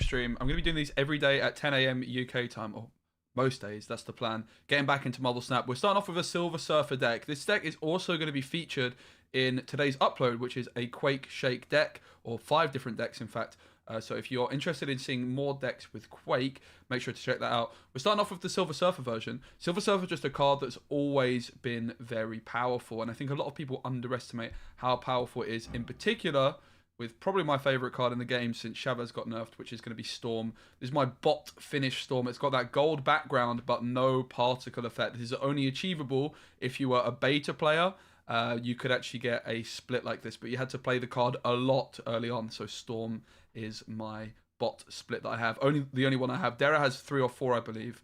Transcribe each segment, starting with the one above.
stream. I'm going to be doing these every day at 10 a.m. UK time, or most days, that's the plan. Getting back into Marvel Snap. We're starting off with a Silver Surfer deck. This deck is also going to be featured in today's upload, which is a Quake Shake deck, or 5 different decks, in fact. So if you're interested in seeing more decks with Quake, make sure to check that out. We're starting off with the Silver Surfer version. Silver Surfer is just a card that's always been very powerful, and I think a lot of people underestimate how powerful it is, in particular with probably my favourite card in the game since Chavez got nerfed, which is going to be Storm. This is my bot finish Storm. It's got that gold background, but no particle effect. This is only achievable if you were a beta player. You could actually get a split like this, but you had to play the card a lot early on, so Storm is my bot split that I have. The only one I have. Dara has 3 or 4, I believe.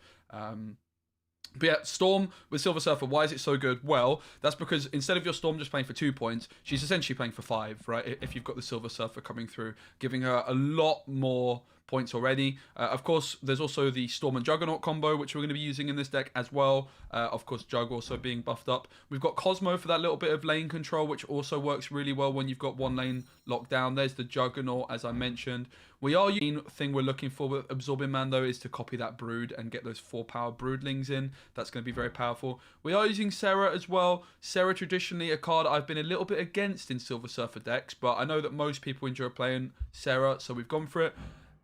But yeah, Storm with Silver Surfer, why is it so good? Well, that's because instead of your Storm just playing for 2 points, she's essentially playing for 5, right? If you've got the Silver Surfer coming through, giving her a lot more points already. Of course, there's also the Storm and Juggernaut combo, which we're going to be using in this deck as well. Of course, Jug also being buffed up. We've got Cosmo for that little bit of lane control, which also works really well when you've got one lane locked down. There's the Juggernaut, as I mentioned. The main thing we're looking for with Absorbing Man, though, is to copy that Brood and get those 4-power Broodlings in. That's going to be very powerful. We are using Serra as well. Serra, traditionally a card I've been a little bit against in Silver Surfer decks, but I know that most people enjoy playing Serra, so we've gone for it.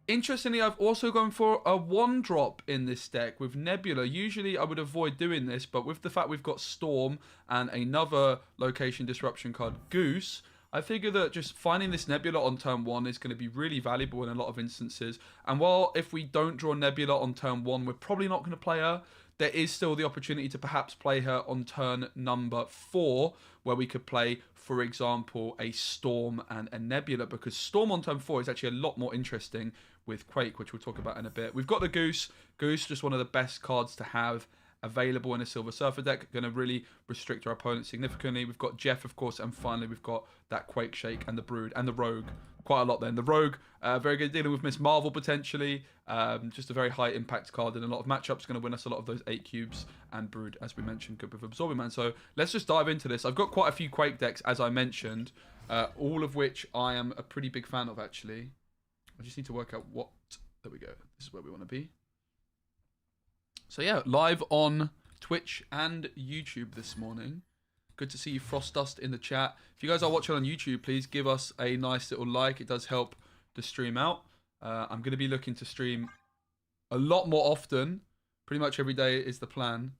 Interestingly, I've also gone for a 1-drop in this deck with Nebula. Usually I would avoid doing this, but with the fact we've got Storm and another location disruption card, Goose, I figure that just finding this Nebula on turn 1 is going to be really valuable in a lot of instances. And while if we don't draw Nebula on turn 1, we're probably not going to play her, there is still the opportunity to perhaps play her on turn number 4, where we could play, for example, a Storm and a Nebula, because Storm on turn 4 is actually a lot more interesting with Quake, which we'll talk about in a bit. We've got the Goose. Goose, just one of the best cards to have available in a Silver Surfer deck. Going to really restrict our opponents significantly. We've got Jeff, of course, and finally we've got that Quake Shake and the Brood and the Rogue. Quite a lot then. The Rogue, very good dealing with Miss Marvel potentially. Just a very high impact card in a lot of matchups. Going to win us a lot of those 8 cubes. And Brood, as we mentioned, good with Absorbing Man. So let's just dive into this. I've got quite a few Quake decks, as I mentioned, all of which I am a pretty big fan of, actually. I just need to work out what... There we go. This is where we want to be. So yeah, live on Twitch and YouTube this morning. Good to see you, Frost Dust, in the chat. If you guys are watching on YouTube, please give us a nice little like. It does help the stream out. I'm going to be looking to stream a lot more often. Pretty much every day is the plan.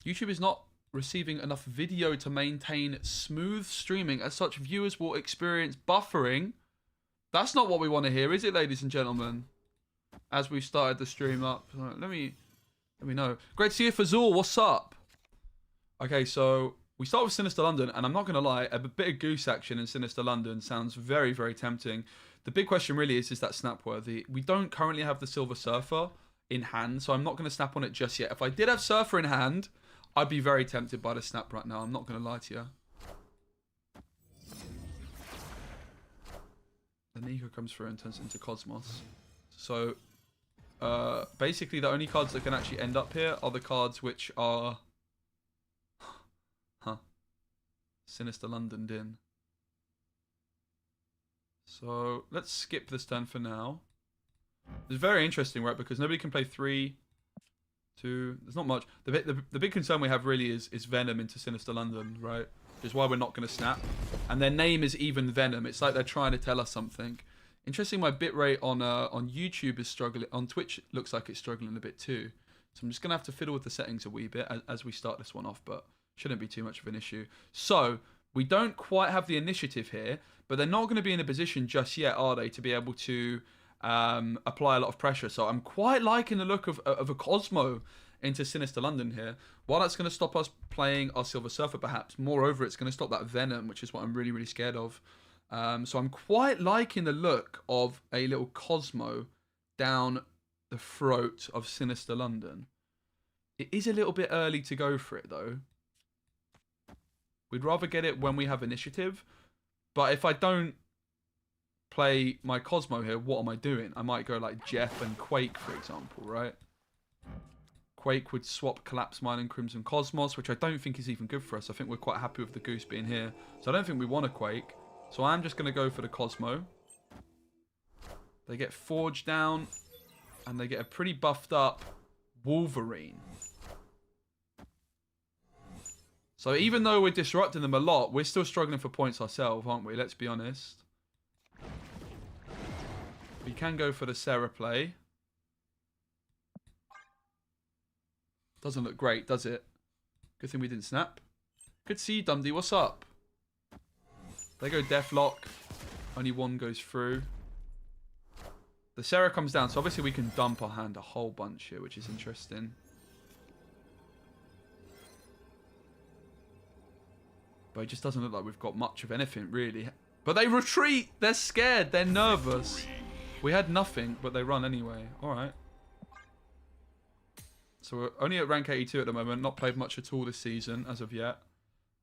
YouTube is not receiving enough video to maintain smooth streaming. As such, viewers will experience buffering. That's not what we want to hear, is it, ladies and gentlemen? As we started the stream up. Let me know. Great to see you, Fazul. What's up? Okay, so we start with Sinister London, and I'm not going to lie, a bit of Goose action in Sinister London sounds very, very tempting. The big question really is that snap-worthy? We don't currently have the Silver Surfer in hand, so I'm not going to snap on it just yet. If I did have Surfer in hand, I'd be very tempted by the snap right now. I'm not going to lie to you. The Nico comes through and turns into Cosmos. So, basically the only cards that can actually end up here are the cards which are... Sinister London in. So, let's skip this turn for now. It's very interesting, right? Because nobody can play 3, 2... There's not much. The big concern we have really is Venom into Sinister London, right? Which is why we're not going to snap. And their name is even Venom. It's like they're trying to tell us something. Interesting, my bitrate on YouTube is struggling. On Twitch, it looks like it's struggling a bit too. So I'm just going to have to fiddle with the settings a wee bit as we start this one off, but shouldn't be too much of an issue. So, we don't quite have the initiative here, but they're not going to be in a position just yet, are they, to be able to apply a lot of pressure. So I'm quite liking the look of a Cosmo into Sinister London here. While that's going to stop us playing our Silver Surfer, perhaps, moreover, it's going to stop that Venom, which is what I'm really, really scared of. So I'm quite liking the look of a little Cosmo down the throat of Sinister London. It is a little bit early to go for it, though. We'd rather get it when we have initiative. But if I don't play my Cosmo here, what am I doing? I might go like Jeff and Quake, for example, right? Quake would swap Collapse Mine and Crimson Cosmos, which I don't think is even good for us. I think we're quite happy with the Goose being here. So I don't think we want a Quake. So I'm just going to go for the Cosmo. They get Forge down. And they get a pretty buffed up Wolverine. So even though we're disrupting them a lot, we're still struggling for points ourselves, aren't we? Let's be honest. We can go for the Sarah play. Doesn't look great, does it? Good thing we didn't snap. Good to see you, Dundee. What's up? They go Deathlock. Only one goes through. The Sarah comes down, so obviously we can dump our hand a whole bunch here, which is interesting. But it just doesn't look like we've got much of anything, really. But they retreat! They're scared! They're nervous! We had nothing, but they run anyway. Alright. So we're only at rank 82 at the moment. Not played much at all this season, as of yet.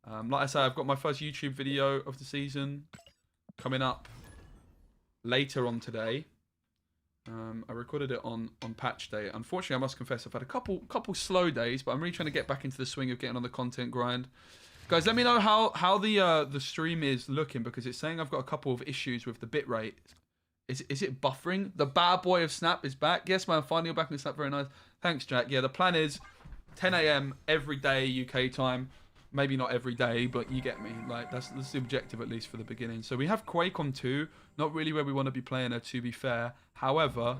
Like I say, I've got my first YouTube video of the season coming up later on today. I recorded it on patch day. Unfortunately, I must confess, I've had a couple slow days, but I'm really trying to get back into the swing of getting on the content grind. Guys, let me know how the stream is looking, because it's saying I've got a couple of issues with the bitrate. Is it buffering? The bad boy of Snap is back. Yes, man, finally back in Snap. Very nice. Thanks, Jack. Yeah, the plan is 10 AM every day UK time. Maybe not every day, but you get me. Like that's the objective, at least for the beginning. So we have Quake on 2. Not really where we want to be playing her, to be fair. However,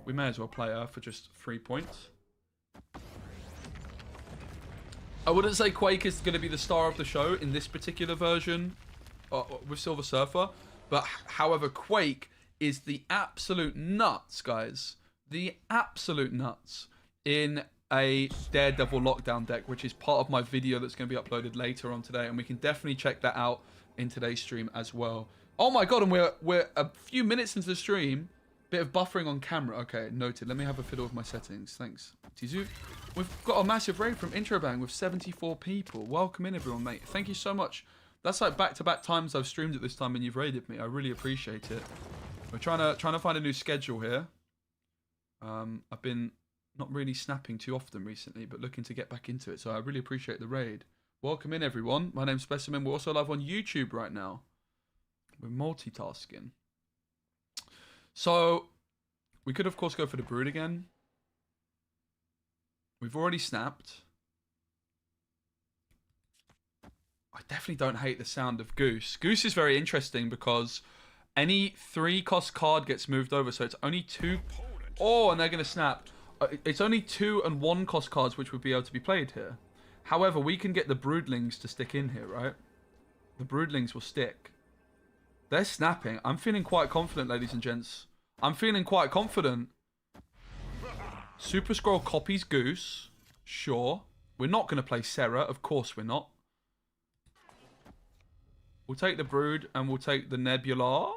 we may as well play her for just 3 points. I wouldn't say Quake is going to be the star of the show in this particular version with Silver Surfer. But however, Quake is the absolute nuts, guys. The absolute nuts in a Daredevil lockdown deck, which is part of my video that's going to be uploaded later on today, and we can definitely check that out in today's stream as well. Oh my god, and we're a few minutes into the stream. Bit of buffering on camera. Okay, noted. Let me have a fiddle with my settings. Thanks, Tizu. We've got a massive raid from Introbang with 74 people. Welcome in, everyone, mate. Thank you so much. That's like back-to-back times I've streamed at this time and you've raided me. I really appreciate it. We're trying to find a new schedule here. I've been not really snapping too often recently, but looking to get back into it. So I really appreciate the raid. Welcome in, everyone. My name's Specimen. We're also live on YouTube right now. We're multitasking. So we could, of course, go for the Brood again. We've already snapped. I definitely don't hate the sound of Goose. Goose is very interesting because any 3-cost card gets moved over, so it's only 2. Oh, and they're going to snap. It's only 2 and 1-cost cards which would be able to be played here. However, we can get the Broodlings to stick in here, right? The Broodlings will stick. They're snapping. I'm feeling quite confident, ladies and gents. I'm feeling quite confident. Super Scroll copies Goose. Sure. We're not going to play Sarah. Of course we're not. We'll take the Brood and we'll take the Nebula.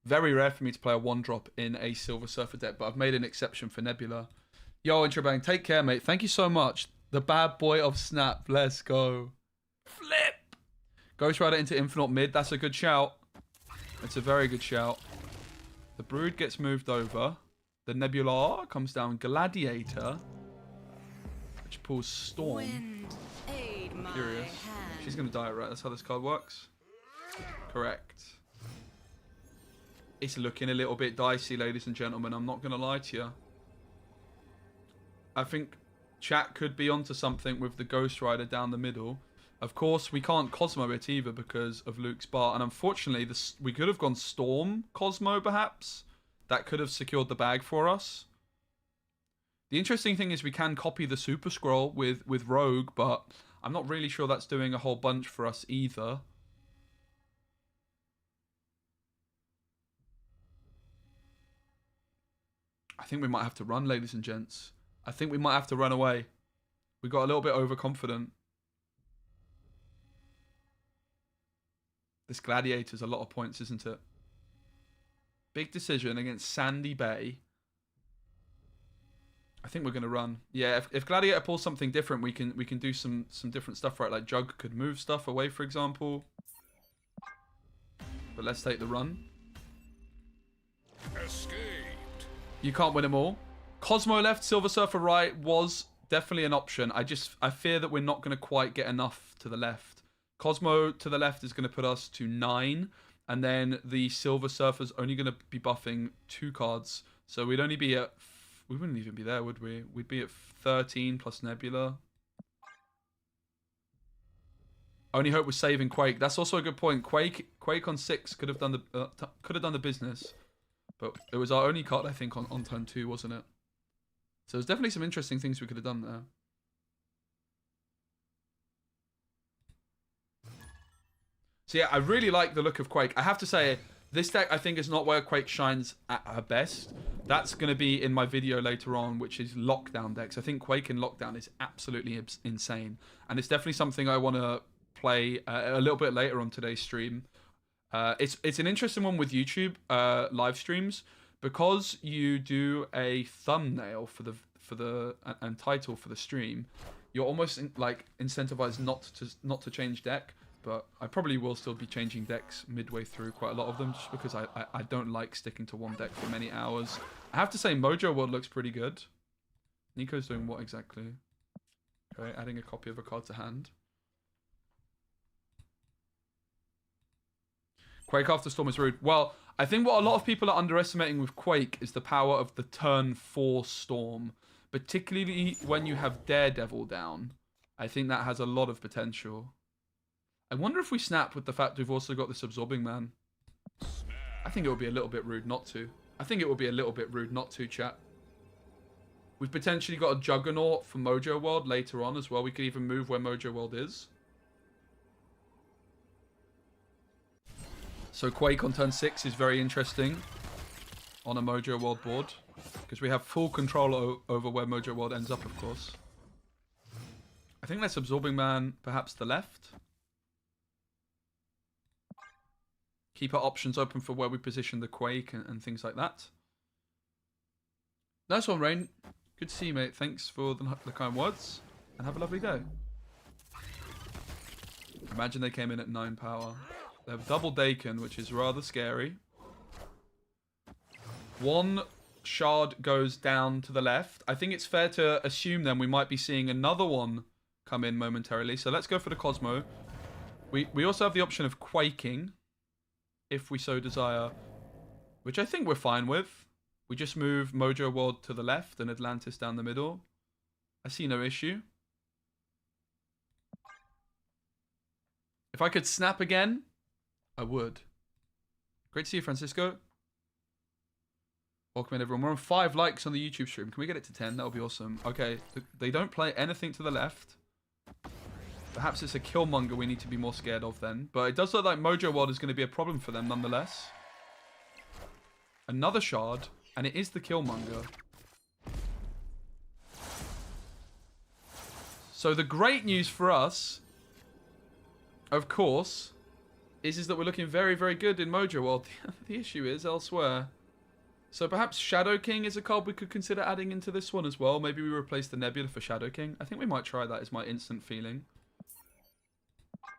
Very rare for me to play a 1-drop in a Silver Surfer deck, but I've made an exception for Nebula. Yo, Introbang, take care, mate. Thank you so much. The bad boy of Snap. Let's go. Flip! Ghost Rider into Infinite mid. That's a good shout. It's a very good shout. The Brood gets moved over. The Nebula comes down. Gladiator. Which pulls Storm. I'm curious. She's going to die, right? That's how this card works. Correct. It's looking a little bit dicey, ladies and gentlemen. I'm not going to lie to you. I think chat could be onto something with the Ghost Rider down the middle. Of course, we can't Cosmo it either because of Luke's bar. And unfortunately, we could have gone Storm Cosmo, perhaps. That could have secured the bag for us. The interesting thing is we can copy the Super Scroll with Rogue, but I'm not really sure that's doing a whole bunch for us either. I think we might have to run, ladies and gents. I think we might have to run away. We got a little bit overconfident. This Gladiator's a lot of points, isn't it? Big decision against Sandy Bay. I think we're going to run. Yeah, if Gladiator pulls something different, we can do some different stuff, right? Like Jug could move stuff away, for example. But let's take the run. Escaped. You can't win them all. Cosmo left, Silver Surfer right was definitely an option. I fear that we're not going to quite get enough to the left. Cosmo to the left is going to put us to 9. And then the Silver Surfer's only going to be buffing 2 cards. So we'd only be at... We wouldn't even be there, would we? We'd be at 13 plus Nebula. Only hope was saving Quake. That's also a good point. Quake on 6 could have done the business. But it was our only card, I think, on turn 2, wasn't it? So there's definitely some interesting things we could have done there. So yeah, I really like the look of Quake. I have to say, this deck I think is not where Quake shines at her best. That's going to be in my video later on, which is lockdown decks. I think Quake in lockdown is absolutely insane. And it's definitely something I want to play a little bit later on today's stream. It's an interesting one with YouTube live streams, because you do a thumbnail for the and title for the stream. You're almost incentivized not to change deck. But I probably will still be changing decks midway through, quite a lot of them, just because I don't like sticking to one deck for many hours. I have to say, Mojo World looks pretty good. Nico's doing what exactly? Okay, adding a copy of a card to hand. Quake After Storm is rude. Well, I think what a lot of people are underestimating with Quake is the power of the turn 4 Storm. Particularly when you have Daredevil down. I think that has a lot of potential. I wonder if we snap with the fact we've also got this Absorbing Man. I think it would be a little bit rude not to. I think it would be a little bit rude not to, chat. We've potentially got a Juggernaut for Mojo World later on as well. We could even move where Mojo World is. So Quake on turn 6 is very interesting on a Mojo World board, because we have full control over where Mojo World ends up, of course. I think that's Absorbing Man, perhaps the left. Keep our options open for where we position the Quake and things like that. Nice one, Rain. Good to see you, mate. Thanks for the kind words. And have a lovely day. Imagine they came in at 9 power. They have double Dakin, which is rather scary. 1 shard goes down to the left. I think it's fair to assume then we might be seeing another one come in momentarily. So let's go for the Cosmo. We also have the option of Quaking, if we so desire, which I think we're fine with. We just move Mojo World to the left and Atlantis down the middle. I see no issue. If I could snap again, I would. Great to see you, Francisco. Welcome in, everyone. We're on 5 likes on the YouTube stream. Can we get it to 10? That would be awesome. Okay, they don't play anything to the left. Perhaps it's a Killmonger we need to be more scared of then. But it does look like Mojo World is going to be a problem for them nonetheless. Another shard. And it is the Killmonger. So the great news for us, of course, is that we're looking very, very good in Mojo World. The issue is elsewhere. So perhaps Shadow King is a card we could consider adding into this one as well. Maybe we replace the Nebula for Shadow King. I think we might try that, is my instant feeling.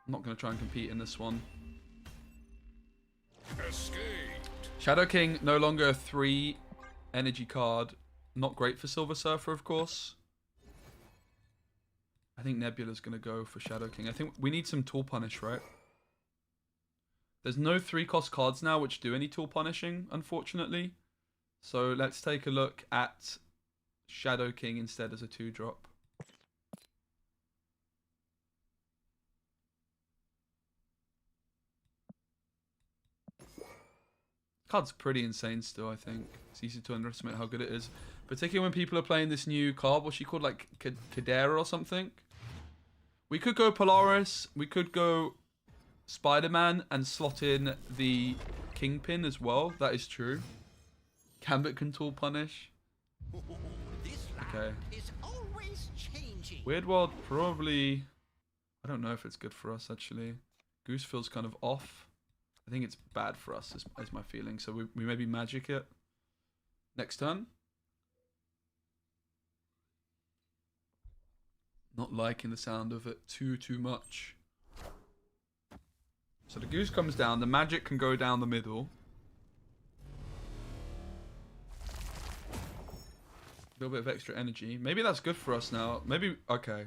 I'm not going to try and compete in this one. Escaped. Shadow King, no longer a 3 energy card. Not great for Silver Surfer, of course. I think Nebula's going to go for Shadow King. I think we need some tool punish, right? There's no 3-cost cards now which do any tool punishing, unfortunately. So let's take a look at Shadow King instead as a 2-drop. Card's pretty insane still, I think. It's easy to underestimate how good it is. Particularly when people are playing this new card, what's she called, like Kadera or something? We could go Polaris, we could go Spider-Man and slot in the Kingpin as well. That is true. Gambit can tool punish. Okay. Weird World probably... I don't know if it's good for us, actually. Goose feels kind of off. I think it's bad for us, is my feeling. So we maybe magic it next turn. Not liking the sound of it too much. So the goose comes down. The magic can go down the middle. A little bit of extra energy. Maybe that's good for us now. Maybe... Okay.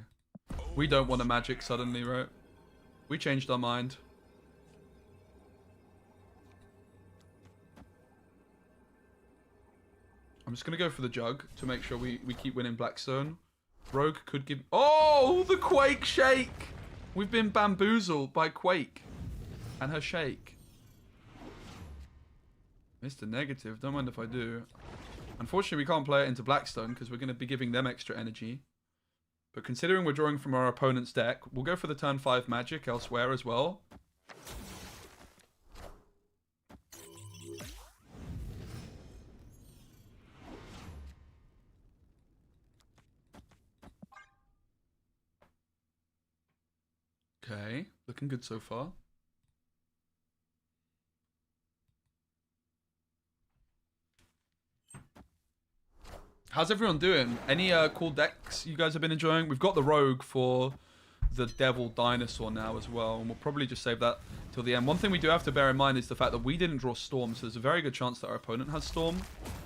We don't want a magic suddenly, right? We changed our mind. I'm just going to go for the jug to make sure we keep winning Blackstone. Rogue could give... Oh, the Quake shake! We've been bamboozled by Quake and her shake. Mr. Negative, don't mind if I do. Unfortunately, we can't play it into Blackstone because we're going to be giving them extra energy. But considering we're drawing from our opponent's deck, we'll go for the turn 5 magic elsewhere as well. Okay, looking good so far. How's everyone doing? Any cool decks you guys have been enjoying? We've got the Rogue for the Devil Dinosaur now as well, and we'll probably just save that till the end. One thing we do have to bear in mind is the fact that we didn't draw Storm, so there's a very good chance that our opponent has Storm.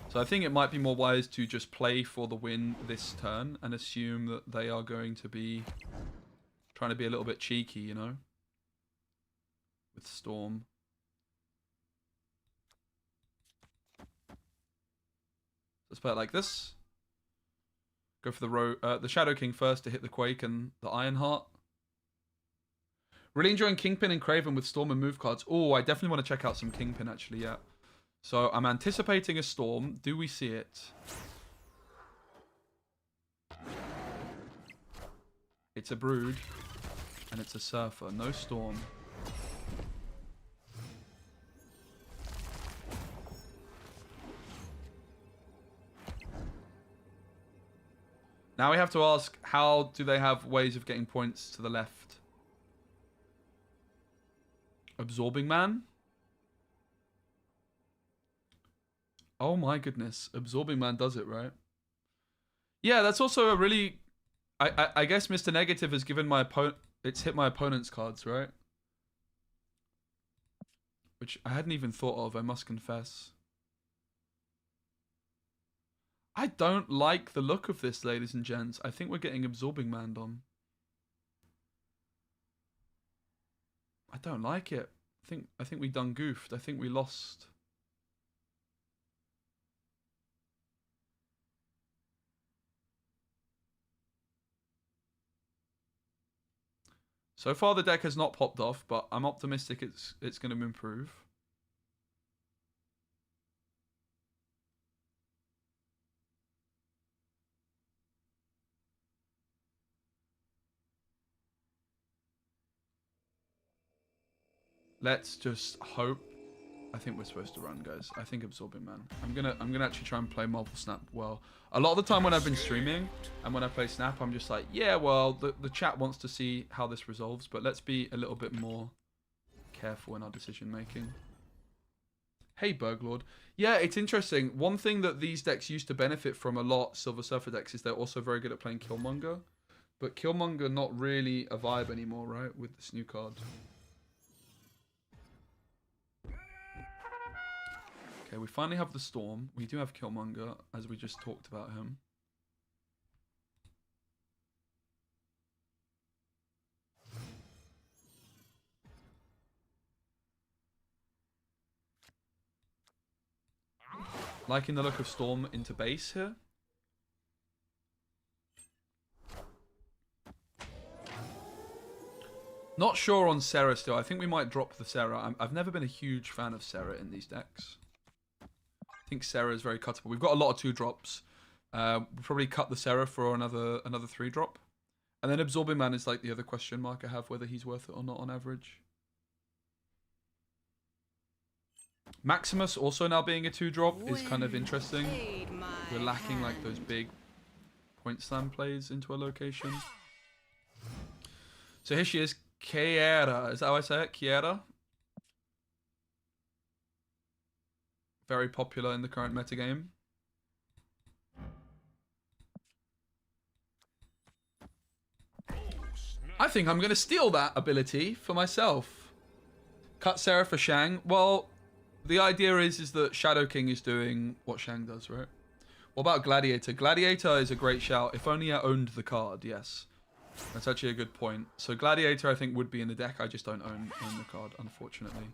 So I think it might be more wise to just play for the win this turn and assume that they are going to be trying to be a little bit cheeky, you know, with Storm. Let's play it like this. Go for the Shadow King first to hit the Quake and the Ironheart. Really enjoying Kingpin and Craven with Storm and move cards. Oh, I definitely want to check out some Kingpin actually, yeah. So I'm anticipating a Storm. Do we see it? It's a Brood. And it's a Surfer. No Storm. Now we have to ask, how do they have ways of getting points to the left? Absorbing Man? Oh my goodness. Absorbing Man does it, right? Yeah, that's also a really... I guess Mr. Negative has given my opponent... It's hit my opponent's cards, right? Which I hadn't even thought of, I must confess. I don't like the look of this, ladies and gents. I think we're getting Absorbing Man on. I don't like it. I think we done goofed. I think we lost. So far the deck has not popped off, but I'm optimistic it's going to improve. Let's just hope. I think we're supposed to run, guys. I think Absorbing Man. I'm gonna actually try and play Marvel Snap well. A lot of the time when I've been streaming and when I play Snap, I'm just like, yeah, well, the chat wants to see how this resolves, but let's be a little bit more careful in our decision making. Hey, Burglord. Yeah, it's interesting. One thing that these decks used to benefit from a lot, Silver Surfer decks, is they're also very good at playing Killmonger. But Killmonger not really a vibe anymore, right, with this new card. Okay, we finally have the Storm. We do have Killmonger, as we just talked about him. Liking the look of Storm into base here. Not sure on Serra still. I think we might drop the Serra. I've never been a huge fan of Serra in these decks. I think Serra is very cuttable. We've got a lot of 2-drops. We'll probably cut the Serra for another 3-drop. And then Absorbing Man is like the other question mark I have, whether he's worth it or not on average. Maximus also now being a 2-drop is kind of interesting. We're lacking like those big point slam plays into a location. So here she is, Kiera. Is that how I say it? Kiera? Very popular in the current metagame. I think I'm going to steal that ability for myself. Cut Serra for Shang. Well, the idea is that Shadow King is doing what Shang does, right? What about Gladiator? Gladiator is a great shout. If only I owned the card, yes. That's actually a good point. So Gladiator, I think, would be in the deck. I just don't own the card, unfortunately.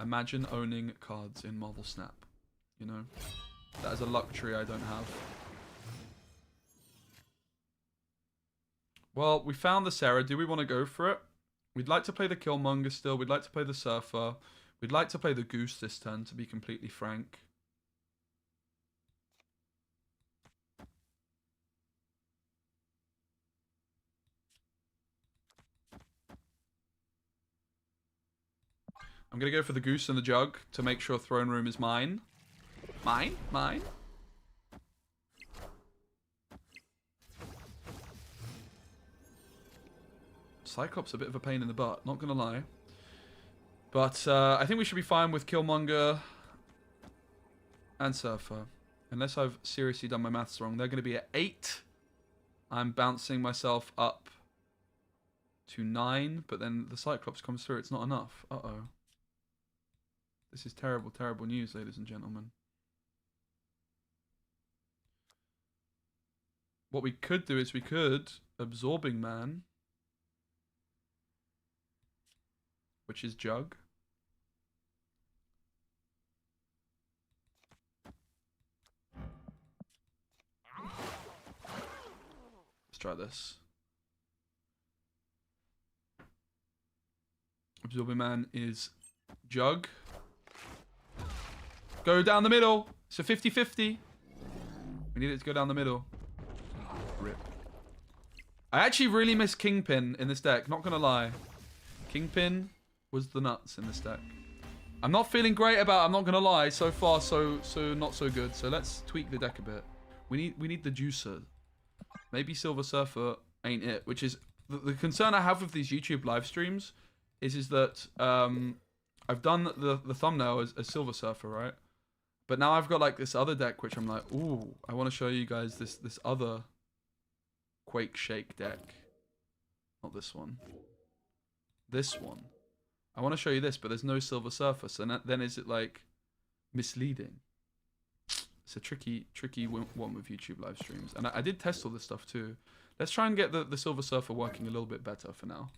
Imagine owning cards in Marvel Snap. You know? That is a luxury I don't have. Well, we found the Sarah. Do we want to go for it? We'd like to play the Killmonger still. We'd like to play the Surfer. We'd like to play the Goose this turn, to be completely frank. I'm going to go for the Goose and the Jug to make sure Throne Room is mine. Mine? Mine? Cyclops a bit of a pain in the butt, not gonna lie. But I think we should be fine with Killmonger and Surfer. Unless I've seriously done my maths wrong. They're going to be at 8. I'm bouncing myself up to 9. But then the Cyclops comes through. It's not enough. Uh-oh. This is terrible, terrible news, ladies and gentlemen. What we could do is we could Absorbing Man, which is Jug. Let's try this. Absorbing Man is Jug. Go down the middle. It's a 50-50. We need it to go down the middle. Rip. I actually really miss Kingpin in this deck, not gonna lie. Kingpin was the nuts in this deck. I'm not feeling great about it, I'm not gonna lie. So far, so not so good. So let's tweak the deck a bit. We need the juicer. Maybe Silver Surfer ain't it, which is the concern I have with these YouTube live streams is that I've done the thumbnail as Silver Surfer, right? But now I've got like this other deck which I'm like, ooh, I want to show you guys this other Quake Shake deck. Not this one. This one. I want to show you this, but there's no Silver Surfer, so then is it like misleading? It's a tricky one with YouTube live streams. And I did test all this stuff too. Let's try and get the Silver Surfer working a little bit better for now.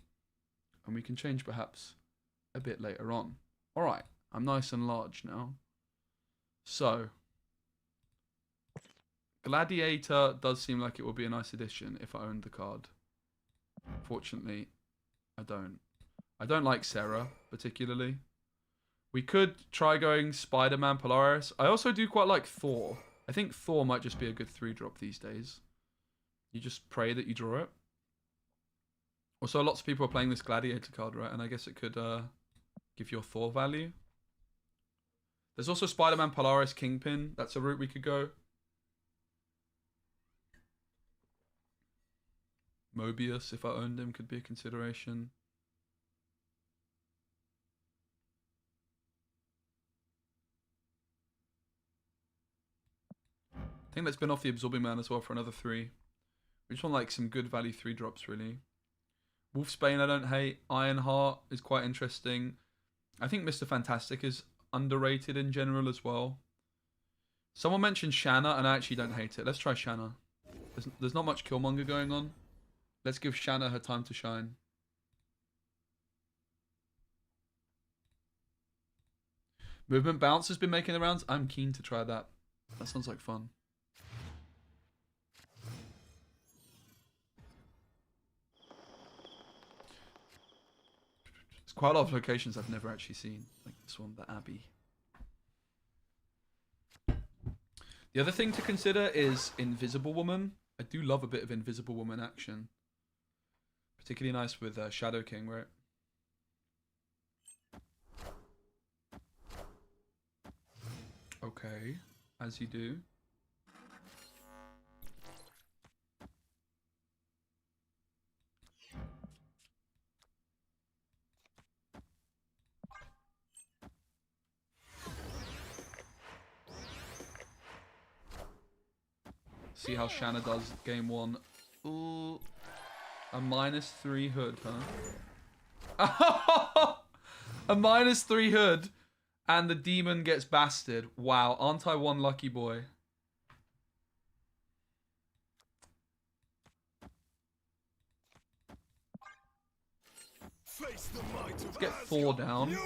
And we can change perhaps a bit later on. Alright, I'm nice and large now. So, Gladiator does seem like it would be a nice addition if I owned the card. Fortunately, I don't. I don't like Sarah, particularly. We could try going Spider-Man Polaris. I also do quite like Thor. I think Thor might just be a good 3-drop these days. You just pray that you draw it. Also, lots of people are playing this Gladiator card, right? And I guess it could give your Thor value. There's also Spider-Man Polaris Kingpin. That's a route we could go. Mobius, if I owned him, could be a consideration. I think let's bin off the Absorbing Man as well for another 3. We just want like some good value 3-drops, really. Wolfsbane I don't hate. Ironheart is quite interesting. I think Mr. Fantastic is underrated in general as well. Someone mentioned Shanna, and I actually don't hate it. Let's try Shanna. There's not much Killmonger going on. Let's give Shanna her time to shine. Movement Bounce has been making the rounds. I'm keen to try that. That sounds like fun. There's quite a lot of locations I've never actually seen. Like this one, the Abbey. The other thing to consider is Invisible Woman. I do love a bit of Invisible Woman action. Particularly nice with Shadow King, right? Okay, as you do. See how Shanna does game 1. Ooh. A -3 hood, huh? A -3 hood. And the demon gets bastard. Wow, aren't I one lucky boy? Let's get 4 down.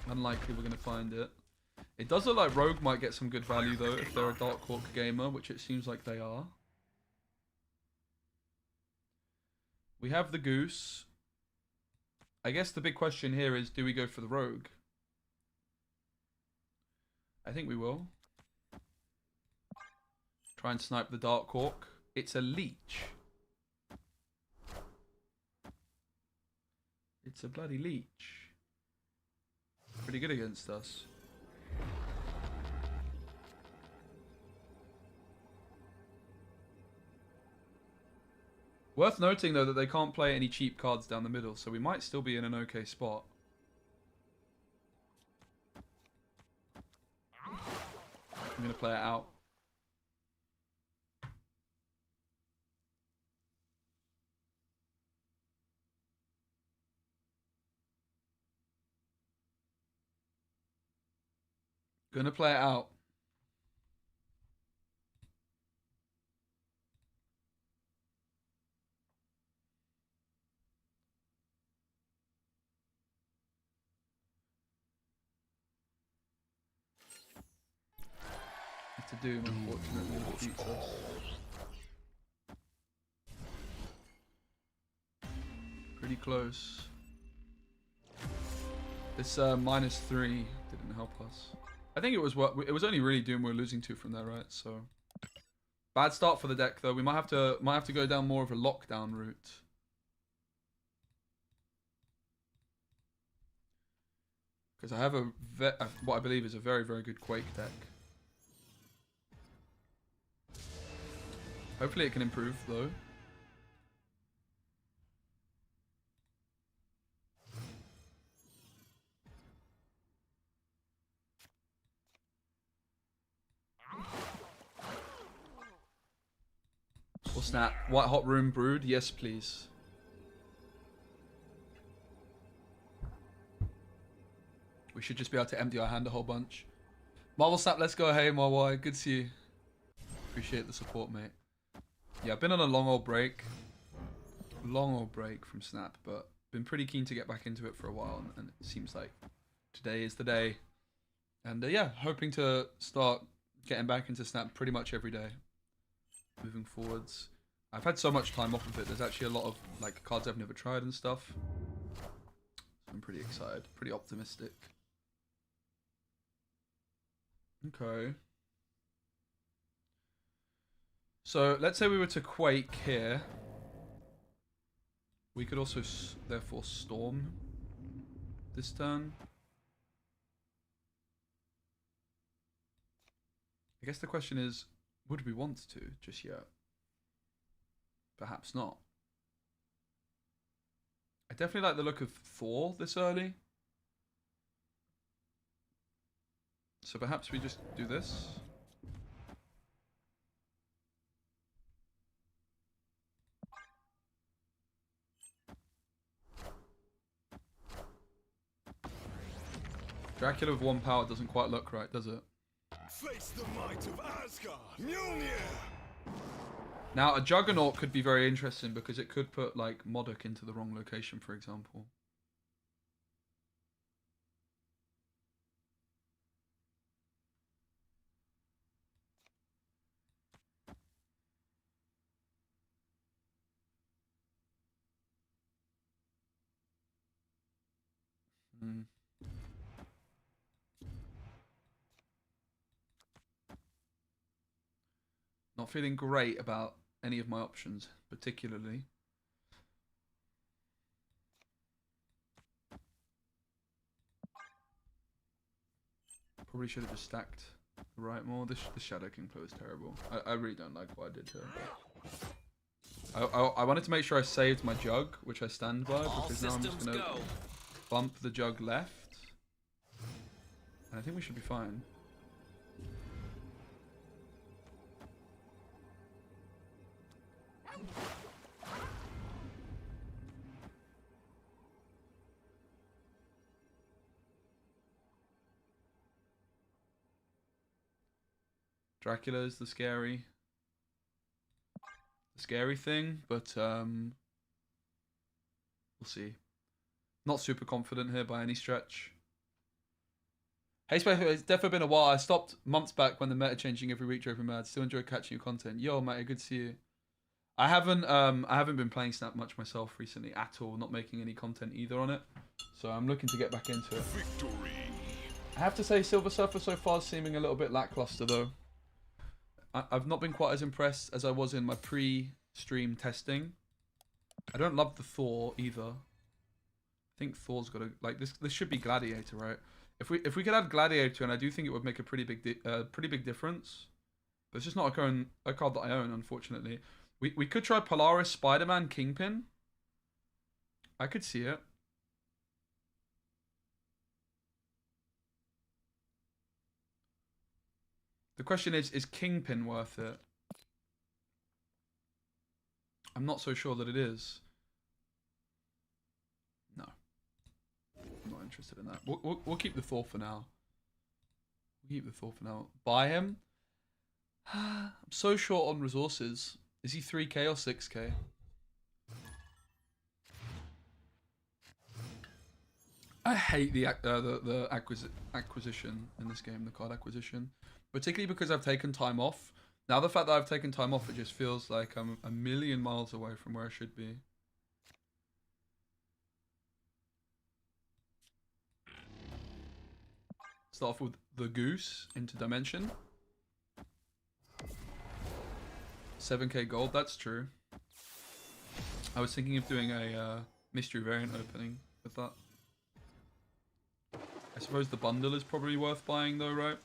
Unlikely we're going to find it. It does look like Rogue might get some good value though if they're a Dark Hawk gamer, which it seems like they are. We have the Goose. I guess the big question here is, do we go for the Rogue? I think we will. Try and snipe the Dark Hawk. It's a leech. It's a bloody leech. Pretty good against us. Worth noting though that they can't play any cheap cards down the middle, so we might still be in an okay spot. I'm going to play it out. Gonna play it out. To Doom, unfortunately, defeats us. Pretty close. This -3 didn't help us. I think it was only really Doom we were losing to from there, right? So bad start for the deck though. We might have to go down more of a lockdown route. Because I have what I believe is a very, very good Quake deck. Hopefully it can improve though. Or snap. White hot room brewed? Yes, please. We should just be able to empty our hand a whole bunch. Marvel Snap, let's go. Hey, Marwai. Good to see you. Appreciate the support, mate. Yeah, I've been on a long old break. Long old break from Snap, but been pretty keen to get back into it for a while, and it seems like today is the day. And yeah, hoping to start getting back into Snap pretty much every day. Moving forwards. I've had so much time off of it. There's actually a lot of like cards I've never tried and stuff. So I'm pretty excited, pretty optimistic. Okay. So let's say we were to Quake here. We could also therefore Storm this turn. I guess the question is, would we want to just yet? Perhaps not. I definitely like the look of Thor this early. So perhaps we just do this. Dracula with 1 power doesn't quite look right, does it? Face the might of Asgard. Mjolnir. Now, a Juggernaut could be very interesting because it could put, like, Modok into the wrong location, for example. Hmm. Not feeling great about any of my options, particularly. Probably should have just stacked the right more. This Shadow King play was terrible. I really don't like what I did here. I wanted to make sure I saved my Jug, which I stand by, because now I'm just going to bump the Jug left. And I think we should be fine. Dracula is the scary scary thing, but we'll see. Not super confident here by any stretch. Hey, Space, it's definitely been a while. I stopped months back when the meta changing every week drove me mad. Still enjoy catching your content. Yo, mate, good to see you. I haven't been playing Snap much myself recently at all. Not making any content either on it. So I'm looking to get back into it. Victory. I have to say, Silver Surfer so far is seeming a little bit lackluster though. I've not been quite as impressed as I was in my pre-stream testing. I don't love the Thor either. I think Thor's got to like this. This should be Gladiator, right? If we could add Gladiator, and I do think it would make a pretty big difference. But it's just not a card that I own, unfortunately. We could try Polaris, Spider-Man, Kingpin. I could see it. The question is Kingpin worth it? I'm not so sure that it is. No. I'm not interested in that. We'll keep the Thor for now. We'll keep the Thor for now. Buy him? I'm so short on resources. Is he 3k or 6k? I hate the acquisition in this game, the card acquisition. Particularly because I've taken time off. Now the fact that I've taken time off, it just feels like I'm a million miles away from where I should be. Start off with the Goose into Dimension. 7k gold, that's true. I was thinking of doing a mystery variant opening with that. I suppose the bundle is probably worth buying though, right?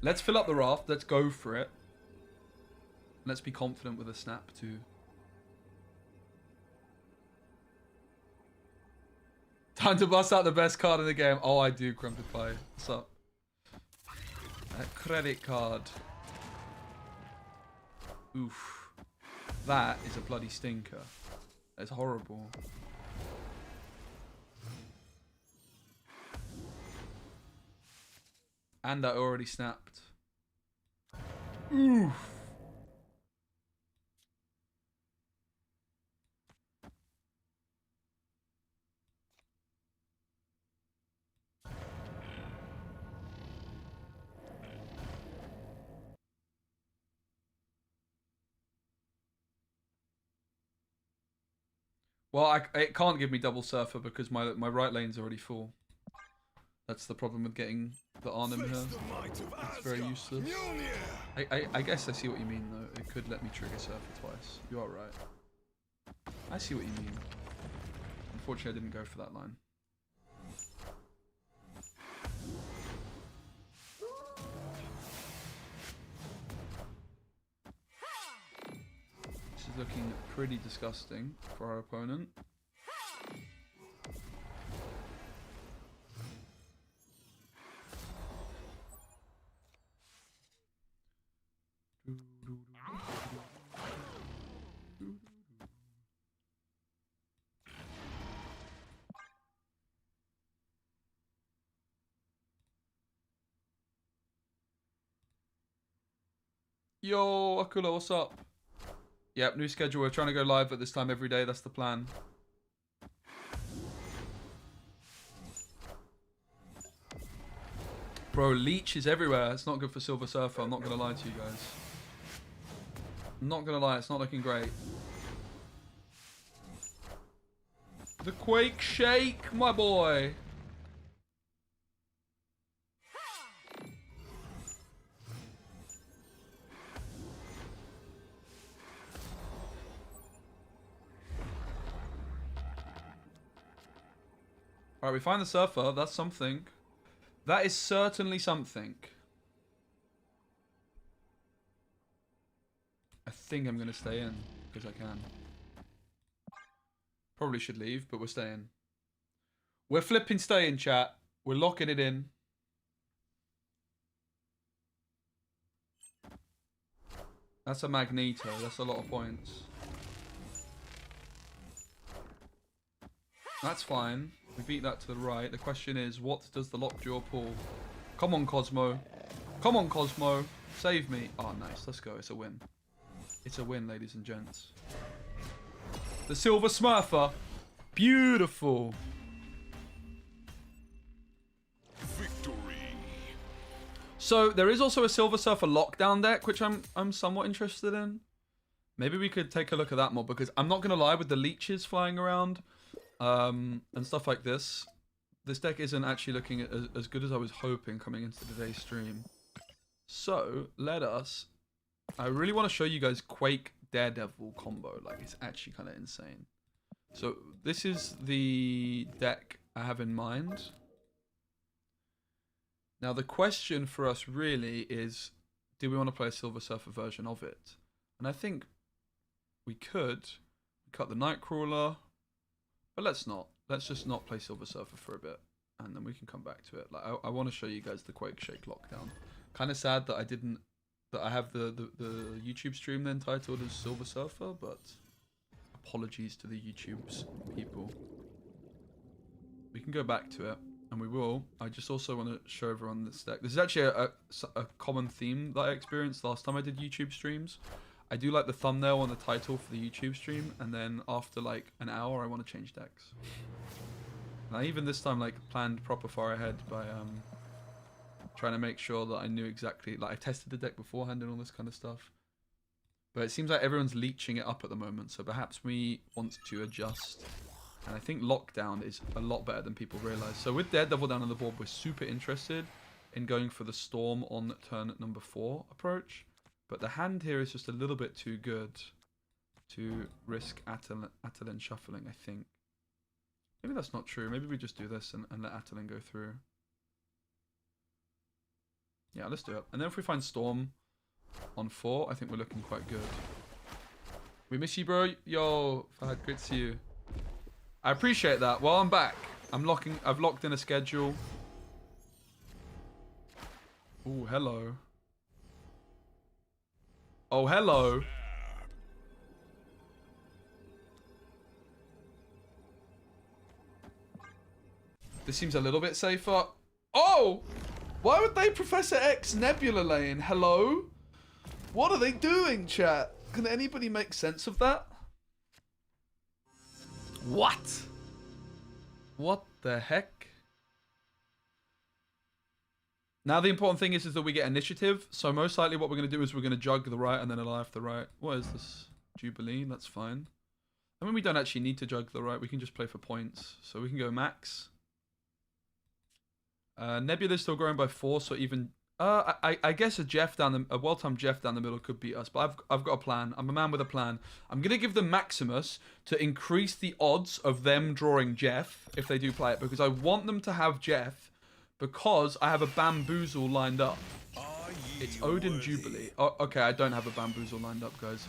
Let's fill up the raft. Let's go for it. Let's be confident with a snap too. Time to bust out the best card in the game. Oh, I do, Crumpet Pie. What's up? A credit card. Oof. That is a bloody stinker. That's horrible. And I already snapped. Oof. Well, it can't give me double surfer because my right lane's already full. That's the problem with getting the Arnhem here. It's very useless. I guess I see what you mean though. It could let me trigger surfer twice. You are right. I see what you mean. Unfortunately, I didn't go for that line. This is looking pretty disgusting for our opponent. Yo, Akula, what's up? Yep, new schedule. We're trying to go live at this time every day. That's the plan. Bro, leech is everywhere. It's not good for Silver Surfer. I'm not going to lie to you guys. I'm not going to lie. It's not looking great. The Quake shake, my boy. Alright, we find the surfer. That's something. That is certainly something. I think I'm going to stay in because I can. Probably should leave, but we're staying. We're flipping staying, chat. We're locking it in. That's a Magneto. That's a lot of points. That's fine. We beat that to the right. The question is, what does the lockjaw pull? Come on, Cosmo. Come on, Cosmo. Save me. Oh, nice. Let's go. It's a win. It's a win, ladies and gents. The Silver Smurfer. Beautiful. Victory. So there is also a Silver Surfer lockdown deck, which I'm somewhat interested in. Maybe we could take a look at that more, because I'm not gonna lie, with the leeches flying around and stuff like this deck isn't actually looking as good as I was hoping coming into today's stream. So I really want to show you guys Quake Daredevil combo. Like, it's actually kind of insane. So this is the deck I have in mind. Now the question for us really is, do we want to play a Silver Surfer version of it? And I think we could cut the Nightcrawler, but let's not. Let's just not play Silver Surfer for a bit, and then we can come back to it. Like, I want to show you guys the Quake Shake lockdown. Kind of sad that I have the YouTube stream then titled as Silver Surfer, but apologies to the YouTube's people. We can go back to it, and we will. I just also want to show everyone this deck. This is actually a common theme that I experienced last time I did YouTube streams. I do like the thumbnail and the title for the YouTube stream, and then after like an hour, I want to change decks. And I even this time like planned proper far ahead by trying to make sure that I knew exactly, like I tested the deck beforehand and all this kind of stuff. But it seems like everyone's leeching it up at the moment, so perhaps we want to adjust. And I think lockdown is a lot better than people realize. So with Daredevil down on the board, we're super interested in going for the Storm on turn number 4 approach. But the hand here is just a little bit too good to risk Attilan shuffling, I think. Maybe that's not true. Maybe we just do this and let Attilan go through. Yeah, let's do it. And then if we find Storm on 4, I think we're looking quite good. We miss you, bro. Yo, Fahad, great to see you. I appreciate that. Well, I'm back. I've locked in a schedule. Oh, hello. Oh, hello. This seems a little bit safer. Oh! Why would they Professor X Nebula Lane? Hello? What are they doing, chat? Can anybody make sense of that? What? What the heck? Now the important thing is that we get initiative. So most likely what we're going to do is we're going to jug the right and then alive the right. What is this? Jubilee? That's fine. I mean, we don't actually need to jug the right. We can just play for points. So we can go max. Nebula's still growing by 4, so even... I guess a well-timed Jeff down the middle could beat us, but I've got a plan. I'm a man with a plan. I'm going to give them Maximus to increase the odds of them drawing Jeff if they do play it, because I want them to have Jeff because I have a Bamboozle lined up. It's Odin Jubilee. Oh, okay, I don't have a Bamboozle lined up, guys.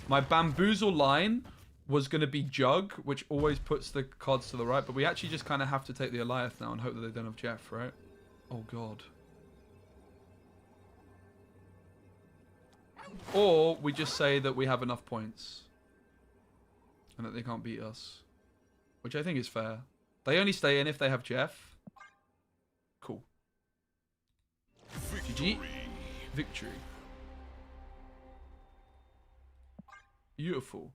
My Bamboozle line was going to be Jug, which always puts the cards to the right, but we actually just kind of have to take the Eliath now and hope that they don't have Jeff, right? Oh, God. Or we just say that we have enough points and that they can't beat us, which I think is fair. They only stay in if they have Jeff. Cool. GG. Victory. Beautiful.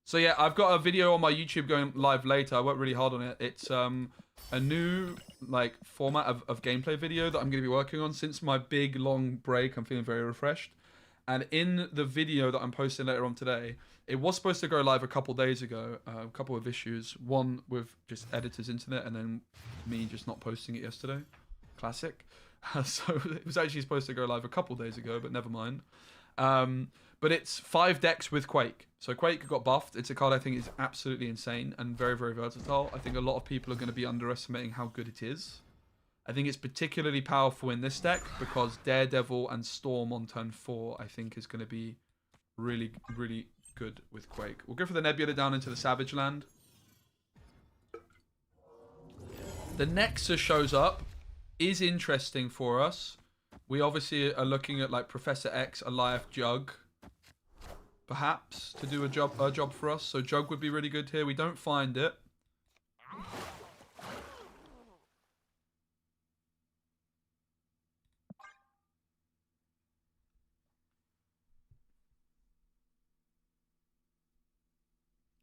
So yeah, I've got a video on my YouTube going live later. I worked really hard on it. It's a new like format of gameplay video that I'm going to be working on since my big long break. I'm feeling very refreshed. And in the video that I'm posting later on today, it was supposed to go live a couple days ago. A couple of issues. One with just editor's internet, and then me just not posting it yesterday. Classic. So it was actually supposed to go live a couple days ago, but never mind. But it's 5 decks with Quake. So Quake got buffed. It's a card I think is absolutely insane and very, very versatile. I think a lot of people are going to be underestimating how good it is. I think it's particularly powerful in this deck because Daredevil and Storm on turn 4 I think is going to be really, really good with Quake. We'll go for the Nebula down into the Savage Land. The Nexus shows up. Is interesting for us. We obviously are looking at like Professor X, Eliath, Jug. perhaps, to do a job for us. So Jug would be really good here. We don't find it.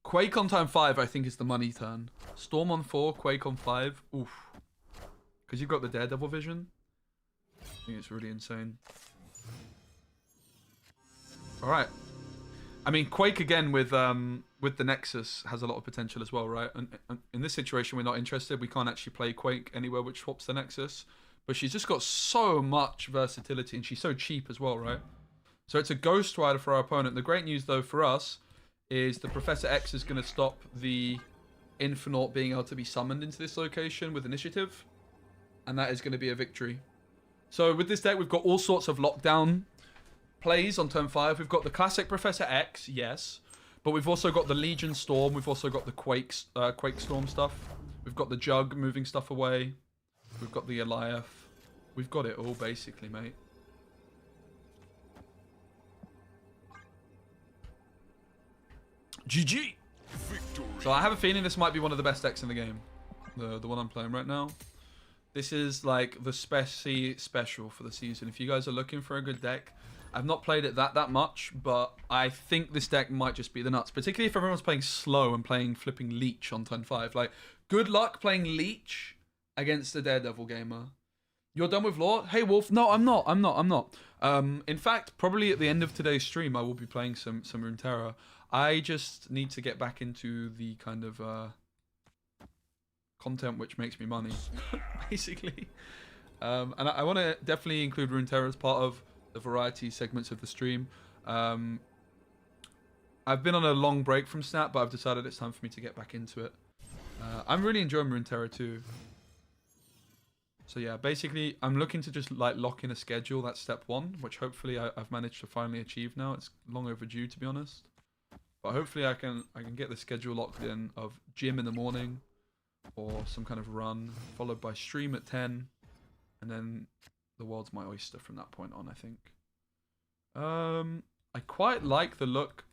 Quake on time 5, I think, is the money turn. Storm on 4, Quake on 5. Oof. Because you've got the Daredevil vision. I think it's really insane. Alright. I mean, Quake again with the Nexus has a lot of potential as well, right? And in this situation, we're not interested. We can't actually play Quake anywhere which swaps the Nexus. But she's just got so much versatility, and she's so cheap as well, right? So it's a Ghost Rider for our opponent. The great news, though, for us is the Professor X is going to stop the Infinite being able to be summoned into this location with initiative. And that is going to be a victory. So with this deck, we've got all sorts of lockdown plays on turn 5. We've got the classic Professor X, yes. But we've also got the Legion Storm. We've also got the Quake Storm stuff. We've got the Jug moving stuff away. We've got the Eliath. We've got it all, basically, mate. GG! Victory. So I have a feeling this might be one of the best decks in the game. The one I'm playing right now. This is like the special for the season. If you guys are looking for a good deck, I've not played it that much, but I think this deck might just be the nuts. Particularly if everyone's playing slow and playing flipping Leech on turn 5. Like, good luck playing Leech against a Daredevil gamer. You're done with Lore? Hey, Wolf. No, I'm not. In fact, probably at the end of today's stream, I will be playing some Runeterra. I just need to get back into the kind of content which makes me money, basically. And I want to definitely include Runeterra as part of the variety segments of the stream. I've been on a long break from Snap, but I've decided it's time for me to get back into it. I'm really enjoying Runeterra too. So yeah, basically, I'm looking to just like lock in a schedule. That's step 1, which hopefully I've managed to finally achieve now. It's long overdue, to be honest. But hopefully I can get the schedule locked in of gym in the morning or some kind of run, followed by stream at 10, and then the world's my oyster from that point on, I think. I quite like the look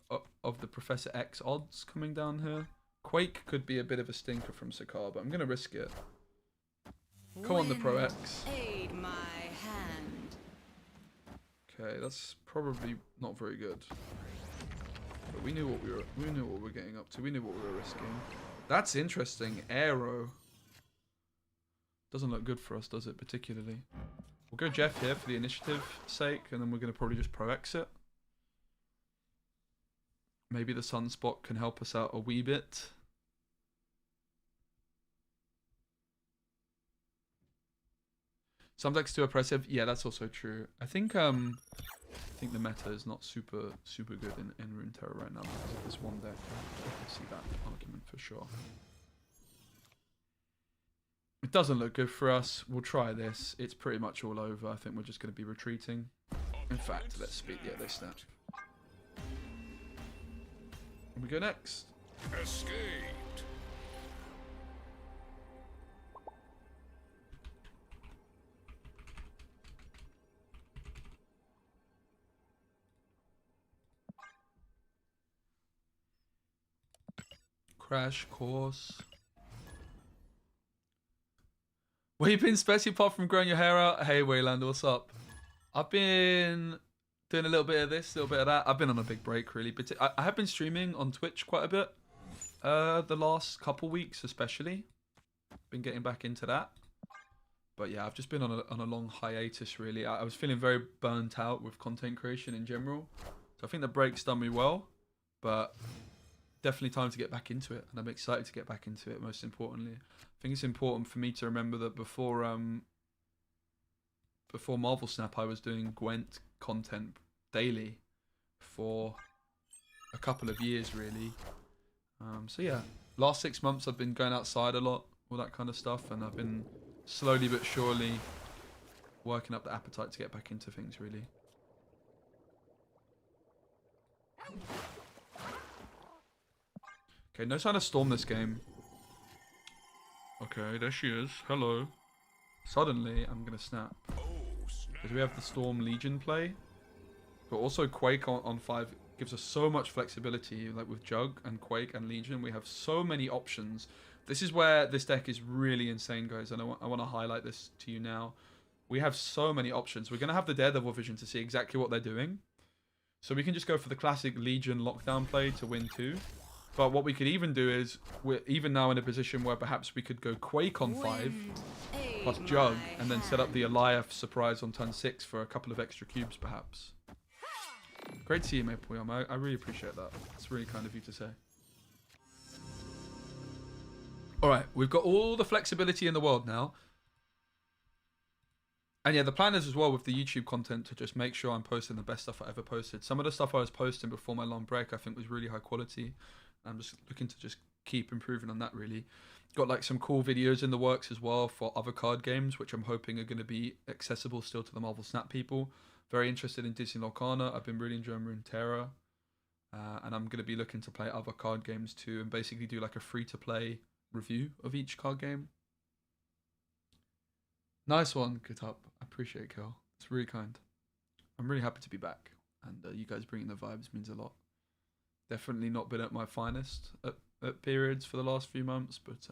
of the Professor X odds coming down here. Quake could be a bit of a stinker from Sakar, but I'm going to risk it. Come on, the Pro X. Aid my hand. Okay, that's probably not very good. But we knew what we were getting up to. We knew what we were risking. That's interesting. Aero. Doesn't look good for us, does it, particularly? We'll go Jeff here for the initiative sake, and then we're going to probably just Pro X it. Maybe the Sunspot can help us out a wee bit. Some decks too oppressive. Yeah, that's also true. I think the meta is not super good in Runeterra right now because of this one deck. I see that argument for sure. It doesn't look good for us. We'll try this. It's pretty much all over. I think we're just going to be retreating. In fact, let's speed this snap. We go next. Escaped. Crash course. Where you been, Specie, apart from growing your hair out? Hey, Wayland, what's up? I've been doing a little bit of this, a little bit of that. I've been on a big break, really. But I have been streaming on Twitch quite a bit. The last couple weeks, especially. Been getting back into that. But yeah, I've just been on a long hiatus, really. I was feeling very burnt out with content creation in general. So I think the break's done me well. But definitely time to get back into it. And I'm excited to get back into it, most importantly. I think it's important for me to remember that before Marvel Snap, I was doing Gwent content daily for a couple of years, really. So yeah, last 6 months I've been going outside a lot, all that kind of stuff, and I've been slowly but surely working up the appetite to get back into things, really. Okay, no sign of Storm this game. Okay, there she is. Hello. Suddenly, I'm going to snap. Because we have the Storm Legion play. But also Quake on 5 Gives us so much flexibility, like with Jug and Quake and Legion. We have so many options. This is where this deck is really insane, guys, and I want to highlight this to you now. We have so many options. We're going to have the Daredevil vision to see exactly what they're doing. So we can just go for the classic Legion lockdown play to win 2. But what we could even do is, we're even now in a position where perhaps we could go Quake on 5, plus Jug, and then set up the Eliath surprise on turn 6 for a couple of extra cubes, perhaps. Great to see you, Maple Yum. I really appreciate that. It's really kind of you to say. Alright, we've got all the flexibility in the world now. And yeah, the plan is as well with the YouTube content to just make sure I'm posting the best stuff I ever posted. Some of the stuff I was posting before my long break I think was really high quality. I'm just looking to just keep improving on that, really. Got like some cool videos in the works as well for other card games, which I'm hoping are going to be accessible still to the Marvel Snap people. Very interested in Disney Lorcana. I've been really enjoying Runeterra. And I'm going to be looking to play other card games too and basically do like a free-to-play review of each card game. Nice one, Good up. I appreciate it, Kel. It's really kind. I'm really happy to be back. And you guys bringing the vibes means a lot. Definitely not been at my finest at periods for the last few months. But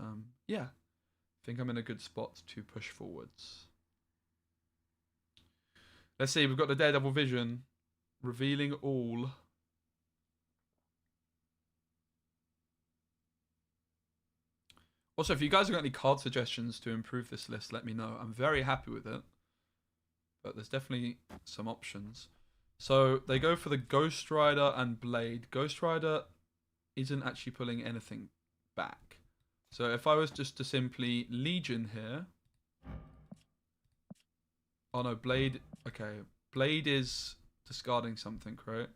yeah, I think I'm in a good spot to push forwards. Let's see. We've got the Daredevil vision. Revealing all. Also, if you guys have got any card suggestions to improve this list, let me know. I'm very happy with it. But there's definitely some options. So they go for the Ghost Rider and Blade. Ghost Rider isn't actually pulling anything back. So if I was just to simply Legion here. Oh no, Blade. Okay, Blade is discarding something, right?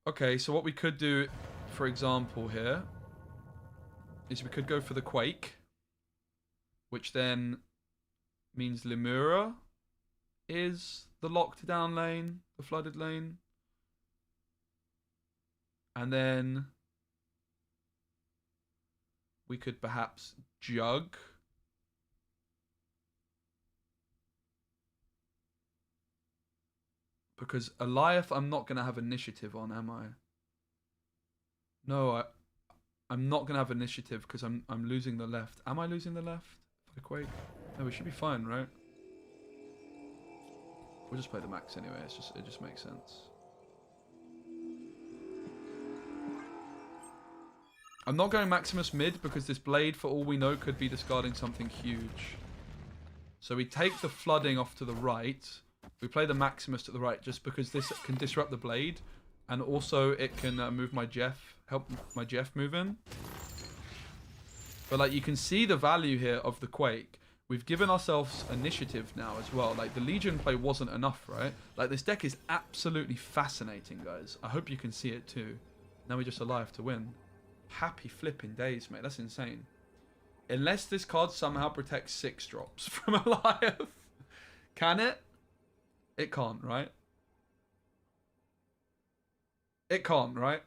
Okay, so what we could do, for example, here is we could go for the Quake, which then means Lemura is the locked down lane, the flooded lane. And then we could perhaps Jug. Because Eliath I'm not going to have initiative on, am I? No, I'm not going to have initiative because I'm losing the left. Am I losing the left for the Quake? No, we should be fine, right? We'll just play the max anyway. It just makes sense. I'm not going Maximus mid because this Blade, for all we know, could be discarding something huge. So we take the flooding off to the right. We play the Maximus to the right just because this can disrupt the Blade. And also it can move my Jeff, help my Jeff move in. But like you can see the value here of the Quake. We've given ourselves initiative now as well. Like the Legion play wasn't enough, right? Like this deck is absolutely fascinating, guys. I hope you can see it too. Now we're just alive to win. Happy flipping days, mate. That's insane. Unless this card somehow protects 6 drops from Eliath. Can it? It can't, right? It can't, right?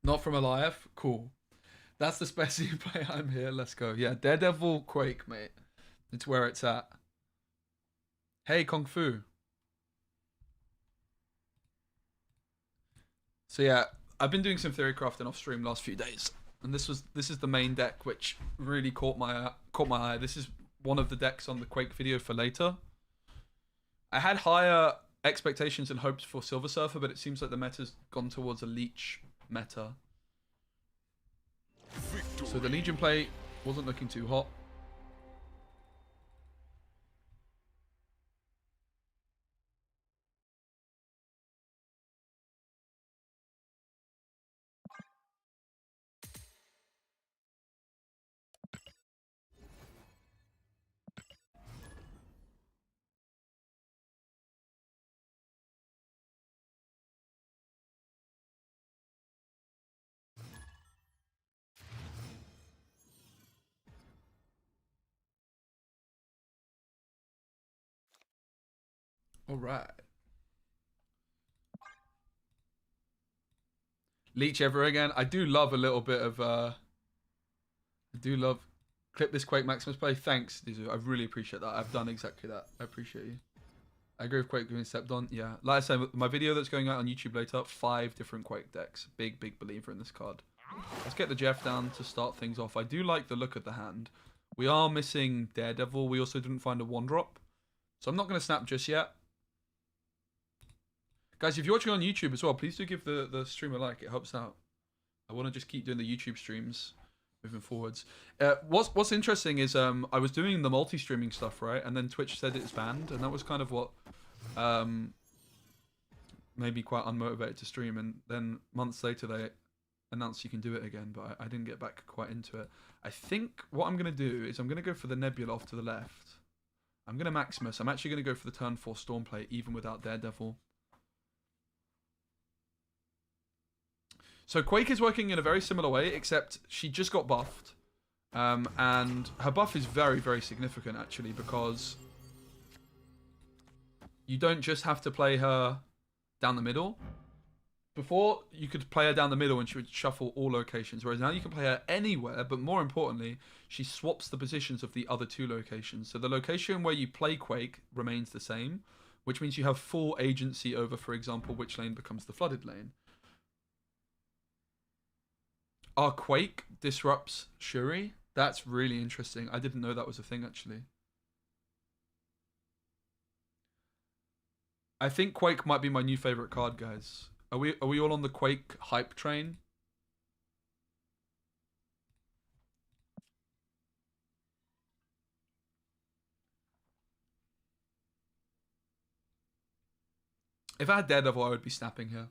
Not from Eliath? Cool. That's the special play. I'm here. Let's go. Yeah, Daredevil Quake, mate. It's where it's at. Hey, Kung Fu. So yeah, I've been doing some theory crafting off stream last few days. And this is the main deck which really caught my eye. This is one of the decks on the Quake video for later. I had higher expectations and hopes for Silver Surfer, but it seems like the meta's gone towards a Leech meta. Victory. So the Legion play wasn't looking too hot. All right. Leech ever again. I do love a little bit of I do love Clip this Quake Maximus play. Thanks, Dizu. I really appreciate that. I've done exactly that. I appreciate you. I agree with Quake being stepped on. Yeah. Like I said, my video that's going out on YouTube later, 5 different Quake decks. Big believer in this card. Let's get the Jeff down to start things off. I do like the look of the hand. We are missing Daredevil. We also didn't find a 1-drop. So I'm not going to snap just yet. Guys, if you're watching on YouTube as well, please do give the stream a like. It helps out. I want to just keep doing the YouTube streams moving forwards. What's interesting is I was doing the multi-streaming stuff, right? And then Twitch said it's banned, and that was kind of what made me quite unmotivated to stream. And then months later, they announced you can do it again, but I didn't get back quite into it. I think what I'm going to do is I'm going to go for the Nebula off to the left. I'm going to Maximus. I'm actually going to go for the turn 4 Stormplay, even without Daredevil. So Quake is working in a very similar way, except she just got buffed. And her buff is very significant, actually, because you don't just have to play her down the middle. Before, you could play her down the middle and she would shuffle all locations, whereas now you can play her anywhere, but more importantly, she swaps the positions of the other 2 locations. So the location where you play Quake remains the same, which means you have full agency over, for example, which lane becomes the flooded lane. Our Quake disrupts Shuri. That's really interesting. I didn't know that was a thing, actually. I think Quake might be my new favorite card, guys. Are we all on the Quake hype train? If I had Daredevil, I would be snapping here.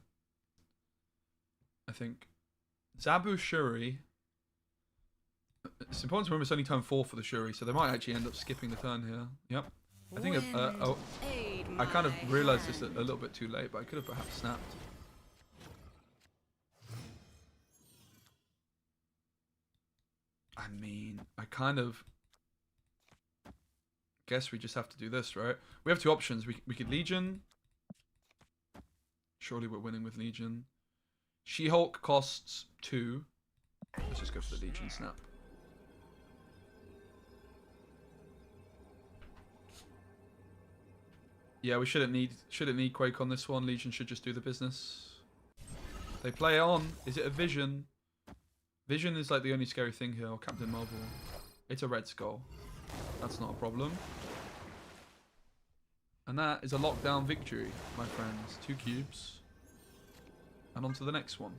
I think. Zabu Shuri. It's important to remember it's only turn 4 for the Shuri, so they might actually end up skipping the turn here. Yep. I think I kind of realised this a little bit too late, but I could have perhaps snapped. I mean, I kind of guess we just have to do this, right? We have 2 options. We could Legion. Surely we're winning with Legion. She-Hulk costs 2. Let's just go for the Legion snap. Yeah, we shouldn't need Quake on this one. Legion should just do the business. They play on. Is it a Vision? Vision is like the only scary thing here, or Captain Marvel. It's a Red Skull. That's not a problem. And that is a lockdown victory, my friends. 2 cubes. And on to the next one.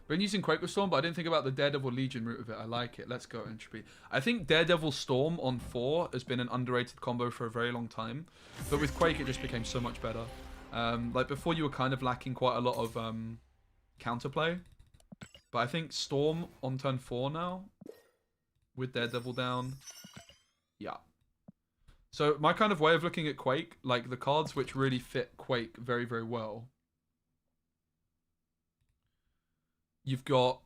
Been using Quake with Storm, but I didn't think about the Daredevil Legion route of it. I like it. Let's go, Entropy. I think Daredevil Storm on 4 has been an underrated combo for a very long time. But with Quake, it just became so much better. Like before, you were kind of lacking quite a lot of counterplay. But I think Storm on turn 4 now, with Daredevil down. Yeah. So my kind of way of looking at Quake, like the cards which really fit Quake very well. You've got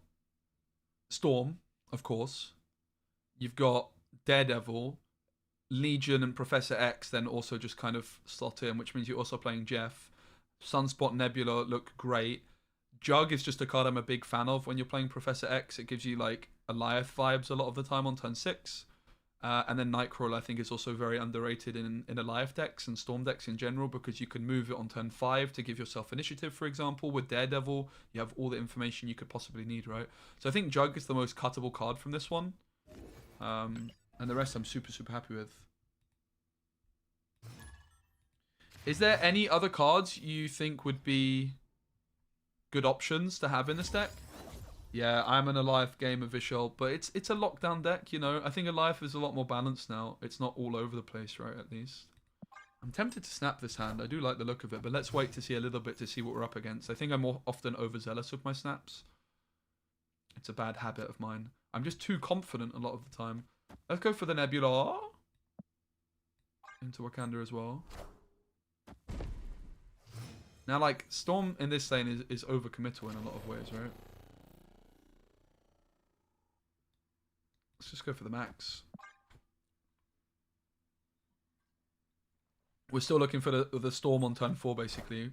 Storm, of course. You've got Daredevil, Legion and Professor X then also just kind of slot in, which means you're also playing Jeff. Sunspot, Nebula look great. Jug is just a card I'm a big fan of when you're playing Professor X. It gives you like Alioth vibes a lot of the time on turn 6. And then Nightcrawler I think is also very underrated in Alioth decks and Storm decks in general, because you can move it on turn 5 to give yourself initiative, for example. With Daredevil, you have all the information you could possibly need, right? So I think Jug is the most cuttable card from this one. And the rest I'm super happy with. Is there any other cards you think would be good options to have in this deck? Yeah, I'm an Alioth gamer, Vishal, but it's a lockdown deck, you know. I think Alioth is a lot more balanced now. It's not all over the place, right, at least. I'm tempted to snap this hand. I do like the look of it, but let's wait to see a little bit to see what we're up against. I think I'm more often overzealous with my snaps. It's a bad habit of mine. I'm just too confident a lot of the time. Let's go for the Nebula. Into Wakanda as well. Now, like, Storm in this lane is overcommittal in a lot of ways, right? Let's just go for the max. We're still looking for the Storm on turn 4, basically,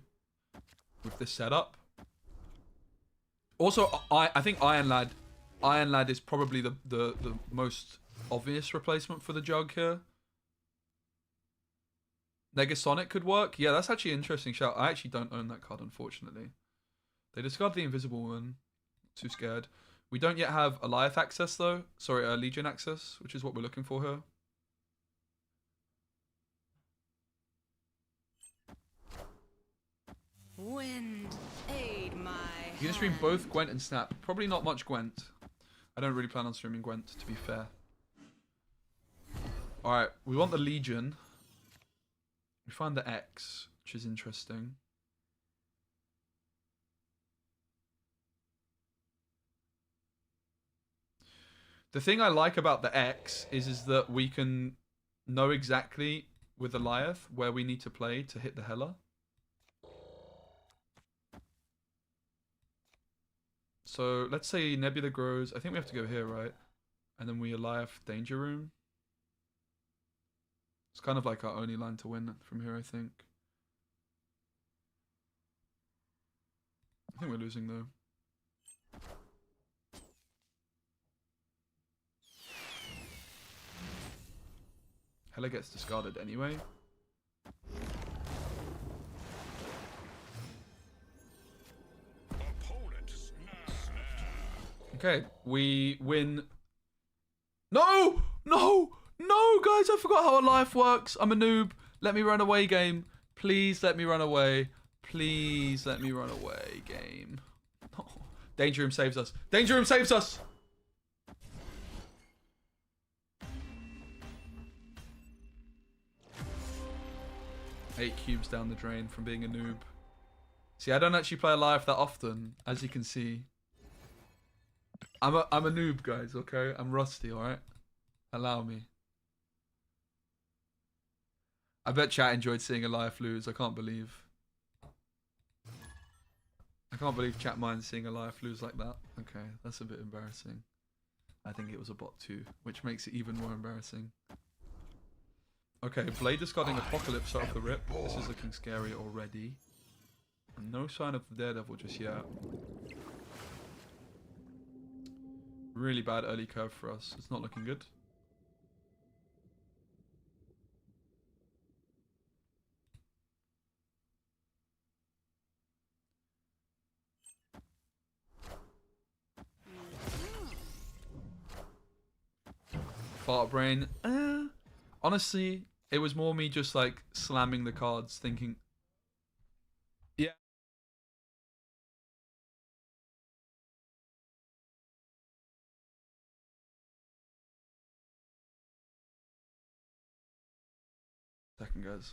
with this setup. Also, I think Iron Lad is probably the most obvious replacement for the Jug here. Negasonic could work. Yeah, that's actually an interesting shout. I actually don't own that card, unfortunately. They discard the Invisible Woman. Too scared. We don't yet have Alioth access, though. Sorry, Legion access, which is what we're looking for here. Wind, aid my You can stream both Gwent and Snap. Probably not much Gwent. I don't really plan on streaming Gwent, to be fair. Alright, we want the Legion. We find the X, which is interesting. The thing I like about the X is that we can know exactly with Alioth where we need to play to hit the Hela. So let's say Nebula grows. I think we have to go here, right? And then we Alioth Danger Room. It's kind of like our only line to win from here, I think. I think we're losing though. Hela gets discarded anyway. Okay, we win. No! No! No, guys, I forgot how a life works. I'm a noob. Let me run away, game. Please let me run away. Please let me run away, game. Oh. Danger Room saves us. Danger Room saves us! 8 cubes down the drain from being a noob. See, I don't actually play Alive that often, as you can see. I'm a noob, guys, okay? I'm rusty, alright? Allow me. I bet chat enjoyed seeing Alive lose. I can't believe chat minds seeing Alive lose like that. Okay, that's a bit embarrassing. I think it was a bot too, which makes it even more embarrassing. Okay, Blade discarding Apocalypse off the rip. This is looking scary already. No sign of the Daredevil just yet. Really bad early curve for us. It's not looking good. Fart brain. Honestly, it was more me just like slamming the cards, thinking. Yeah. Second, guys.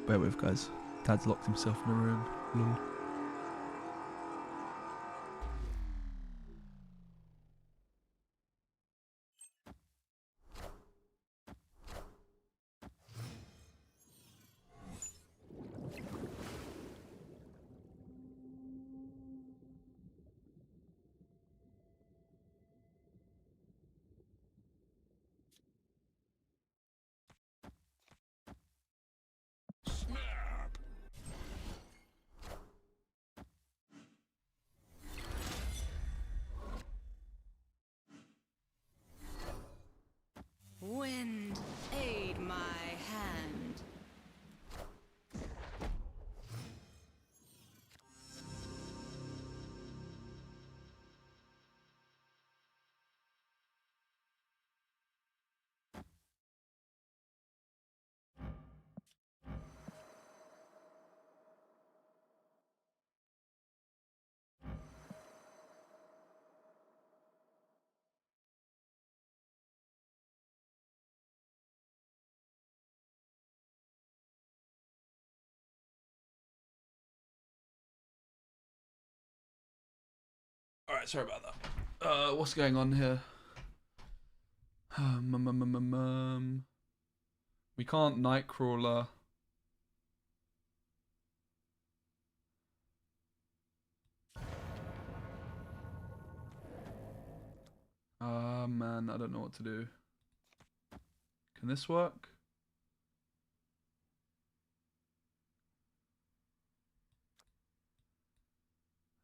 Bear with, guys. Dad's locked himself in a room. Lol. Alright, sorry about that. What's going on here? We can't Nightcrawler. Man, I don't know what to do. Can this work?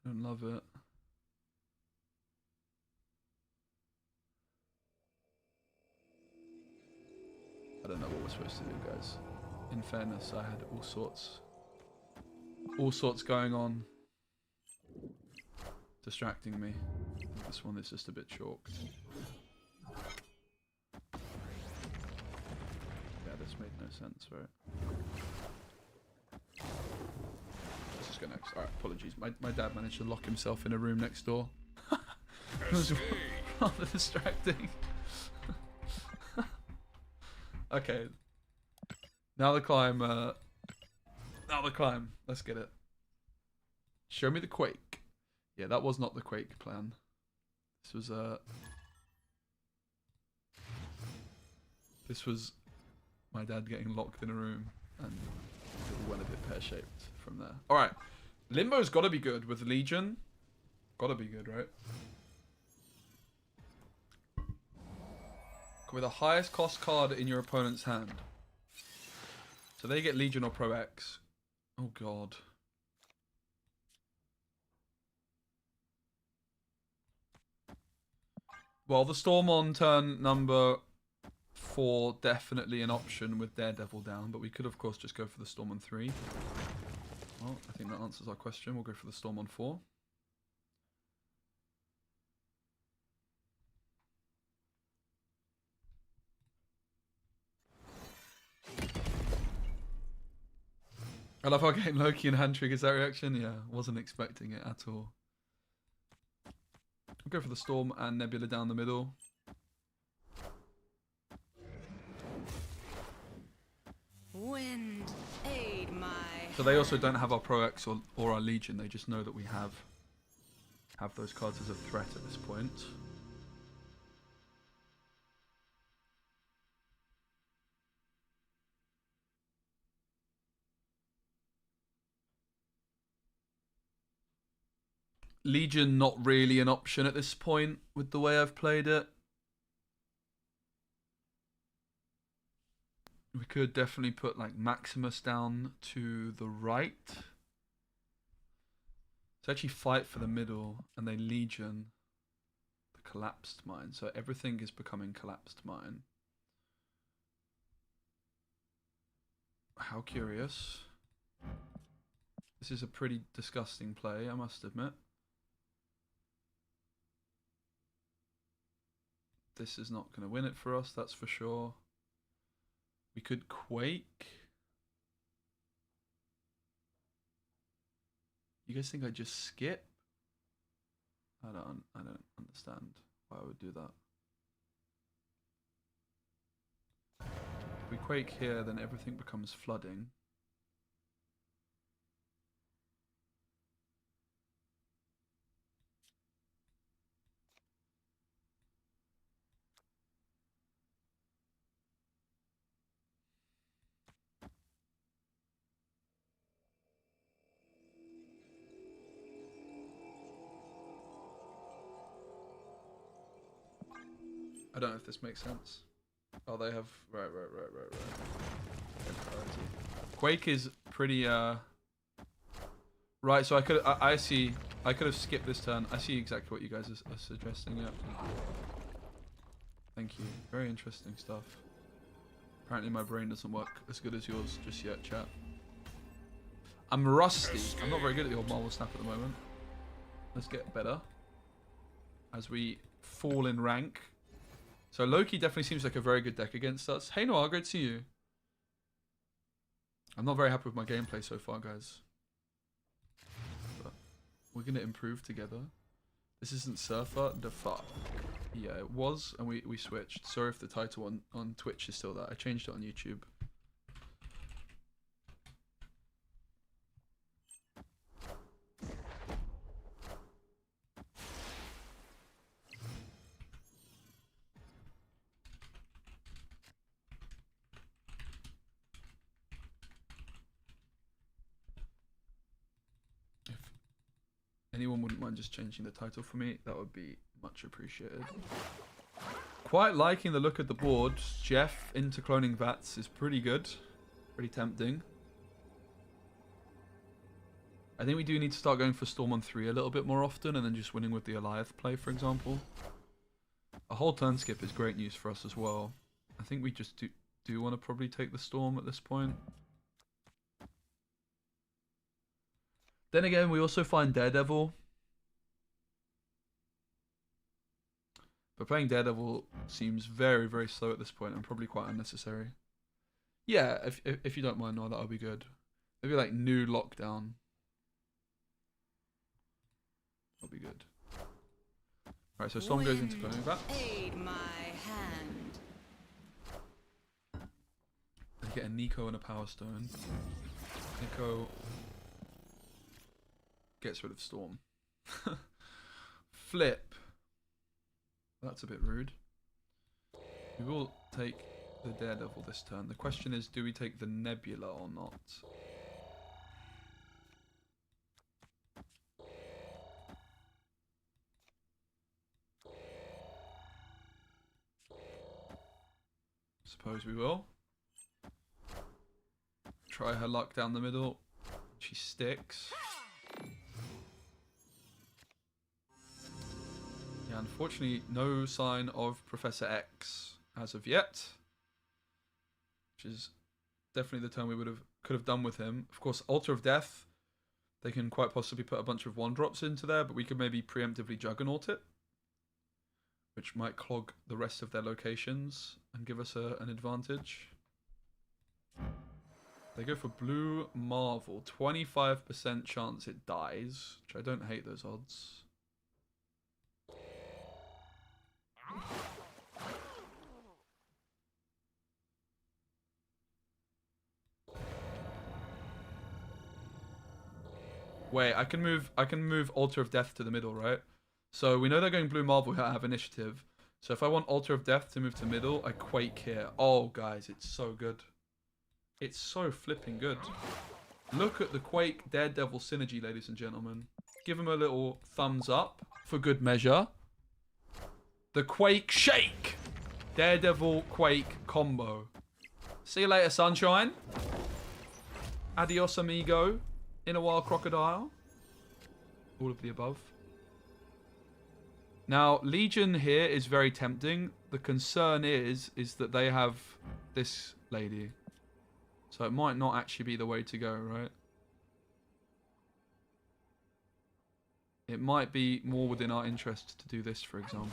I don't love it. I don't know what we're supposed to do, guys. In fairness, I had all sorts going on, distracting me. This one is just a bit chalked. Yeah, this made no sense, right? This is gonna. Alright, apologies. My dad managed to lock himself in a room next door. It was rather distracting. Okay. Now the climb. Now the climb. Let's get it. Show me the Quake. Yeah, that was not the Quake plan. This was my dad getting locked in a room, and it went a bit pear-shaped from there. All right, Limbo's got to be good with Legion. Got to be good, right? With the highest cost card in your opponent's hand. So they get Legion or Pro X. Oh god. Well, the Storm on turn number 4, definitely an option with Daredevil down, but we could of course just go for the Storm on 3. Well, I think that answers our question. We'll go for the Storm on 4. I love how getting Loki and hand triggers that reaction. Yeah, wasn't expecting it at all. We'll go for the Storm and Nebula down the middle. Wind, aid my. So they also don't have our Pro X or our Legion. They just know that we have those cards as a threat at this point. Legion not really an option at this point with the way I've played it. We could definitely put like Maximus down to the right. So actually fight for the middle and they Legion the collapsed mine. So everything is becoming collapsed mine. How curious. This is a pretty disgusting play, I must admit. This is not going to win it for us, that's for sure. We could Quake. You guys think I just skip? I don't understand why I would do that. If we Quake here, then everything becomes flooding. I don't know if this makes sense. Oh, they have right. Quake is pretty right. So I see. I could have skipped this turn. I see exactly what you guys are suggesting. Yeah. Thank you. Very interesting stuff. Apparently my brain doesn't work as good as yours just yet, chat. I'm rusty. I'm not very good at the old Marvel Snap at the moment. Let's get better as we fall in rank. So Loki definitely seems like a very good deck against us. Hey Noir, great to see you. I'm not very happy with my gameplay so far, guys. But we're going to improve together. This isn't Surfer, the fuck. Yeah, it was, and we switched. Sorry if the title on Twitch is still that. I changed it on YouTube. anyone wouldn't mind just changing the title for me, that would be much appreciated. Quite liking the look of the board. Jeff into cloning vats is pretty good. Pretty tempting. I think we do need to start going for Storm on 3 a little bit more often and then just winning with the Eliath play, for example. A whole turn skip is great news for us as well. I think we just do want to probably take the Storm at this point. Then again, we also find Daredevil. But playing Daredevil seems very, very slow at this point and probably quite unnecessary. Yeah, if you don't mind, no, that would be good. Maybe like new lockdown. That'll be good. Alright, so Storm goes into cloning vat. Aid my hand. They get a Nico and a Power Stone. Nico gets rid of Storm. Flip. That's a bit rude. We will take the Daredevil this turn. The question is, do we take the Nebula or not? Suppose we will. Try her luck down the middle. She sticks. Yeah, unfortunately, no sign of Professor X as of yet. Which is definitely the turn we could have done with him. Of course, Altar of Death, they can quite possibly put a bunch of 1-drops into there, but we could maybe preemptively Juggernaut it, which might clog the rest of their locations and give us an advantage. They go for Blue Marvel. 25% chance it dies, which I don't hate those odds. Wait, I can move Altar of Death to the middle, right? So we know they're going Blue Marvel here. I have initiative. So if I want Altar of Death to move to middle, I Quake here. Oh, guys, it's so good. It's so flipping good. Look at the Quake Daredevil synergy, ladies and gentlemen. Give him a little thumbs up for good measure. The Quake Shake. Daredevil Quake combo. See you later, sunshine. Adios, amigo. In a wild crocodile. All of the above. Now, Legion here is very tempting. The concern is that they have this lady. So it might not actually be the way to go, right? It might be more within our interest to do this, for example.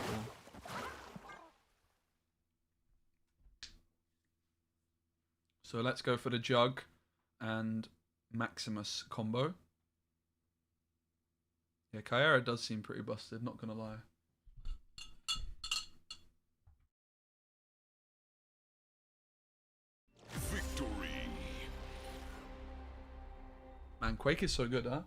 So let's go for the Jug and Maximus combo. Yeah, Kyera does seem pretty busted, not gonna lie. Victory. Man, Quake is so good, huh?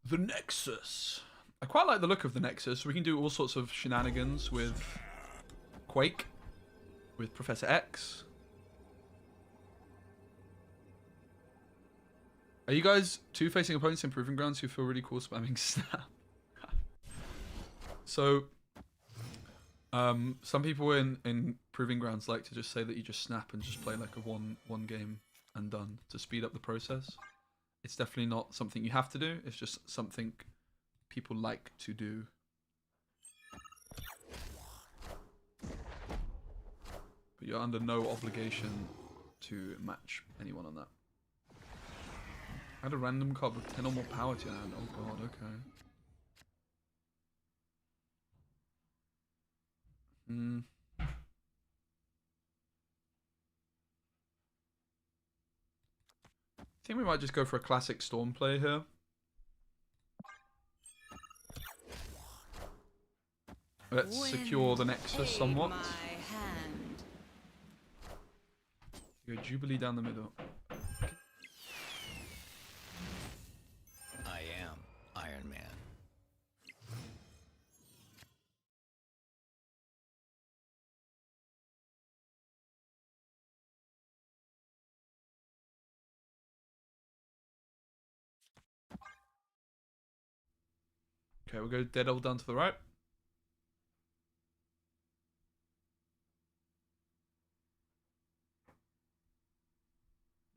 The Nexus. I quite like the look of the Nexus. We can do all sorts of shenanigans with Quake, with Professor X. Are you guys two-facing opponents in Proving Grounds who feel really cool spamming Snap? So, some people in Proving Grounds like to just say that you just snap and just play like a one game and done to speed up the process. It's definitely not something you have to do. It's just something people like to do. But you're under no obligation to match anyone on that. Add a random card with 10 or more power to your hand. Oh god, okay. I think we might just go for a classic Storm play here. Let's secure the Nexus somewhat. You go Jubilee down the middle. I am Iron Man. Okay, we'll go Daredevil down to the right.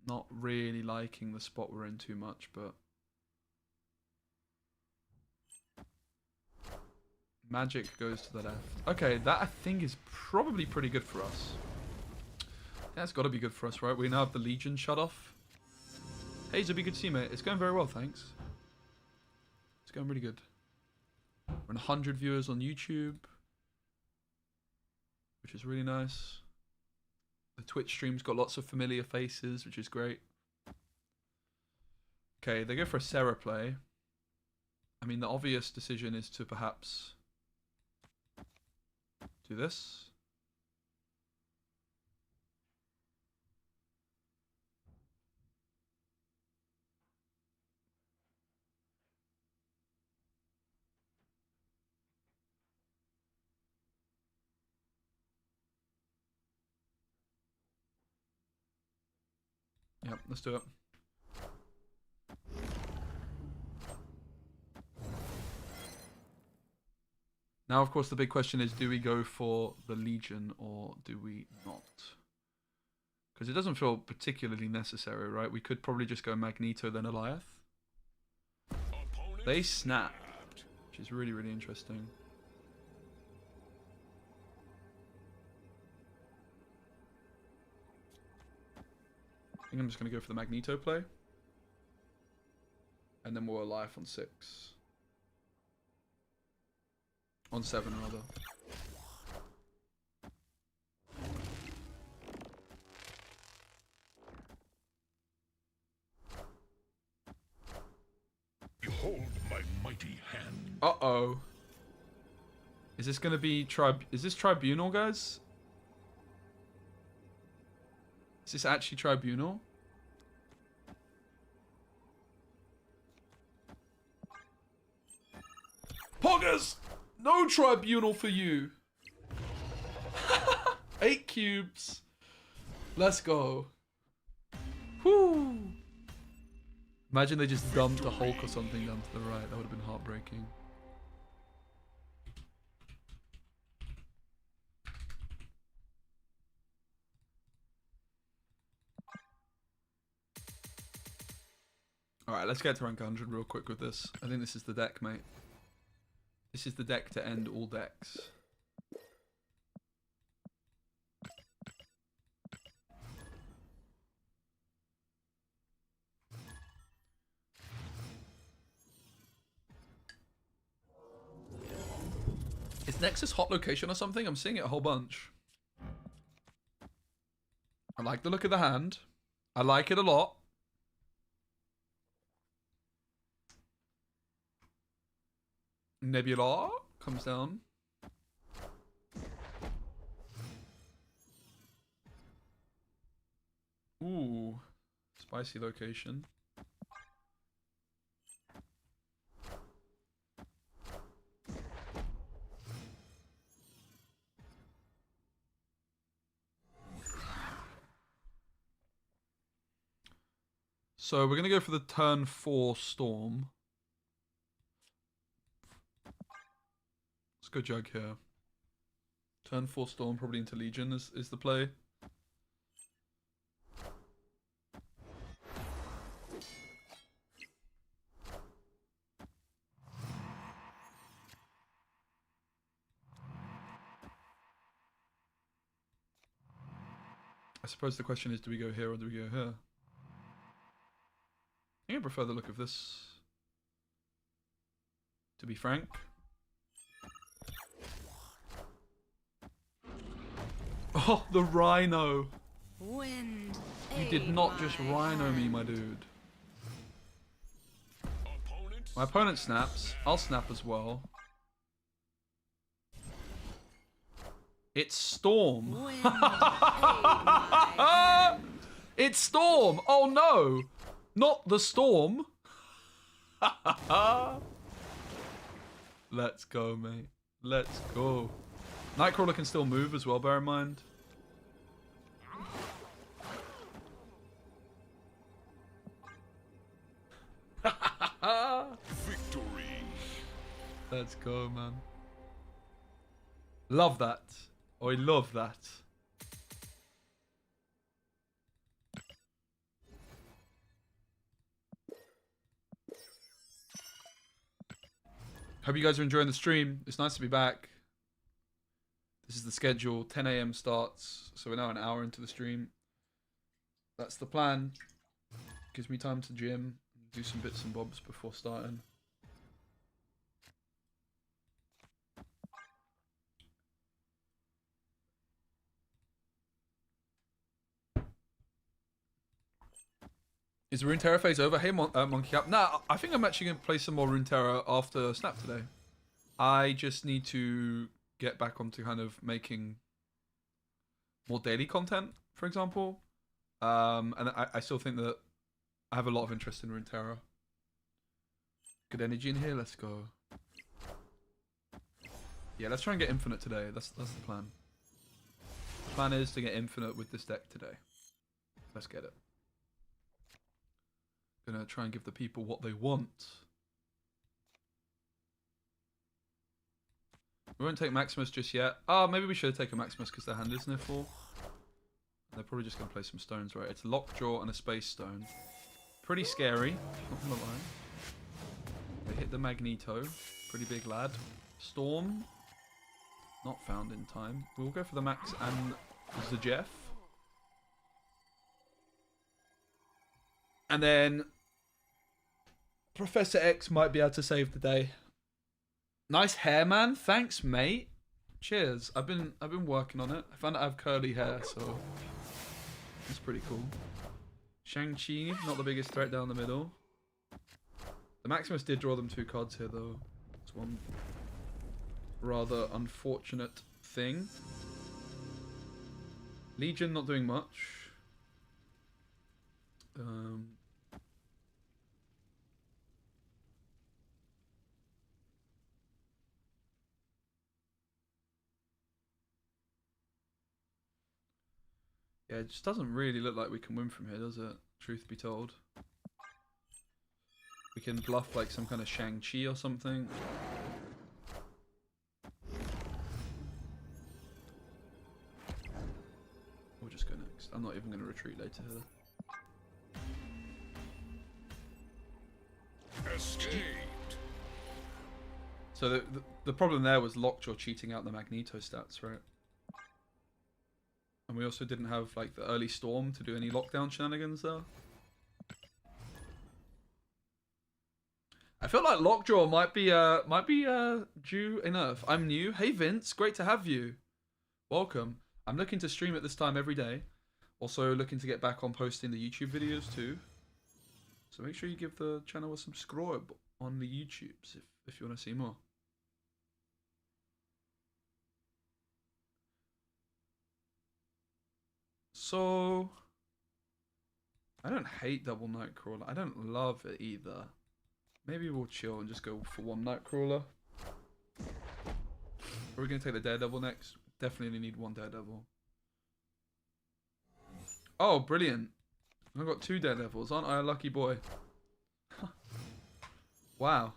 Not really liking the spot we're in too much, but Magic goes to the left. Okay, that I think is probably pretty good for us. That's got to be good for us, right? We now have the Legion shut off. Hey, Zuby, good to see you, mate. It's going very well, thanks. It's going really good. We're in 100 viewers on YouTube, which is really nice. The Twitch stream's got lots of familiar faces, which is great. Okay, they go for a Sarah play. I mean, the obvious decision is to perhaps do this. Yep, let's do it. Now, of course, the big question is, do we go for the Legion or do we not? Because it doesn't feel particularly necessary, right? We could probably just go Magneto, then Eliath. They snapped, which is really, really interesting. I think I'm just going to go for the Magneto play. And then we'll Eliath on 6. On 7, rather. Behold my mighty hand. Uh-oh. Is this going to be is this Tribunal, guys? Is this actually Tribunal? Poggers! No Tribunal for you! 8 cubes. Let's go. Whoo! Imagine they just dumped a Hulk or something down to the right. That would have been heartbreaking. Alright, let's get to rank 100 real quick with this. I think this is the deck, mate. This is the deck to end all decks. Is Nexus hot location or something? I'm seeing it a whole bunch. I like the look of the hand. I like it a lot. Nebula comes down. Ooh, spicy location. So we're gonna go for the turn 4 Storm. Let's go Jug here. Turn 4 Storm, probably into Legion is the play. I suppose the question is, do we go here or do we go here? I think I prefer the look of this, to be frank. Oh, the Rhino! Wind. You did not just Rhino me, my dude. My opponent snaps. I'll snap as well. It's Storm. Wind. Aid my hand. It's Storm! Oh no! Not the Storm! Let's go, mate. Let's go. Nightcrawler can still move as well, bear in mind. Victory. Let's go, man. Love that. I love that. Hope you guys are enjoying the stream. It's nice to be back. This is the schedule. 10 a.m. starts. So we're now an hour into the stream. That's the plan. Gives me time to gym. Do some bits and bobs before starting. Is Runeterra phase over? Hey, Monkey Cap. Nah, I think I'm actually going to play some more Runeterra after Snap today. I just need to get back onto kind of making more daily content, for example. And I still think that I have a lot of interest in Runeterra. Good energy in here. Let's go. Yeah, let's try and get Infinite today. That's the plan. The plan is to get Infinite with this deck today. Let's get it. Gonna try and give the people what they want. We won't take Maximus just yet. Oh, maybe we should take a Maximus because their hand is near full. They're probably just gonna play some stones, right? It's a Lockjaw and a Space Stone. Pretty scary, not gonna lie. They hit the Magneto. Pretty big lad. Storm. Not found in time. We'll go for the Max and the Jeff. And then Professor X might be able to save the day. Nice hair, man. Thanks, mate. Cheers. I've been working on it. I found out I have curly hair, so it's pretty cool. Shang-Chi, not the biggest threat down the middle. The Maximus did draw them 2 cards here, though. It's one rather unfortunate thing. Legion not doing much. Yeah, it just doesn't really look like we can win from here, does it? Truth be told. We can bluff like some kind of Shang-Chi or something. We'll just go next. I'm not even going to retreat later here. Escaped. So the problem there was Lockjaw cheating out the Magneto stats, right? And we also didn't have like the early Storm to do any lockdown shenanigans there. I feel like Lockjaw might be due enough. I'm new. Hey Vince, great to have you. Welcome. I'm looking to stream at this time every day. Also looking to get back on posting the YouTube videos too. So make sure you give the channel a subscribe on the YouTubes if you want to see more. So I don't hate double Nightcrawler. I don't love it either. Maybe we'll chill and just go for one Nightcrawler. Are we going to take the Daredevil next? Definitely need one Daredevil. Oh, brilliant. I've got 2 Daredevils. Aren't I a lucky boy? Wow.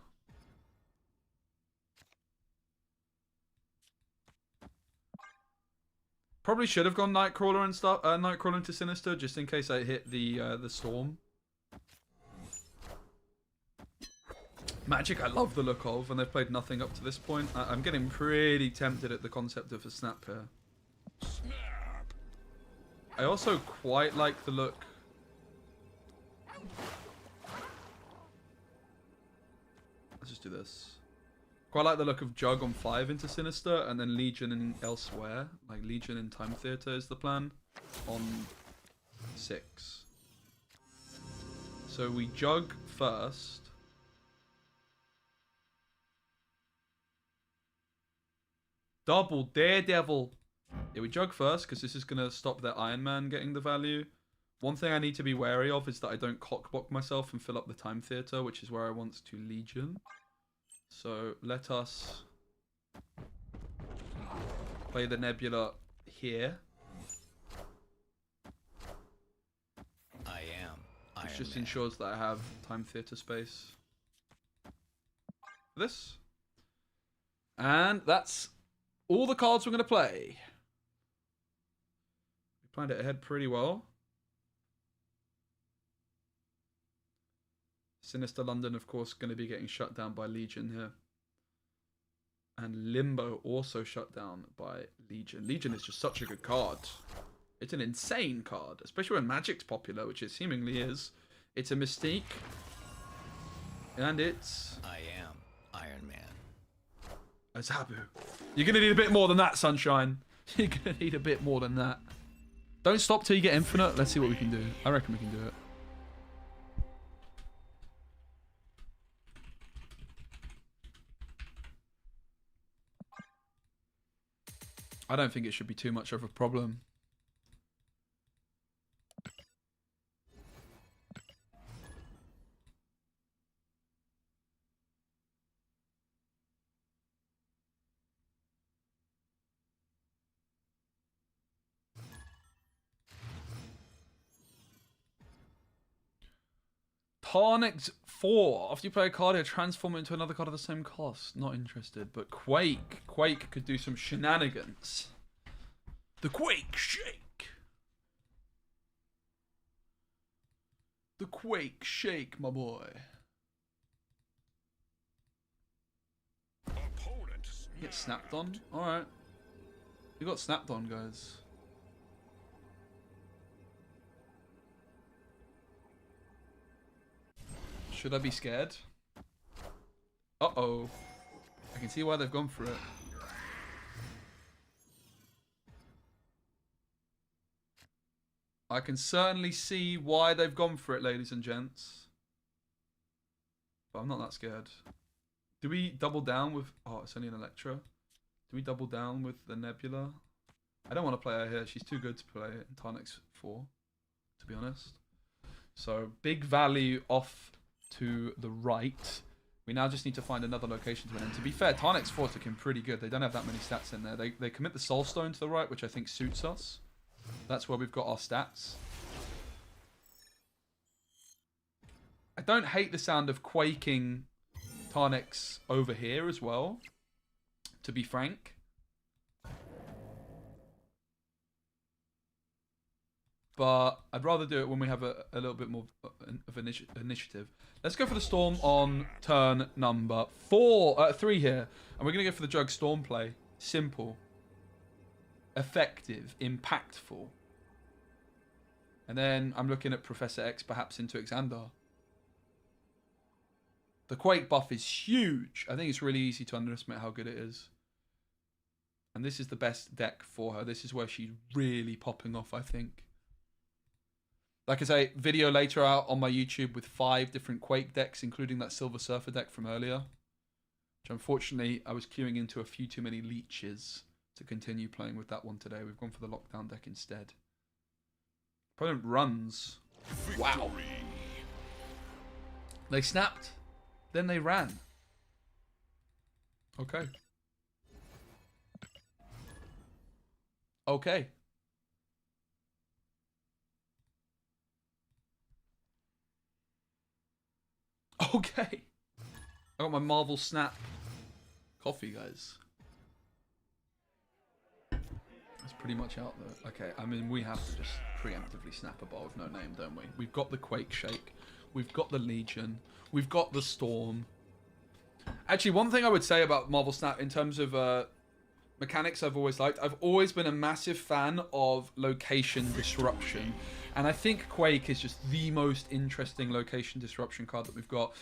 Probably should have gone Nightcrawler and stuff. Nightcrawler into Sinister just in case I hit the Storm. Magic, I love the look of, and they've played nothing up to this point. I'm getting pretty tempted at the concept of a snap here. Snap. I also quite like the look. Let's just do this. Quite like the look of Jug on 5 into Sinister, and then Legion in elsewhere. Like Legion in Time Theater is the plan. On 6. So we Jug first. Double Daredevil. Yeah, we Jug first, because this is going to stop their Iron Man getting the value. One thing I need to be wary of is that I don't cockblock myself and fill up the time theater, which is where I want to Legion. So let us play the Nebula here. Which just ensures that I have time theater space. This. And that's all the cards we're going to play. We planned it ahead pretty well. Sinister London, of course, going to be getting shut down by Legion here. And Limbo also shut down by Legion. Legion is just such a good card. It's an insane card, especially when Magic's popular, which it seemingly is. It's a Mystique. And it's... I am Iron Man. A Zabu. You're going to need a bit more than that, Sunshine. You're going to need a bit more than that. Don't stop till you get Infinite. Let's see what we can do. I reckon we can do it. I don't think it should be too much of a problem. Tarnix 4. After you play a card, it transform it into another card of the same cost. Not interested. But Quake. Quake could do some shenanigans. The Quake Shake. The Quake Shake, my boy. Get snapped on? Alright. You got snapped on, guys. Should I be scared? Uh-oh. I can see why they've gone for it. I can certainly see why they've gone for it, ladies and gents. But I'm not that scared. Do we double down with... Oh, it's only an Electra. Do we double down with the Nebula? I don't want to play her here. She's too good to play in Tarnix 4, to be honest. So, big value off to the right. We now just need to find another location to win. And to be fair, Tarnix 4 took him pretty good. They don't have that many stats in there. They commit the Soul Stone to the right, which I think suits us. That's where we've got our stats. I don't hate the sound of quaking Tarnix over here as well, to be frank. But I'd rather do it when we have a little bit more of initiative. Let's go for the Storm on turn number 3 here. And we're going to go for the Jug Storm play. Simple. Effective. Impactful. And then I'm looking at Professor X perhaps into Xandar. The Quake buff is huge. I think it's really easy to underestimate how good it is. And this is the best deck for her. This is where she's really popping off, I think. Like I say, video later out on my YouTube with 5 different Quake decks, including that Silver Surfer deck from earlier. Which unfortunately, I was queuing into a few too many leeches to continue playing with that one today. We've gone for the Lockdown deck instead. Opponent runs. Wow. They snapped. Then they ran. Okay. Okay. Okay. I got my Marvel Snap coffee, guys. That's pretty much out there. Okay, I mean, we have to just preemptively snap a bar with no name, don't we? We've got the Quake Shake. We've got the Legion. We've got the Storm. Actually, one thing I would say about Marvel Snap in terms of mechanics I've always liked, I've always been a massive fan of location disruption. And I think Quake is just the most interesting location disruption card that we've got.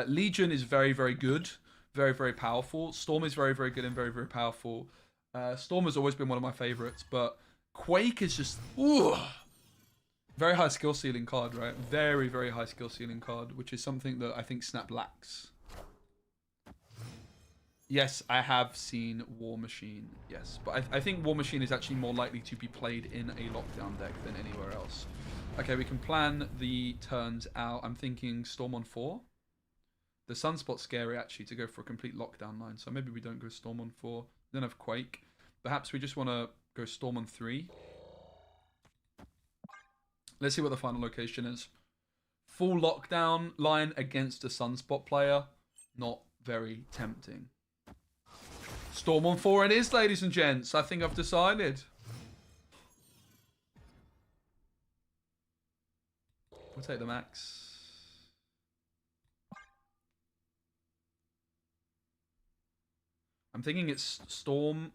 Legion is very, very good. Very, very powerful. Storm is very, very good and very, very powerful. Storm has always been one of my favorites, but Quake is just... Ooh, very high skill ceiling card, right? Very, very high skill ceiling card, which is something that I think Snap lacks. Yes, I have seen War Machine, yes. But I think War Machine is actually more likely to be played in a Lockdown deck than anywhere else. Okay, we can plan the turns out. I'm thinking Storm on 4. The Sunspot's scary, actually, to go for a complete lockdown line. So maybe we don't go Storm on 4. Then have Quake. Perhaps we just want to go Storm on 3. Let's see what the final location is. Full lockdown line against a Sunspot player. Not very tempting. Storm on 4 it is, ladies and gents. I think I've decided. We'll take the max. I'm thinking it's Storm.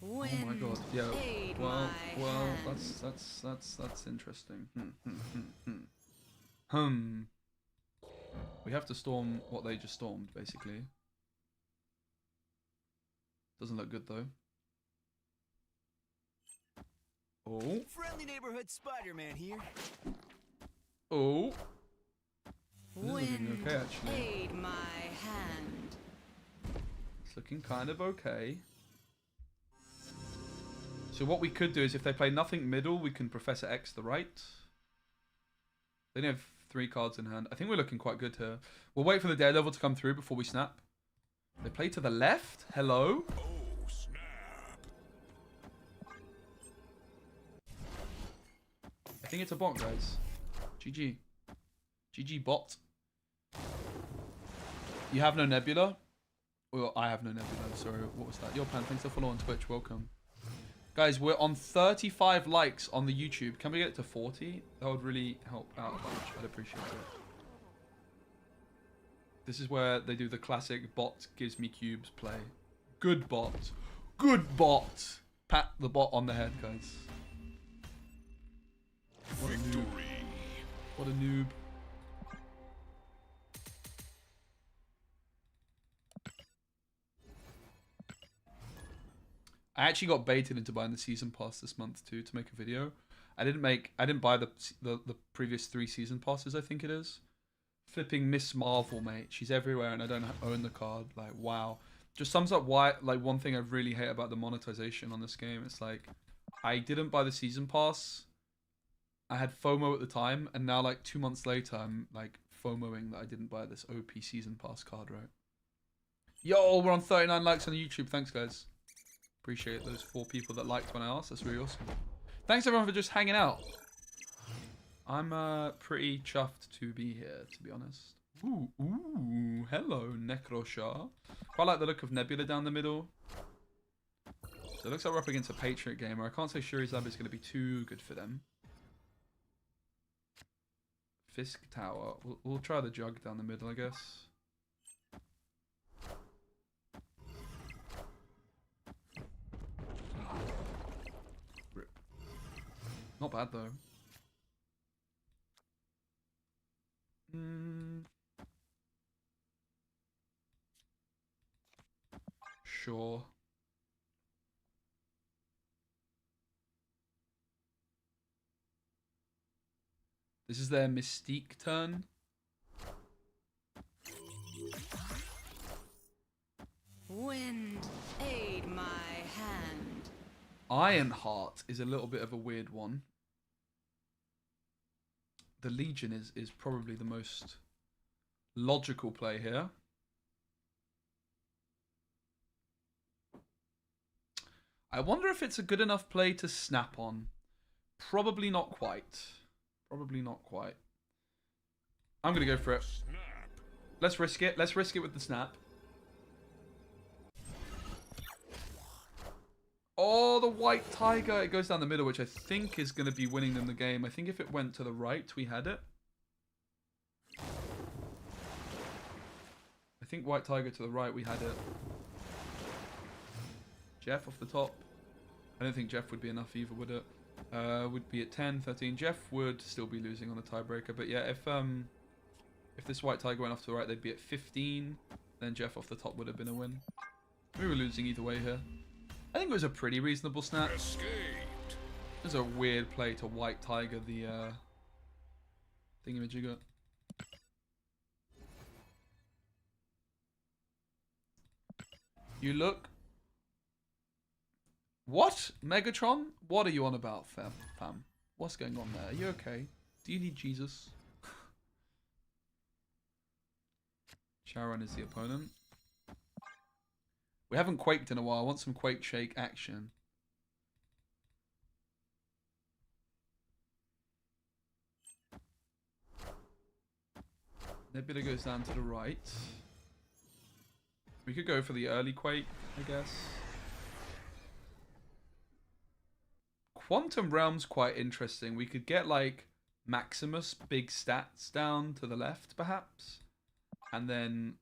Oh my god, yeah. Well, that's interesting. We have to storm what they just stormed, basically. Doesn't look good though. Oh. Friendly neighborhood Spider-Man here. Oh. This is looking okay, actually. Aid my hand. It's looking kind of okay. So what we could do is if they play nothing middle, we can Professor X the right. They only have 3 cards in hand. I think we're looking quite good here. We'll wait for the Daredevil to come through before we snap. They play to the left. Hello. Oh, snap. I think it's a bot, guys. GG. GG bot. You have no Nebula? Well, I have no Nebula. Sorry, what was that? Your plan. Thanks for following on Twitch. Welcome. Guys, we're on 35 likes on the YouTube. Can we get it to 40? That would really help out a bunch. I'd appreciate it. This is where they do the classic bot gives me cubes play. Good bot. Good bot. Pat the bot on the head, guys. What a noob. What a noob. I actually got baited into buying the season pass this month too to make a video. I didn't buy the previous 3 season passes, I think it is. Flipping Miss Marvel, mate. She's everywhere and I don't own the card. Like, wow. Just sums up why, like, one thing I really hate about the monetization on this game. It's like, I didn't buy the season pass. I had FOMO at the time, and now, like, 2 months later, I'm, like, FOMOing that I didn't buy this OP season pass card, right? Yo, we're on 39 likes on YouTube. Thanks, guys. Appreciate those 4 people that liked when I asked. That's really awesome. Thanks, everyone, for just hanging out. I'm pretty chuffed to be here, to be honest. Ooh, hello, Necrosha. Quite like the look of Nebula down the middle. So it looks like we're up against a Patriot gamer. I can't say Shuri's Lab is going to be too good for them. Fisk Tower. We'll try the Jug down the middle, I guess. Rip. Not bad, though. Sure. This is their Mystique turn. Wind, aid my hand. Ironheart is a little bit of a weird one. The Legion is probably the most logical play here. I wonder if it's a good enough play to snap on. Probably not quite. Probably not quite. I'm going to go for it. Let's risk it. Let's risk it with the snap. Oh, the White Tiger. It goes down the middle, which I think is going to be winning them the game. I think if it went to the right, we had it. I think White Tiger to the right, we had it. Jeff off the top. I don't think Jeff would be enough either, would it? Would be at 10, 13. Jeff would still be losing on the tiebreaker. But yeah, if this White Tiger went off to the right, they'd be at 15. Then Jeff off the top would have been a win. We were losing either way here. I think it was a pretty reasonable snap. Escaped. It was a weird play to White Tiger the thingamajigger. You look... What? Megatron? What are you on about, fam? What's going on there? Are you okay? Do you need Jesus? Sharon is the opponent. We haven't quaked in a while. I want some Quake Shake action. Nebula goes down to the right. We could go for the early Quake, I guess. Quantum Realm's quite interesting. We could get like Maximus big stats down to the left, perhaps. And then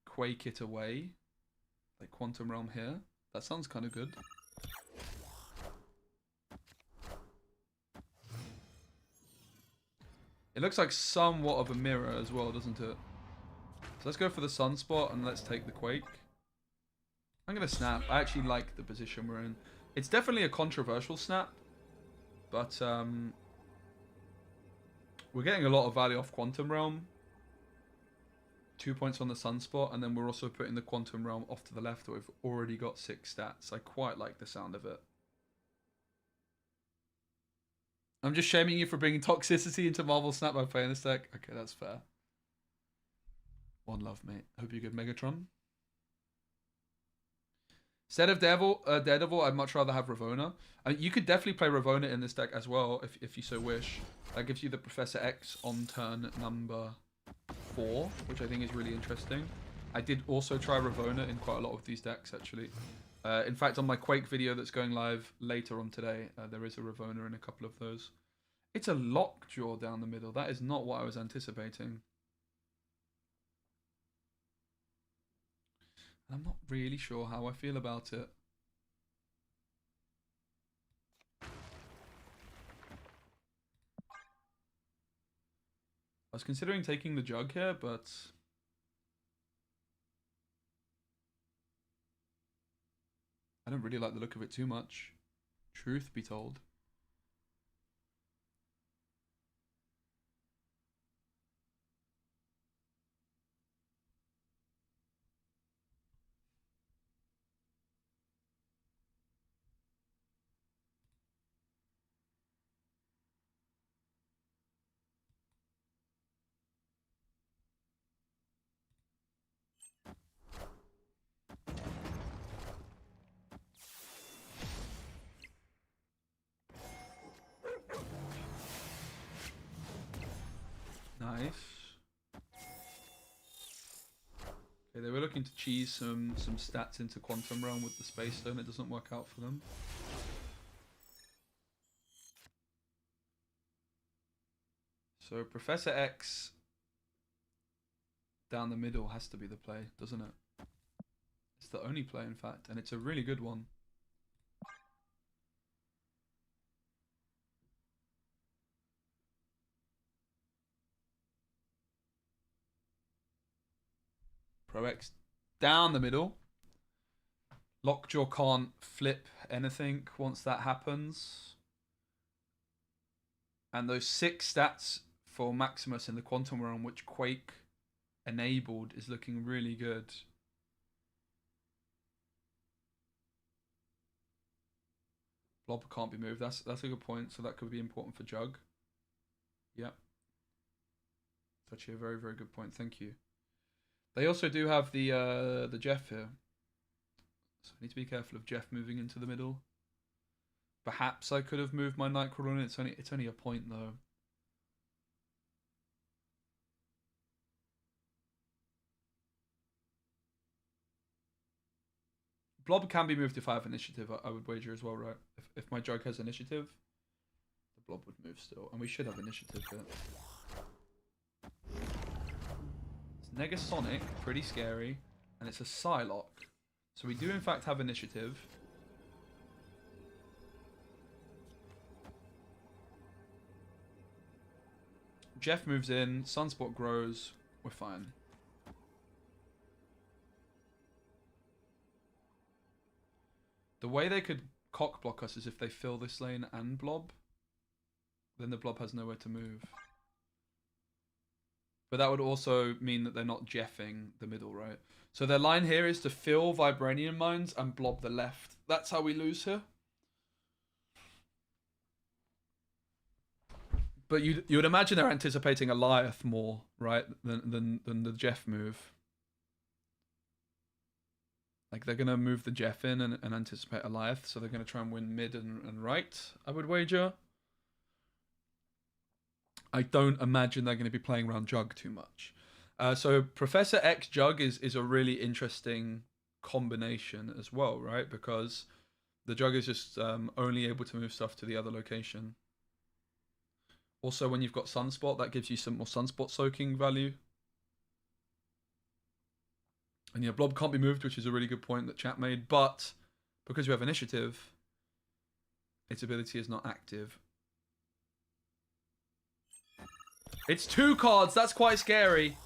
Quake it away. Like Quantum Realm here. That sounds kind of good. It looks like somewhat of a mirror as well, doesn't it? So let's go for the Sunspot and let's take the Quake. I'm going to snap. I actually like the position we're in. It's definitely a controversial snap. But we're getting a lot of value off Quantum Realm. 2 points on the Sunspot. And then we're also putting the Quantum Realm off to the left. We've already got 6 stats. I quite like the sound of it. I'm just shaming you for bringing toxicity into Marvel Snap by playing this deck. Okay, that's fair. One love, mate. Hope you're good, Megatron. Instead of Daredevil, I'd much rather have Ravonna. I mean, you could definitely play Ravonna in this deck as well, if you so wish. That gives you the Professor X on turn number 4, which I think is really interesting. I did also try Ravonna in quite a lot of these decks, actually. In fact, on my Quake video that's going live later on today, there is a Ravonna in a couple of those. It's a Lockjaw down the middle. That is not what I was anticipating. I'm not really sure how I feel about it. I was considering taking the Jug here, but I don't really like the look of it too much, truth be told. Nice. Okay, they were looking to cheese some stats into Quantum Realm with the Space Stone. It doesn't work out for them. So Professor X down the middle has to be the play, doesn't it? It's the only play, in fact, and it's a really good one. Pro X down the middle. Lockjaw can't flip anything once that happens. And those 6 stats for Maximus in the Quantum Realm, which Quake enabled, is looking really good. Blob can't be moved. That's a good point. So that could be important for Jug. Yep. It's actually a very, very good point. Thank you. They also do have the Jeff here. So I need to be careful of Jeff moving into the middle. Perhaps I could have moved my Nightcrawler in. It's only a point though. Blob can be moved if I have initiative, I would wager as well, right? If my Jug has initiative, the Blob would move still. And we should have initiative here. It's Negasonic, pretty scary. And it's a Psylocke. So we do in fact have initiative. Jeff moves in, Sunspot grows, we're fine. The way they could cock block us is if they fill this lane and Blob. Then the Blob has nowhere to move. But that would also mean that they're not Jeffing the middle, right? So their line here is to fill Vibranium Mines and Blob the left. That's how we lose here. But you would imagine they're anticipating a Lyeth more, right, than the Jeff move. Like, they're going to move the Jeff in and anticipate a Lyeth, so they're going to try and win mid and right, I would wager. I don't imagine they're going to be playing around Jug too much. So Professor X Jug is a really interesting combination as well, right? Because the Jug is just only able to move stuff to the other location. Also, when you've got Sunspot, that gives you some more Sunspot soaking value. And yeah, Blob can't be moved, which is a really good point that chat made. But because you have initiative, its ability is not active. It's 2 cards. That's quite scary.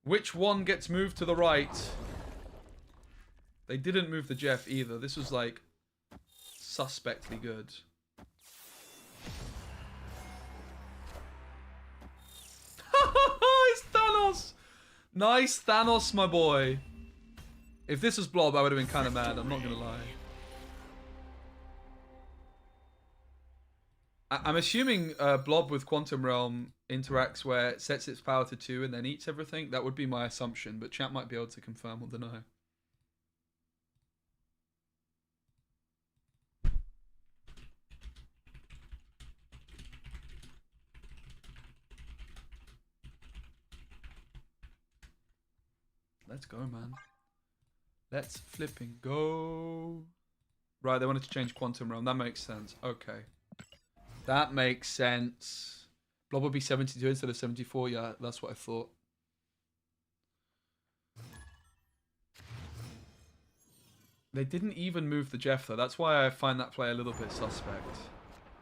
Which one gets moved to the right? They didn't move the Jeff either. This was like suspectly good. It's Thanos. Nice Thanos, my boy. If this was Blob, I would have been kind of mad. I'm not going to lie. I'm assuming Blob with Quantum Realm interacts where it sets its power to 2 and then eats everything. That would be my assumption, but chat might be able to confirm or deny. Let's go, man. Let's flipping go. Right, they wanted to change Quantum Realm. That makes sense. Okay. That makes sense. Blob would be 72 instead of 74. Yeah, that's what I thought. They didn't even move the Jeff, though. That's why I find that play a little bit suspect,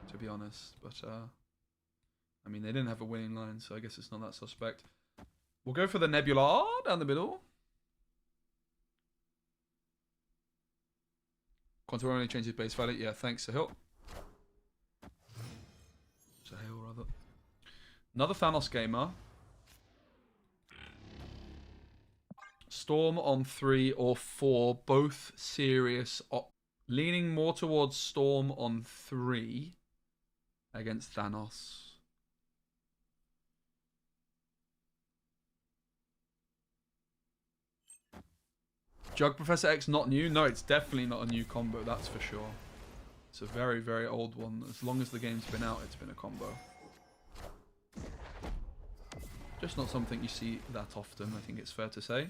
to be honest. But, I mean, they didn't have a winning line, so I guess it's not that suspect. We'll go for the Nebula down the middle. Quantum only changes base value. Yeah, thanks, Sahil. Sahil, rather. Another Thanos gamer. Storm on 3 or 4, both serious. Leaning more towards Storm on 3 against Thanos. Jug Professor X not new? No, it's definitely not a new combo, that's for sure. It's a very, very old one. As long as the game's been out, it's been a combo. Just not something you see that often, I think it's fair to say.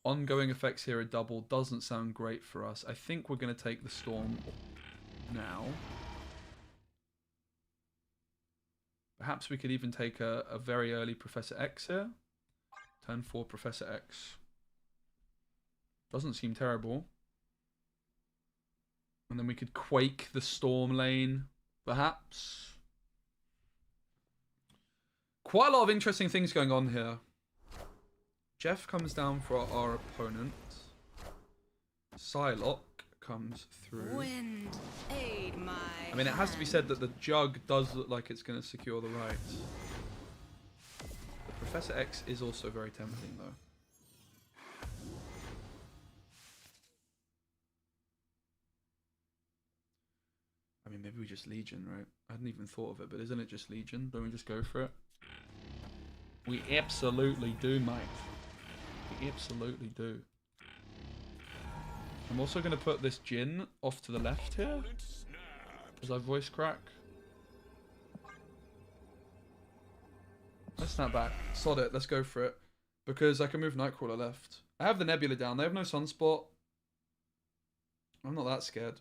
Ongoing effects here are double. Doesn't sound great for us. I think we're going to take the Storm now. Perhaps we could even take a very early Professor X here. Turn 4 Professor X. Doesn't seem terrible. And then we could Quake the Storm lane, perhaps. Quite a lot of interesting things going on here. Jeff comes down for our opponent. Psylocke comes through. Wind, aid my I mean, it has to be said that the Jug does look like it's going to secure the right. The Professor X is also very tempting, though. I mean, maybe we just Legion, right? I hadn't even thought of it, but isn't it just Legion? Don't we just go for it? We absolutely do, mate. We absolutely do. I'm also going to put this Jin off to the left here. As I voice crack. Let's snap back. Sod it. Let's go for it. Because I can move Nightcrawler left. I have the Nebula down. They have no Sunspot. I'm not that scared.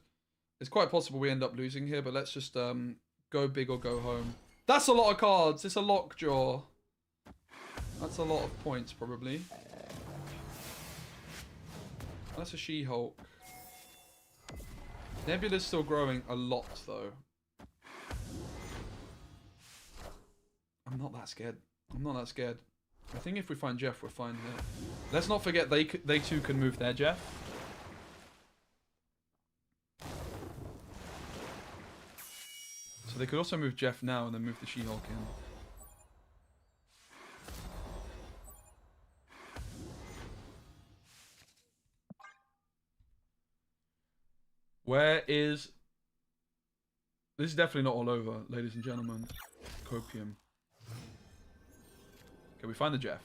It's quite possible we end up losing here, but let's just go big or go home. That's a lot of cards. It's a lockjaw. That's a lot of points, probably. That's a She-Hulk. Nebula's still growing a lot, though. I'm not that scared. I'm not that scared. I think if we find Jeff, we're fine here. Let's not forget they too can move their Jeff. So they could also move Jeff now and then move the She-Hulk in. Where is This is definitely not all over, ladies and gentlemen. Copium. Okay, we find the Jeff.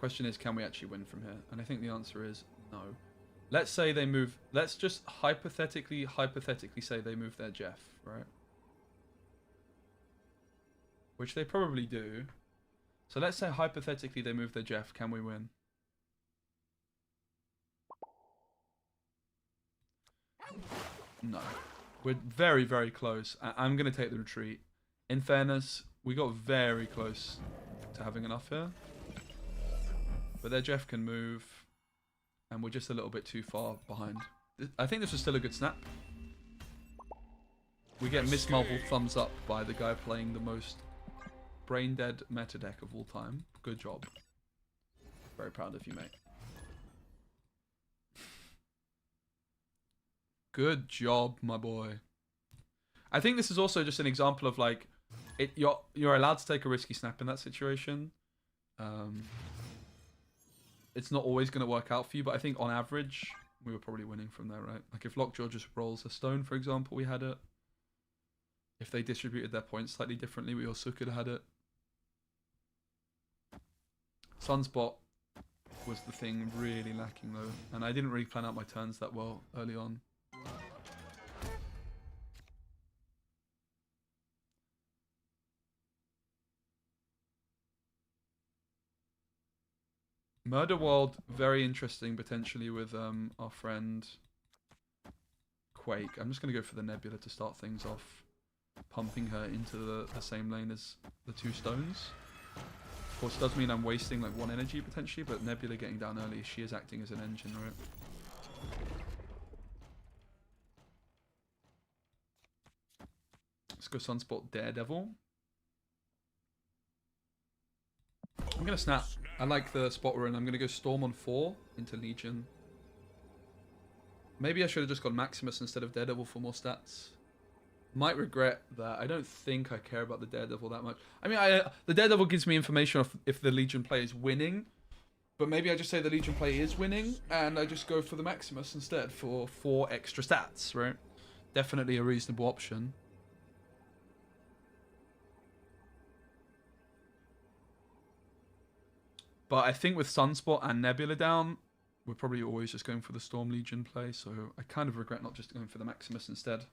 Question is, can we actually win from here? And I think the answer is no. Let's say they move... Let's just hypothetically say they move their Jeff, right? Which they probably do. So let's say hypothetically they move their Jeff. Can we win? No. We're very, very close. I'm going to take the retreat. In fairness, we got very close to having enough here. But their Jeff can move. And we're just a little bit too far behind. I think this was still a good snap. We get Miss Marvel thumbs up by the guy playing the most brain-dead meta deck of all time. Good job. Very proud of you, mate. Good job, my boy. I think this is also just an example of like, you're allowed to take a risky snap in that situation. It's not always going to work out for you, but I think on average, we were probably winning from there, right? Like if Lockjaw just rolls a stone, for example, we had it. If they distributed their points slightly differently, we also could have had it. Sunspot was the thing really lacking though, and I didn't really plan out my turns that well early on. Murder World, very interesting potentially with our friend Quake. I'm just going to go for the Nebula to start things off, pumping her into the same lane as the two stones. Of course, it does mean I'm wasting like one energy potentially, but Nebula getting down early, she is acting as an engine, right? Let's go Sunspot Daredevil. I'm going to snap. I like the spot we're in. I'm going to go Storm on 4 into Legion. Maybe I should have just gone Maximus instead of Daredevil for more stats. Might regret that. I don't think I care about the Daredevil that much. I mean, the Daredevil gives me information of if the Legion play is winning. But maybe I just say the Legion play is winning, and I just go for the Maximus instead for 4 extra stats, right? Definitely a reasonable option. But I think with Sunspot and Nebula down, we're probably always just going for the Storm Legion play, so I kind of regret not just going for the Maximus instead.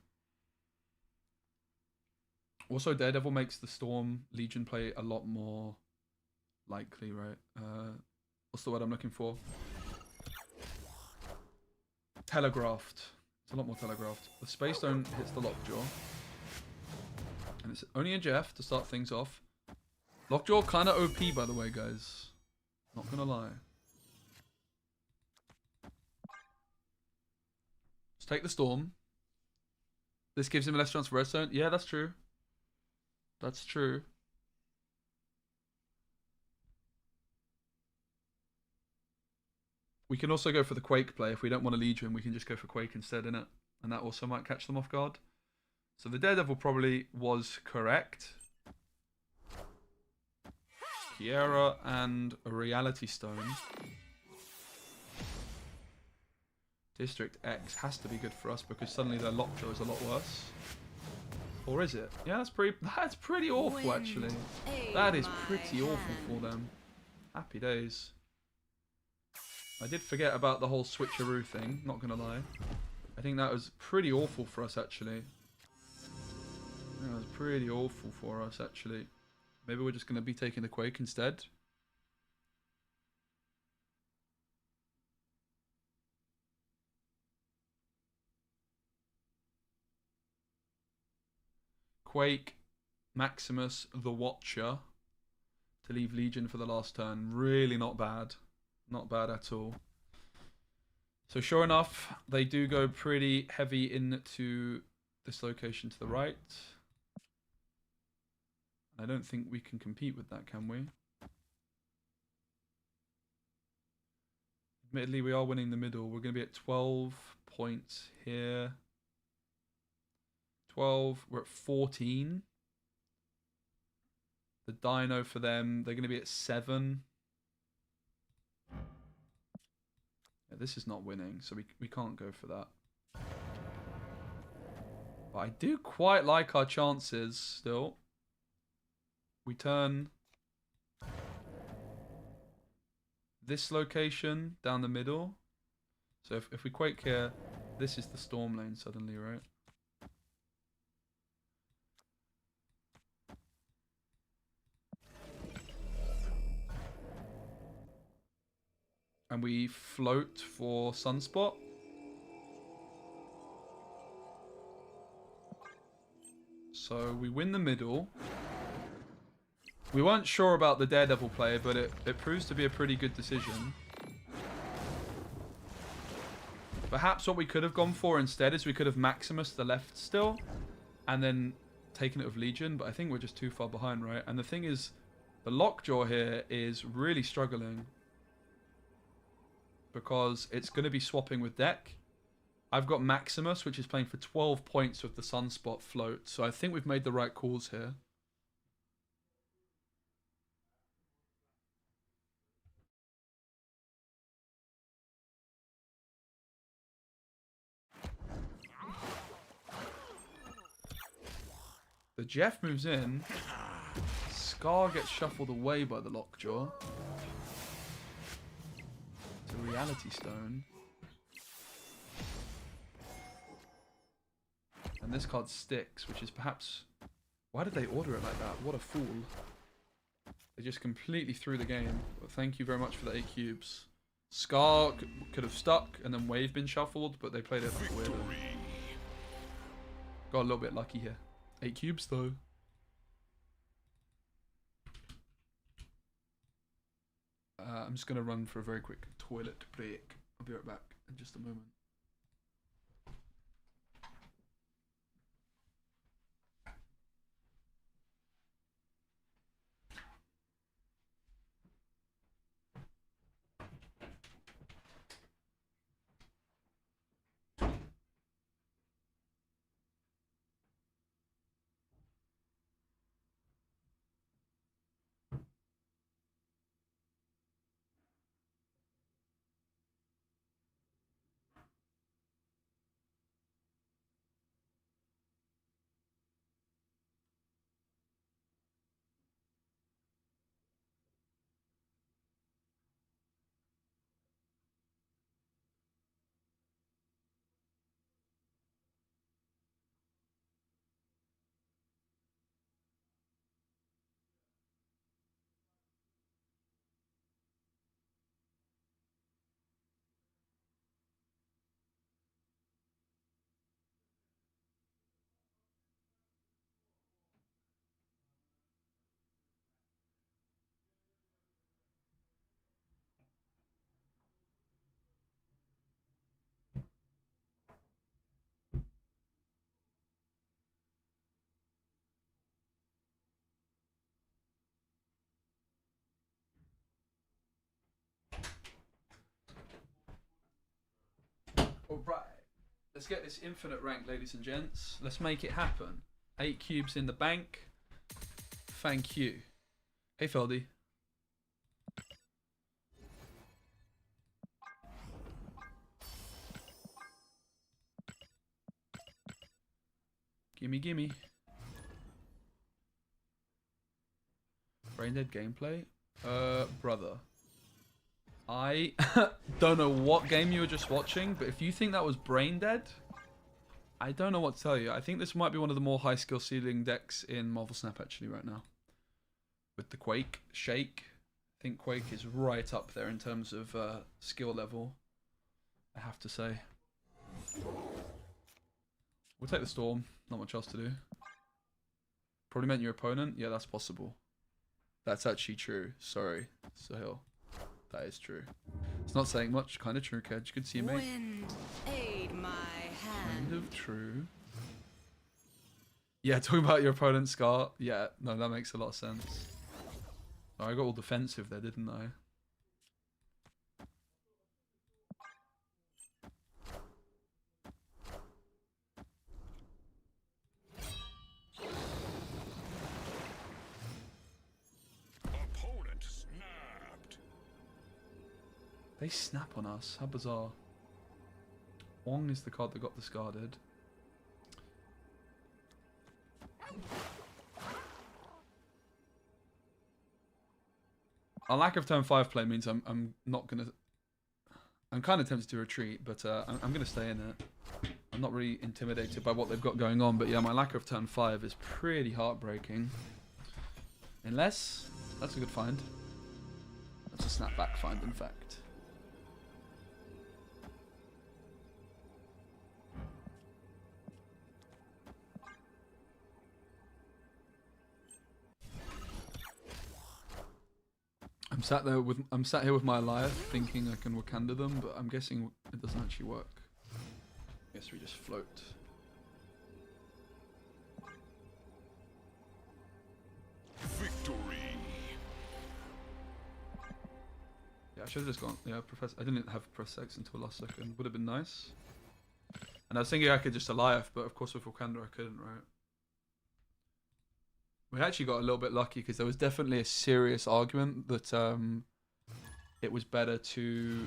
Also, Daredevil makes the Storm Legion play a lot more likely, right? What's the word I'm looking for? Telegraphed. It's a lot more telegraphed. The Space Stone hits the Lockjaw. And it's only a Jeff to start things off. Lockjaw kind of OP, by the way, guys. Not gonna lie. Let's take the Storm. This gives him less chance for Redstone. Yeah, that's true. That's true. We can also go for the Quake play. If we don't want a Legion, we can just go for Quake instead, innit? And that also might catch them off guard. So the Daredevil probably was correct. Kiera and a Reality Stone. District X has to be good for us because suddenly their Lockjaw is a lot worse. Or is it? Yeah, that's pretty awful actually. That is pretty awful for them. Happy days. I did forget about the whole switcheroo thing, not gonna lie. I think that was pretty awful for us actually. That was pretty awful for us actually. Maybe we're just gonna be taking the Quake instead. Quake, Maximus, the Watcher to leave Legion for the last turn. Really not bad. Not bad at all. So sure enough, they do go pretty heavy into this location to the right. I don't think we can compete with that, can we? Admittedly, we are winning the middle. We're going to be at 12 points here. 12. We're at 14. The Dino for them, they're going to be at 7. Yeah, this is not winning, so we can't go for that. But I do quite like our chances still. We turn this location down the middle. So if we Quake here, this is the storm lane suddenly, right? And we float for Sunspot. So we win the middle. We weren't sure about the Daredevil play, but it proves to be a pretty good decision. Perhaps what we could have gone for instead is we could have Maximus the left still, and then taken it with Legion, but I think we're just too far behind, right? And the thing is, the Lockjaw here is really struggling, because it's going to be swapping with deck. I've got Maximus, which is playing for 12 points with the Sunspot float, so I think we've made the right calls here. The Jeff moves in. Scar gets shuffled away by the Lockjaw. It's a Reality Stone. And this card sticks, which is perhaps... Why did they order it like that? What a fool. They just completely threw the game. But thank you very much for the 8 cubes. Scar could have stuck and then Wave been shuffled, but they played it like weird. Got a little bit lucky here. 8 cubes though. I'm just going to run for a very quick toilet break. I'll be right back in just a moment. Alright, let's get this infinite rank, ladies and gents. Let's make it happen. 8 cubes in the bank. Thank you. Hey, Feldy. Gimme, gimme. Brain dead gameplay? Brother. I don't know what game you were just watching, but if you think that was brain dead, I don't know what to tell you. I think this might be one of the more high skill ceiling decks in Marvel Snap actually right now. With the Quake, Shake. I think Quake is right up there in terms of skill level, I have to say. We'll take the Storm, not much else to do. Probably meant your opponent? Yeah, that's possible. That's actually true, sorry, Sahil. That is true. It's not saying much. Kind of true, Kedge. Good to see you, mate. Wind, aid my hand. Kind of true. Yeah, talking about your opponent, Scar. Yeah, no, that makes a lot of sense. Oh, I got all defensive there, didn't I? Opponent snapped. They snap on us. How bizarre. Wong is the card that got discarded. A lack of turn 5 play means I'm not gonna. I'm kind of tempted to retreat, but I'm gonna stay in it. I'm not really intimidated by what they've got going on, but yeah, my lack of turn 5 is pretty heartbreaking. Unless that's a good find. That's a snapback find, in fact. I'm sat here with my Eliath thinking I can Wakanda them, but I'm guessing it doesn't actually work. Guess we just float. Victory. Yeah, I should have just gone. Yeah, Professor. I didn't have Professor X until last second. Would have been nice. And I was thinking I could just Eliath, but of course with Wakanda I couldn't, right? We actually got a little bit lucky because there was definitely a serious argument that it was better to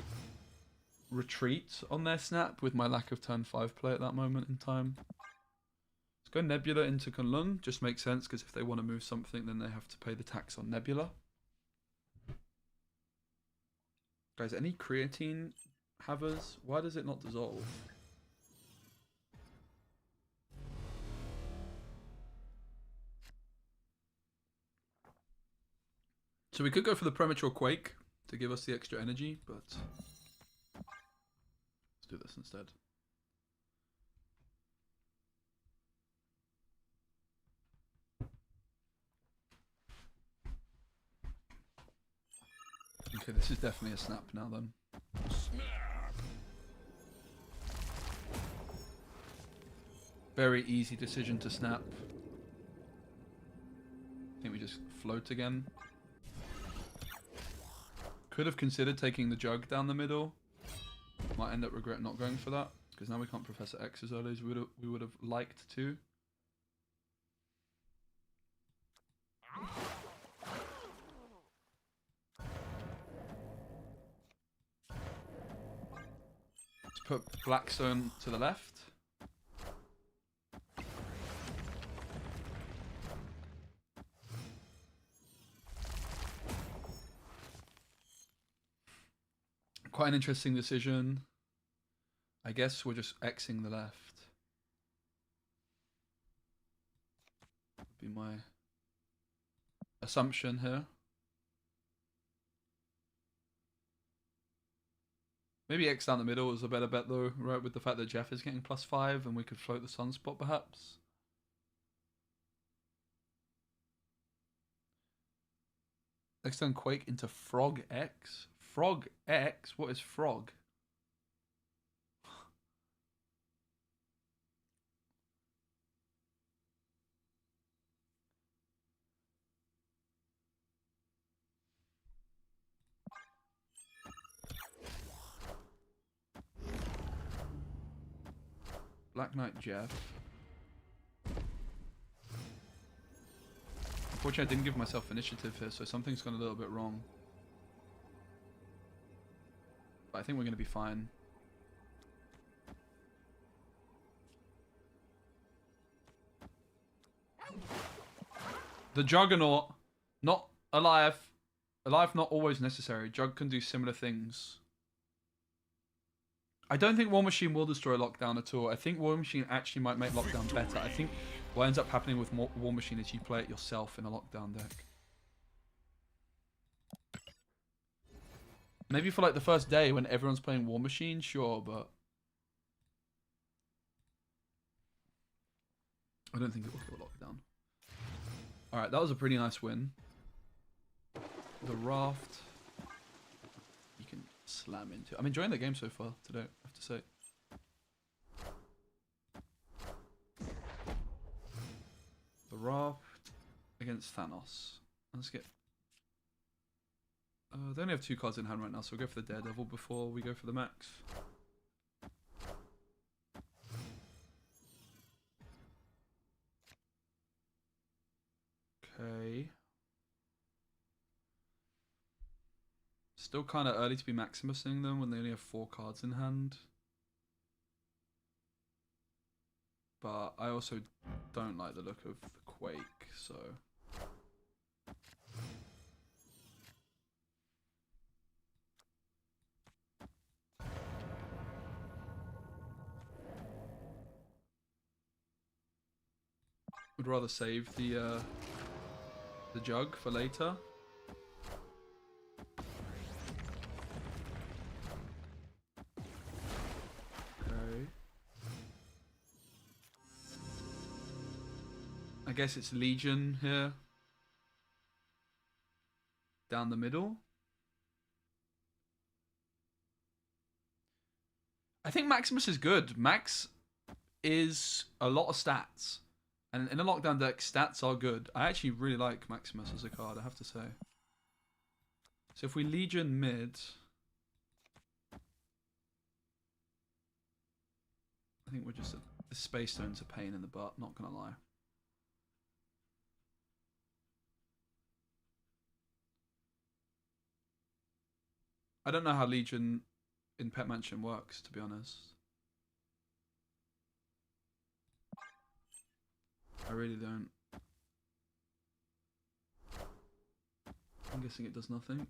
retreat on their snap with my lack of turn 5 play at that moment in time. Let's go Nebula into Kunlun. Just makes sense because if they want to move something, then they have to pay the tax on Nebula. Guys, any creatine havers? Why does it not dissolve? So we could go for the premature Quake to give us the extra energy, but let's do this instead. Okay, this is definitely a snap now then. Snap. Very easy decision to snap. I think we just float again. Could have considered taking the jug down the middle. Might end up regret not going for that, because now we can't Professor X as early as we would have liked to. Let's put Blackstone to the left. Quite an interesting decision. I guess we're just Xing the left. Would be my assumption here. Maybe X down the middle is a better bet though, right? With the fact that Jeff is getting +5 and we could float the Sunspot perhaps. Next turn Quake into Frog X. Frog X? What is Frog? Black Knight Jeff. Unfortunately, I didn't give myself initiative here, so something's gone a little bit wrong. But I think we're going to be fine. The Juggernaut, not alive. Alive not always necessary. Jug can do similar things. I don't think War Machine will destroy Lockdown at all. I think War Machine actually might make Lockdown better. I think what ends up happening with War Machine is you play it yourself in a Lockdown deck. Maybe for like the first day when everyone's playing War Machine, sure, but I don't think it will kill Lockdown. Alright, that was a pretty nice win. The Raft. You can slam into. I'm enjoying the game so far today, I have to say. The Raft against Thanos. Let's get... they only have 2 cards in hand right now, so we'll go for the Daredevil before we go for the Max. Okay. Still kind of early to be Maximusing them when they only have 4 cards in hand. but I also don't like the look of the Quake, so. Would rather save the jug for later. Okay. I guess it's Legion here. Down the middle. I think Maximus is good. Max is a lot of stats. And in a lockdown deck, stats are good. I actually really like Maximus as a card, I have to say. So if we Legion mid... I think we're just... The Space Stone's a pain in the butt, not gonna lie. I don't know how Legion in Pet Mansion works, to be honest. I really don't. I'm guessing it does nothing.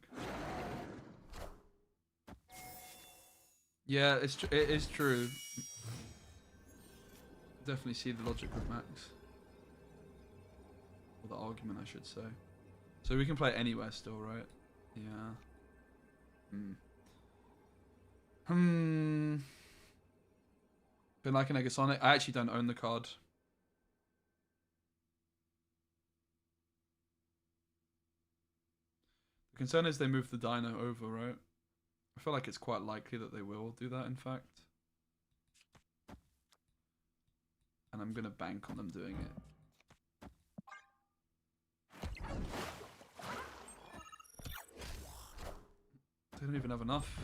Yeah, it is true. Definitely see the logic with Max. Or the argument, I should say. So we can play it anywhere still, right? Yeah. Been like an Negasonic. I actually don't own the card. The concern is they move the dino over, right? I feel like it's quite likely that they will do that, in fact. And I'm going to bank on them doing it. They don't even have enough.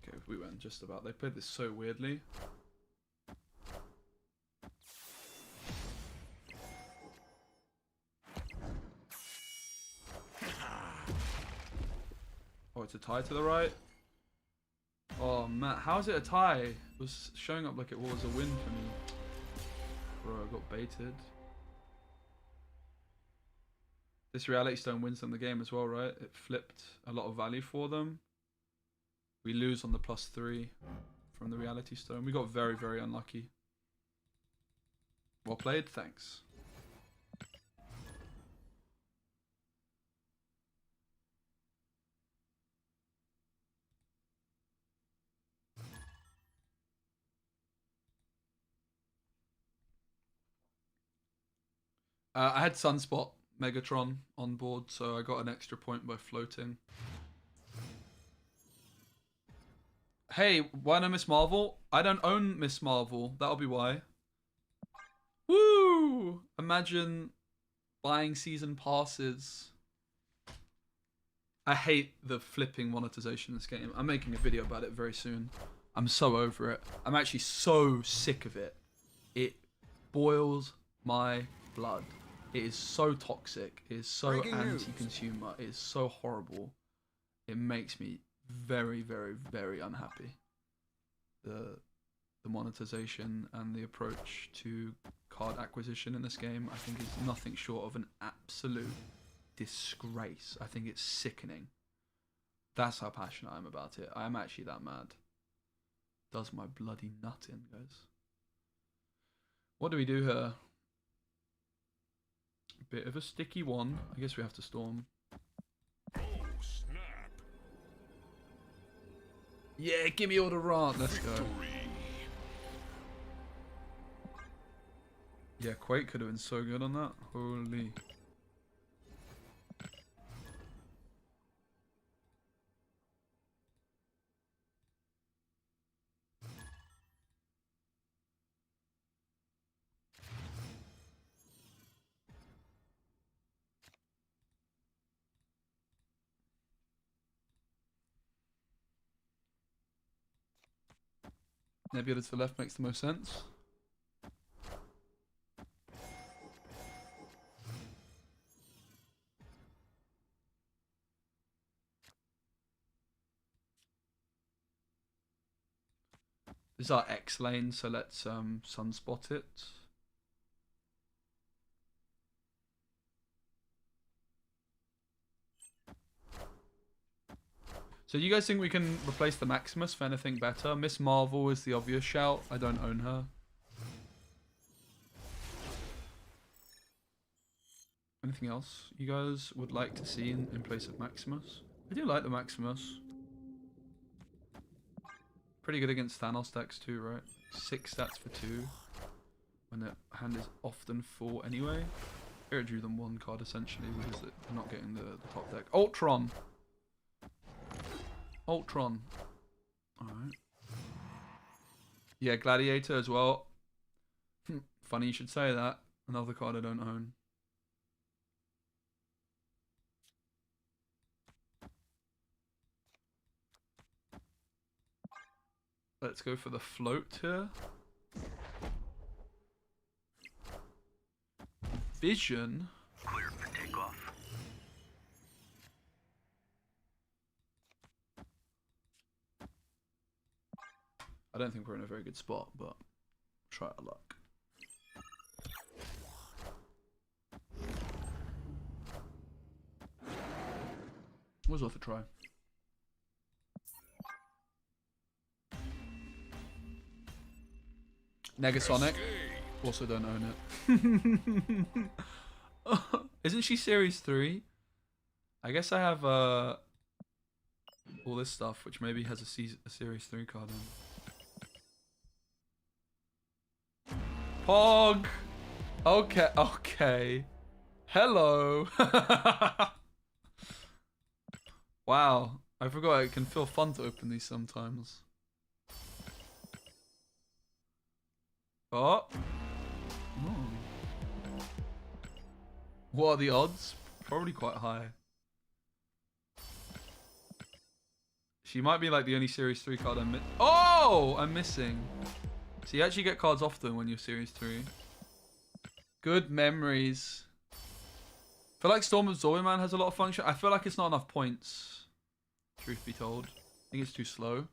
Okay, we went just about. They played this so weirdly. Oh, it's a tie to the right. Oh, man. How is it a tie? It was showing up like it was a win for me. Bro, I got baited. This Reality Stone wins them the game as well, right? It flipped a lot of value for them. We lose on the +3 from the Reality Stone. We got very, very unlucky. Well played, thanks. I had Sunspot Megatron on board, so I got an extra point by floating. Hey, why no Miss Marvel? I don't own Miss Marvel. That'll be why. Woo! Imagine buying season passes. I hate the flipping monetization in this game. I'm making a video about it very soon. I'm so over it. I'm actually so sick of it. It boils my blood. It is so toxic. It is so anti-consumer. It is so horrible. It makes me very, very, very unhappy. The monetization and the approach to card acquisition in this game, I think, is nothing short of an absolute disgrace. I think it's sickening. That's how passionate I am about it. I am actually that mad. Does my bloody nut in, guys. What do we do here? Bit of a sticky one. I guess we have to storm. Oh, snap. Yeah, give me all the rant. Let's go. Yeah, Quake could have been so good on that. Holy. Nebula to the left makes the most sense. This is our X lane, so let's sunspot it. So do you guys think we can replace the Maximus for anything better? Miss Marvel is the obvious shout. I don't own her. Anything else you guys would like to see in place of Maximus? I do like the Maximus. Pretty good against Thanos decks too, right? 6 stats for 2. When their hand is often full anyway. Here it drew them 1 card essentially because they're not getting the top deck. Ultron! Ultron. Alright. Yeah, Gladiator as well. Funny you should say that. Another card I don't own. Let's go for the float here. Vision. Cleared for takeoff. I don't think we're in a very good spot, but try our luck. Was worth a try. Negasonic. Also don't own it. Isn't she Series 3? I guess I have all this stuff, which maybe has a Series 3 card in. Pog! Okay, okay. Hello! Wow, I forgot it can feel fun to open these sometimes. Oh. What are the odds? Probably quite high. She might be like the only Series 3 card I'm I'm missing. So you actually get cards often when you're Series 3. Good memories. I feel like Storm Absorbing Man has a lot of function. I feel like it's not enough points. Truth be told. I think it's too slow.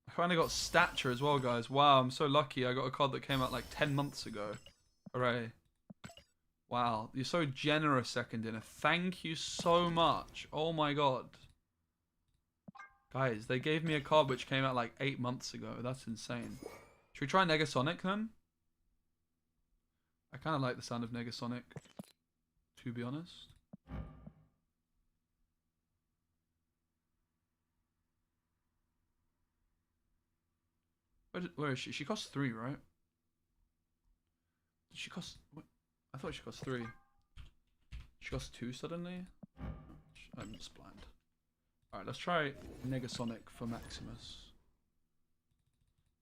I finally got Stature as well, guys. Wow, I'm so lucky. I got a card that came out like 10 months ago. Hooray. Wow, you're so generous, Second Dinner. Thank you so much. Oh my god. Guys, they gave me a card which came out like 8 months ago. That's insane. Should we try Negasonic then? I kind of like the sound of Negasonic, to be honest. Where is she? She costs 3, right? Did she cost... What? I thought she cost 3. She costs 2 suddenly? I'm just blind. Alright, let's try Negasonic for Maximus.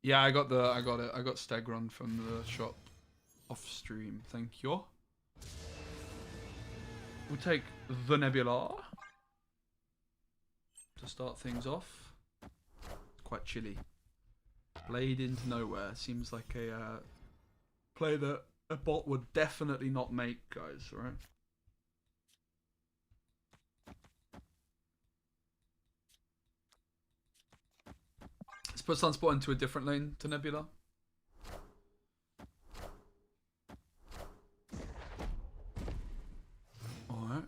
Yeah, I got it. I got Stegron from the shop off stream. Thank you. We'll take the Nebula to start things off. It's quite chilly. Blade into Nowhere seems like a play that a bot would definitely not make, guys, right? Let's put Sunspot into a different lane to Nebula. Alright.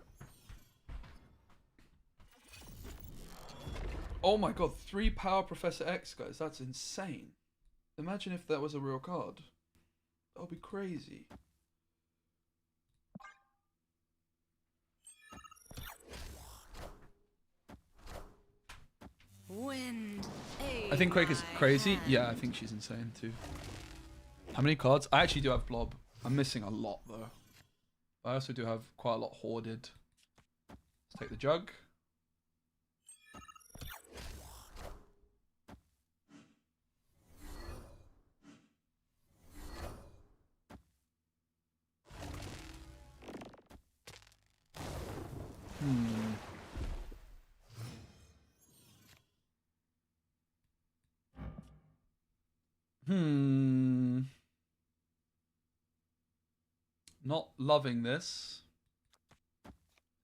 Oh my god, 3 Power Professor X, guys. That's insane. Imagine if that was a real card. That would be crazy. Wind. I think Quake is crazy. Yeah, I think she's insane too. How many cards? I actually do have Blob. I'm missing a lot though. I also do have quite a lot hoarded. Let's take the jug. Not loving this.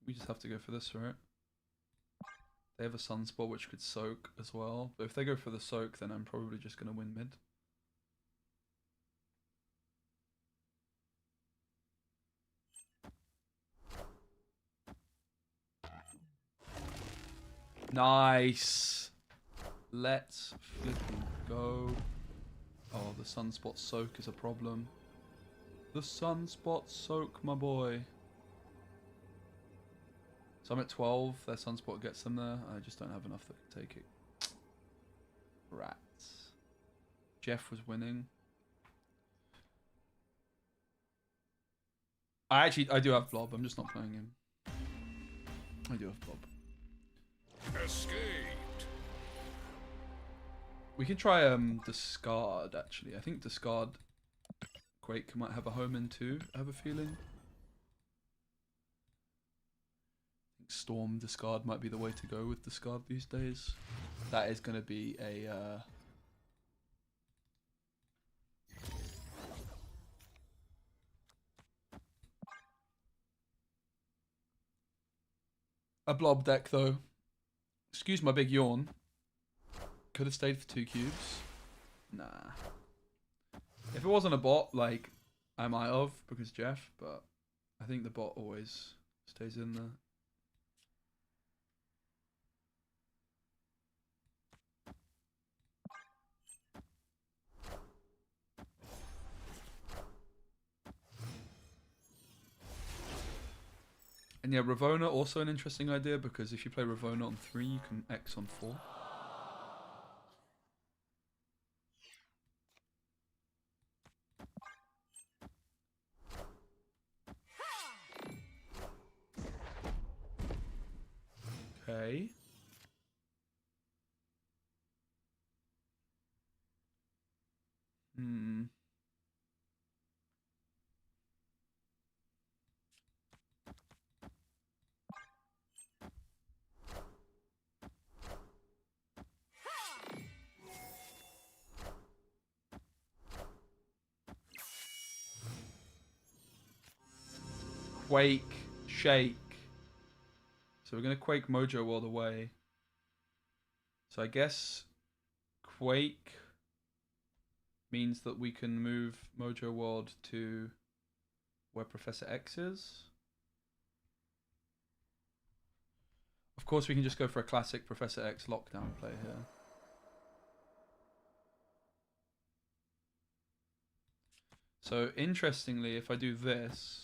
We just have to go for this, right? They have a Sunspot which could soak as well. But if they go for the soak, then I'm probably just going to win mid. Nice. Let's flipping go. Oh, the Sunspot soak is a problem. The Sunspot soak, my boy. So I'm at 12. Their Sunspot gets them there. I just don't have enough that can take it. Rats. Jeff was winning. I do have Blob. I'm just not playing him. I do have Blob. Escaped. We can try discard actually. I think discard Quake might have a home in too. I have a feeling. I think Storm discard might be the way to go with discard these days. That is going to be a blob deck though. Excuse my big yawn. Could have stayed for 2 cubes. Nah. If it wasn't a bot, like, I might have, because Jeff, but I think the bot always stays in there. And yeah, Ravona, also an interesting idea, because if you play Ravona on 3, you can X on 4. Okay. Quake, shake. So we're going to Quake Mojo all the way. So I guess Quake means that we can move Mojo World to where Professor X is. Of course, we can just go for a classic Professor X lockdown play here. So interestingly, if I do this,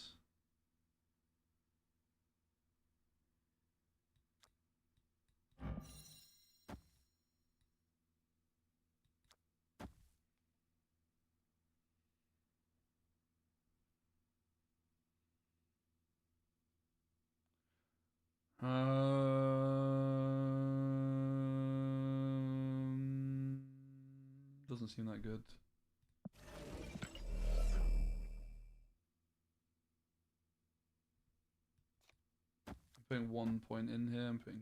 doesn't seem that good. I'm putting 1 point in here. I'm putting.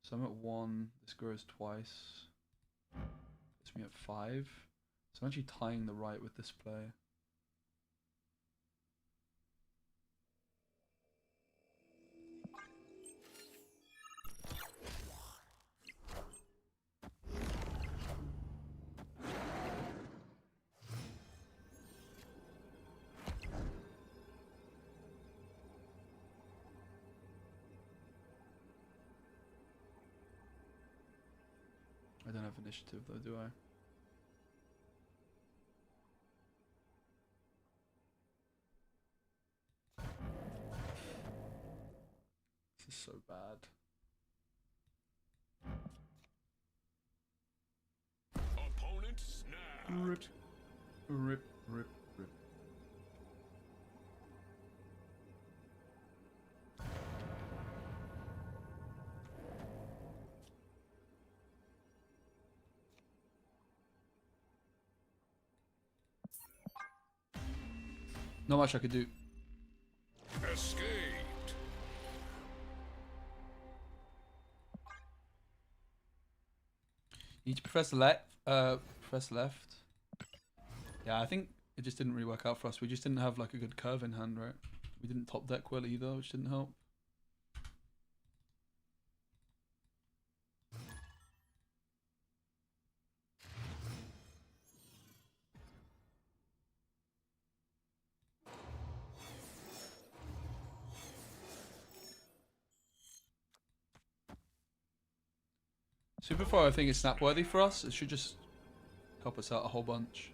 So I'm at 1. This grows twice. Puts me at 5. So I'm actually tying the right with this play. I don't have initiative though, do I? This is so bad. Opponent snapped. Rip, rip, rip, rip. Not much I could do. Escaped. Need to press left. Press left. Yeah, I think it just didn't really work out for us. We just didn't have like a good curve in hand, right? We didn't top deck well either, which didn't help. Superfire, I think, is snap worthy for us. It should just help us out a whole bunch.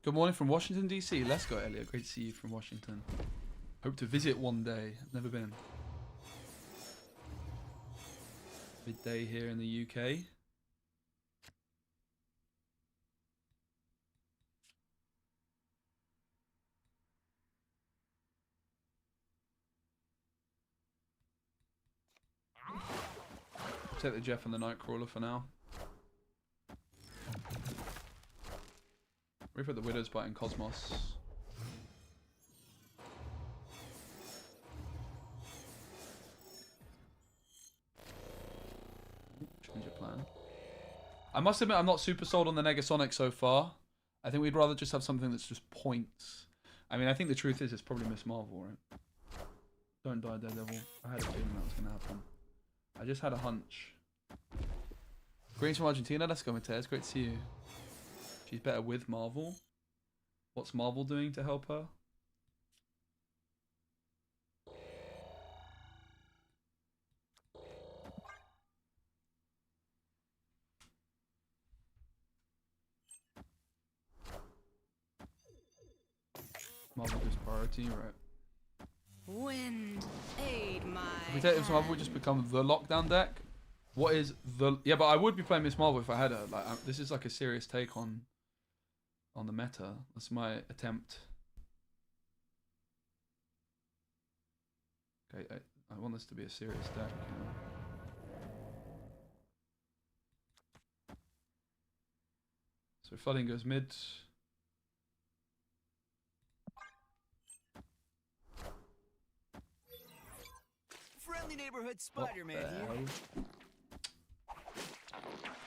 Good morning from Washington, D.C. Let's go, Elliot. Great to see you from Washington. Hope to visit one day. I've never been. Midday here in the UK. Take the Jeff and the Nightcrawler for now. Reaper the Widow's biting Cosmos. Change your plan. I must admit I'm not super sold on the Negasonic so far. I think we'd rather just have something that's just points. I mean, I think the truth is it's probably Miss Marvel, right? Don't die, Daredevil. I had a feeling that was going to happen. I just had a hunch. Greetings from Argentina. Let's go, Mateus. Great to see you. She's better with Marvel. What's Marvel doing to help her? Marvel gives priority, right? Wind, aid my If we take this Marvel, we just become the lockdown deck. What is the... Yeah, but I would be playing Miss Marvel if I had her. Like, this is like a serious take on the meta. That's my attempt. Okay, I want this to be a serious deck, you know. So flooding goes mid. Friendly neighborhood Spider-Man here.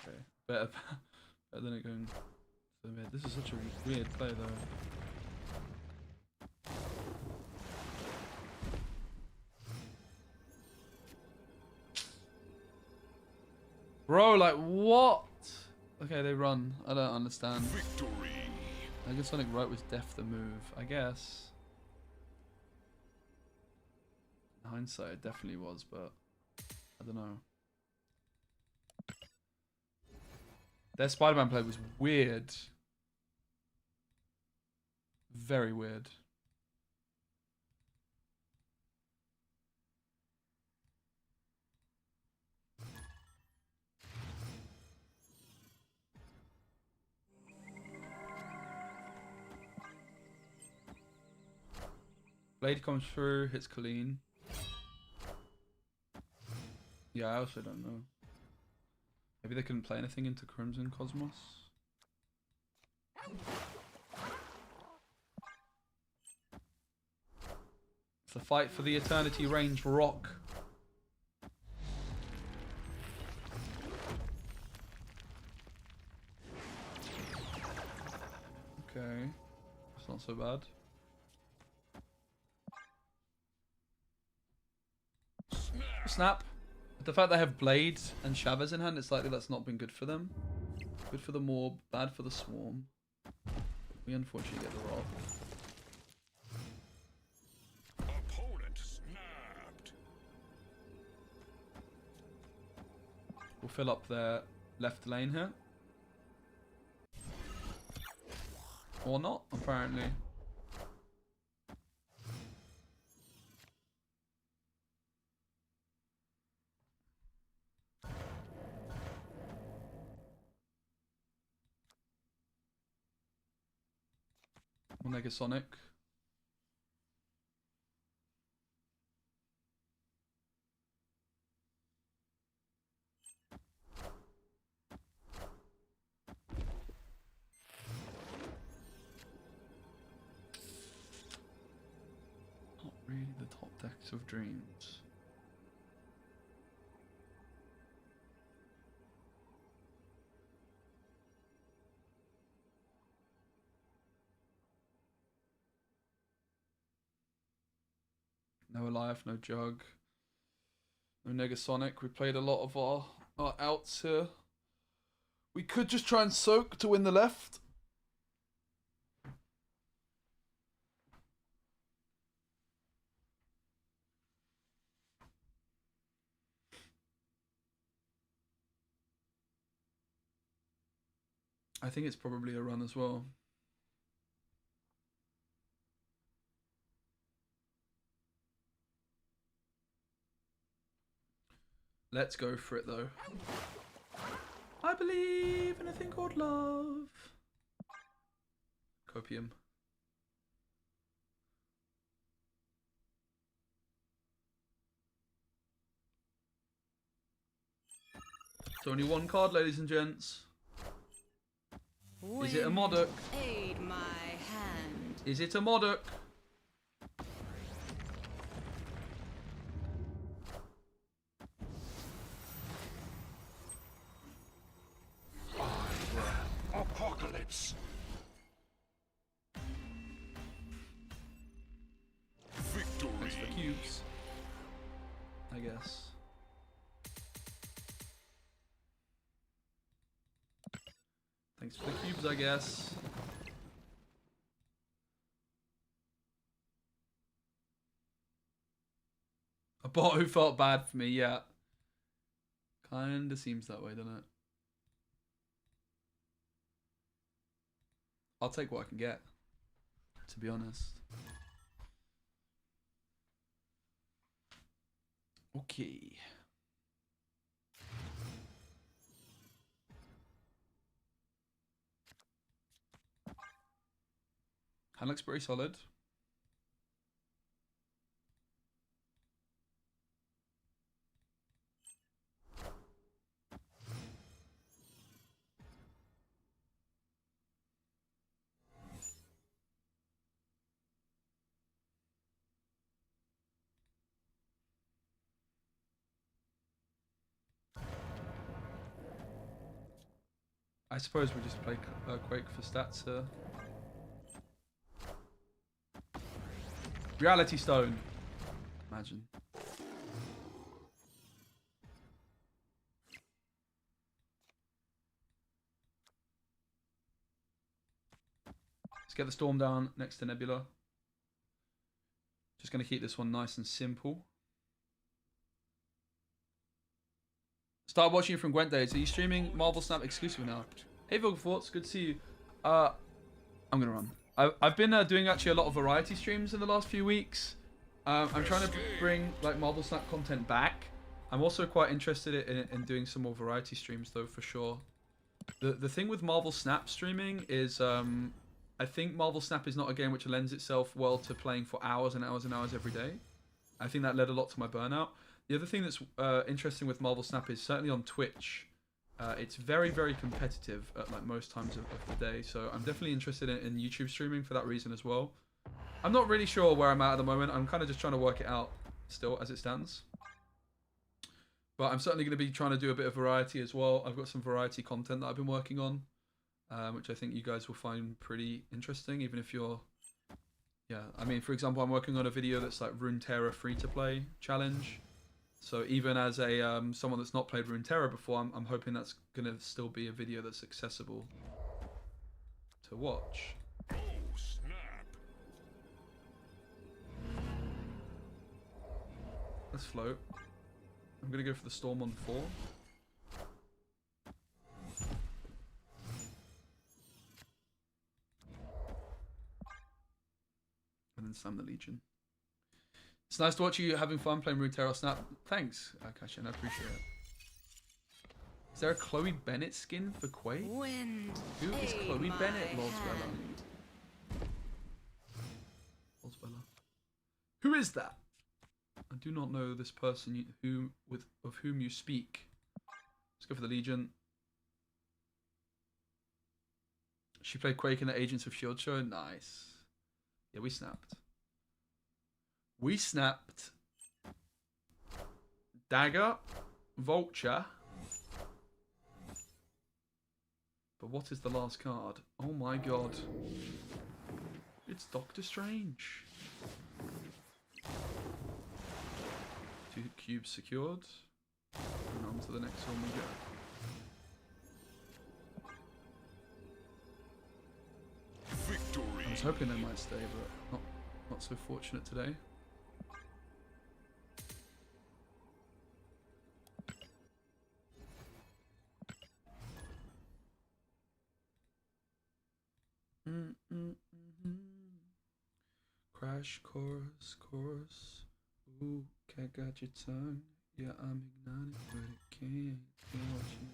Okay, better than it going to the mid. This is such a weird play though. Bro, like what? Okay, they run. I don't understand. Victory. Negasonic right was def the move, I guess. In hindsight, it definitely was, but I don't know. Their Spider-Man play was weird. Very weird. Blade comes through, hits Colleen. Yeah, I also don't know. Maybe they couldn't play anything into Crimson Cosmos. It's a fight for the Eternity Range Rock. Okay, it's not so bad. Snap. The fact they have Blade and Chavez in hand, it's likely that's not been good for them. Good for the Morb, bad for the Swarm. We unfortunately get the rock. Opponent snapped. We'll fill up their left lane here. Or not, apparently. Negasonic. Not really the top decks of dreams. No Alive, no Jug, no Negasonic. We played a lot of our outs here. We could just try and soak to win the left. I think it's probably a run as well. Let's go for it though. I believe in a thing called love. Copium. It's only one card, ladies and gents. Is it a Modok? Aid my hand. Is it a Modok? Apocalypse. Victory. Thanks for cubes. I guess. Thanks for the cubes, I guess. A bot who felt bad for me, yeah. Kinda seems that way, doesn't it? I'll take what I can get, to be honest. Okay. Hand looks pretty solid. I suppose we just play Quake for stats here. Reality Stone. Imagine. Let's get the Storm down next to Nebula. Just going to keep this one nice and simple. Start watching you from Gwent days. Are you streaming Marvel Snap exclusive now? Hey Thoughts, good to see you. I'm gonna run. I've been doing actually a lot of variety streams in the last few weeks. I'm trying to bring like Marvel Snap content back. I'm also quite interested in doing some more variety streams though, for sure. The thing with Marvel Snap streaming is I think Marvel Snap is not a game which lends itself well to playing for hours and hours and hours every day. I think that led a lot to my burnout. The other thing that's interesting with Marvel Snap is certainly on Twitch. It's very, very competitive at like most times of the day. So I'm definitely interested in YouTube streaming for that reason as well. I'm not really sure where I'm at the moment. I'm kind of just trying to work it out still as it stands. But I'm certainly going to be trying to do a bit of variety as well. I've got some variety content that I've been working on, which I think you guys will find pretty interesting, even if you're... Yeah, I mean, for example, I'm working on a video that's like Runeterra free-to-play challenge. So even as a someone that's not played Runeterra before, I'm hoping that's going to still be a video that's accessible to watch. Oh, snap. Let's float. I'm going to go for the Storm on 4. And then slam the Legion. It's nice to watch you having fun playing Runeterra Snap. Thanks, Akashin, I appreciate it. Is there a Chloe Bennett skin for Quake? Wind. Who is aid Chloe my Bennett, Lord hand. Spella? Who is that? I do not know this person of whom you speak. Let's go for the Legion. She played Quake in the Agents of S.H.I.E.L.D. show. Nice. Yeah, we snapped. We snapped. Dagger. Vulture. But what is the last card? Oh my god. It's Doctor Strange. 2 cubes secured. And on to the next one we go. Victory. I was hoping they might stay, but not so fortunate today. Crash course. Ooh, cat got your tongue. Yeah, I'm ignited, but it can't watch you.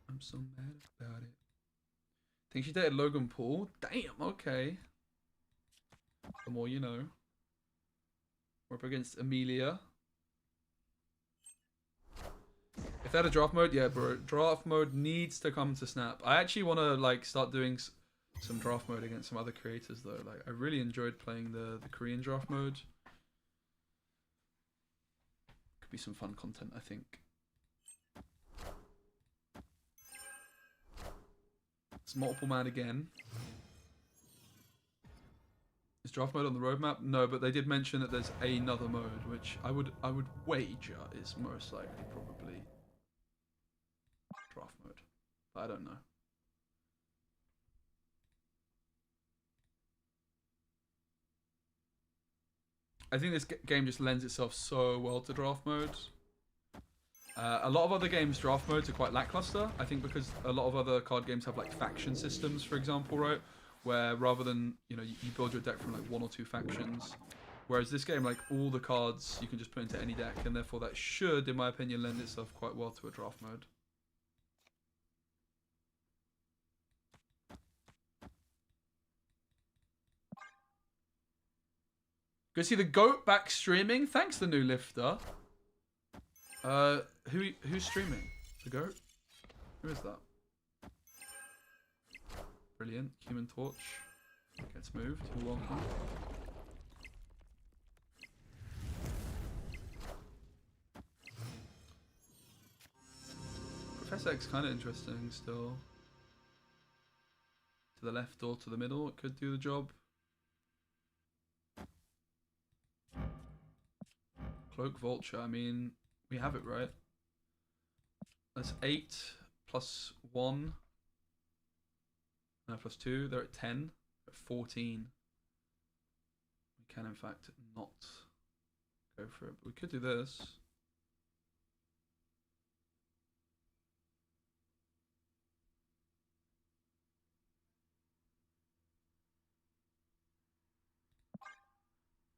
I'm so mad about it. Think she dated Logan Paul? Damn, okay. The more you know. We're up against Amelia. If they had a draft mode, yeah, bro. Draft mode needs to come to Snap. I actually want to like start doing some draft mode against some other creators though. Like I really enjoyed playing the Korean draft mode. Could be some fun content, I think. It's multiple man again. Is draft mode on the roadmap? No, but they did mention that there's another mode, which I would wager is most likely probably draft mode. But I don't know. I think this game just lends itself so well to draft mode. A lot of other games, draft modes are quite lackluster. I think because a lot of other card games have like faction systems, for example, right? Where rather than, you know, you build your deck from like 1 or 2 factions. Whereas this game, like all the cards you can just put into any deck, and therefore that should, in my opinion, lend itself quite well to a draft mode. Go see the GOAT back streaming. Thanks, the new lifter. Who's streaming? The GOAT? Who is that? Brilliant. Human Torch gets moved. You're welcome. Professor X kind of interesting still. To the left or to the middle, it could do the job. Cloak Vulture, I mean, we have it, right? That's 8 plus 1. No, plus 2. They're at 10. They're at 14. We can, in fact, not go for it. But we could do this.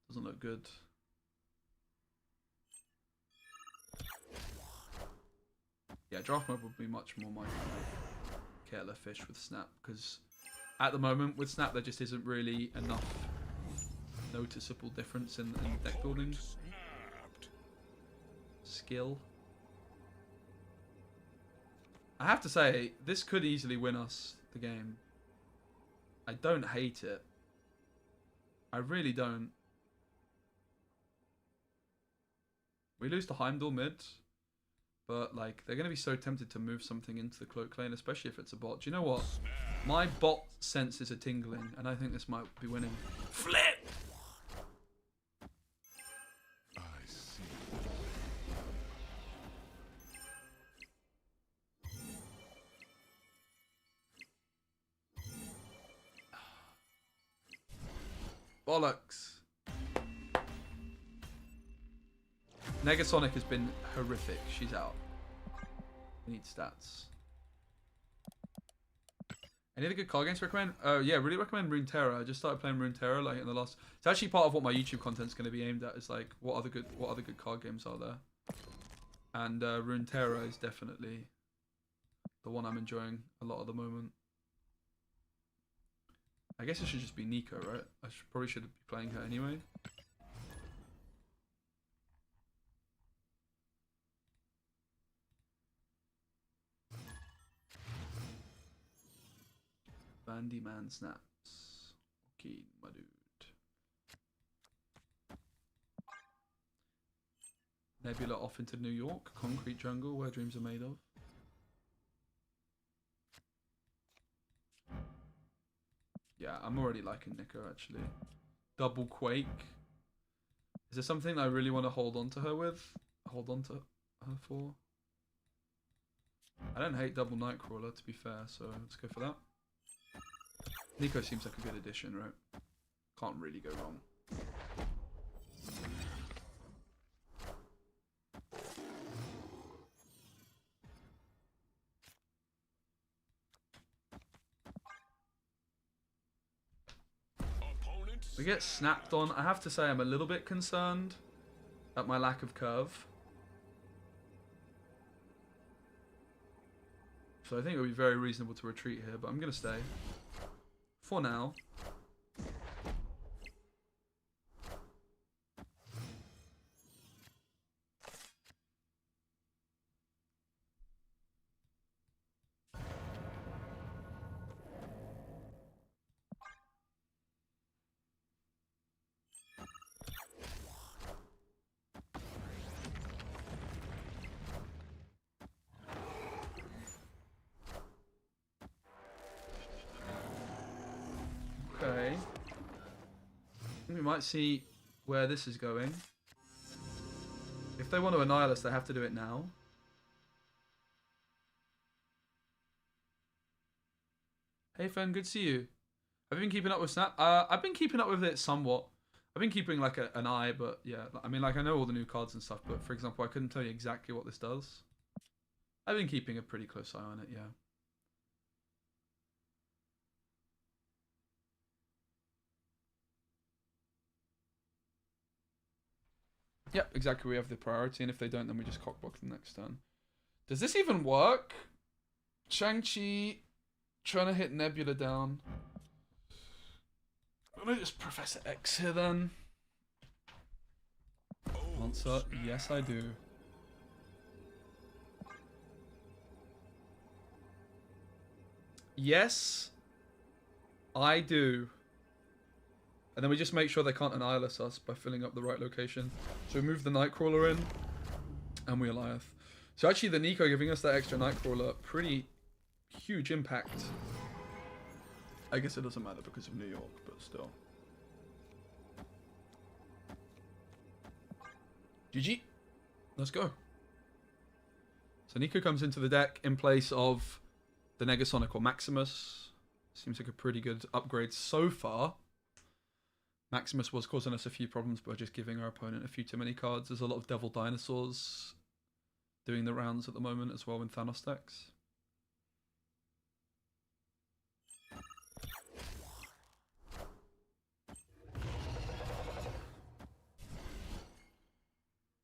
Doesn't look good. Yeah, draft mode would be much more my kind of kettle of fish with Snap, because at the moment with Snap there just isn't really enough noticeable difference in deck building skill. I have to say, this could easily win us the game. I don't hate it. I really don't. We lose to Heimdall mid. But, like, they're going to be so tempted to move something into the cloak lane, especially if it's a bot. Do you know what? My bot senses are tingling, and I think this might be winning. Flip! I see. Bollocks. Negasonic has been horrific. She's out. We need stats. Any other good card games to recommend? Yeah, really recommend Runeterra. I just started playing Runeterra like in the last. It's actually part of what my YouTube content's going to be aimed at. Is like what other good card games are there? And Runeterra is definitely the one I'm enjoying a lot at the moment. I guess it should just be Nico, right? I probably should be playing her anyway. Bandy Man snaps. Okay, my dude. Nebula off into New York. Concrete jungle where dreams are made of. Yeah, I'm already liking Nico actually. Double Quake. Is there something I really want to hold on to her with? Hold on to her for? I don't hate double Nightcrawler to be fair, so let's go for that. Nico seems like a good addition, right? Can't really go wrong. We get snapped on. I have to say I'm a little bit concerned at my lack of curve. So I think it would be very reasonable to retreat here, but I'm going to stay. For now. Okay. I think we might see where this is going. If they want to annihilate us, they have to do it now. Hey Fen, good to see you. Have you been keeping up with Snap? I've been keeping up with it somewhat. I've been keeping like an eye, but yeah, I mean, like I know all the new cards and stuff, but for example, I couldn't tell you exactly what this does. I've been keeping a pretty close eye on it, yeah. Yep, exactly. We have the priority, and if they don't, then we just cockblock the next turn. Does this even work? Shang-Chi trying to hit Nebula down. I'm gonna just Professor X here then. Answer, yes I do. Yes, I do. And then we just make sure they can't annihilate us by filling up the right location. So we move the Nightcrawler in, and we Alioth. So actually the Nico giving us that extra Nightcrawler, pretty huge impact. I guess it doesn't matter because of New York, but still. GG. Let's go. So Nico comes into the deck in place of the Negasonic or Maximus. Seems like a pretty good upgrade so far. Maximus was causing us a few problems by just giving our opponent a few too many cards. There's a lot of Devil Dinosaurs doing the rounds at the moment as well in Thanos decks.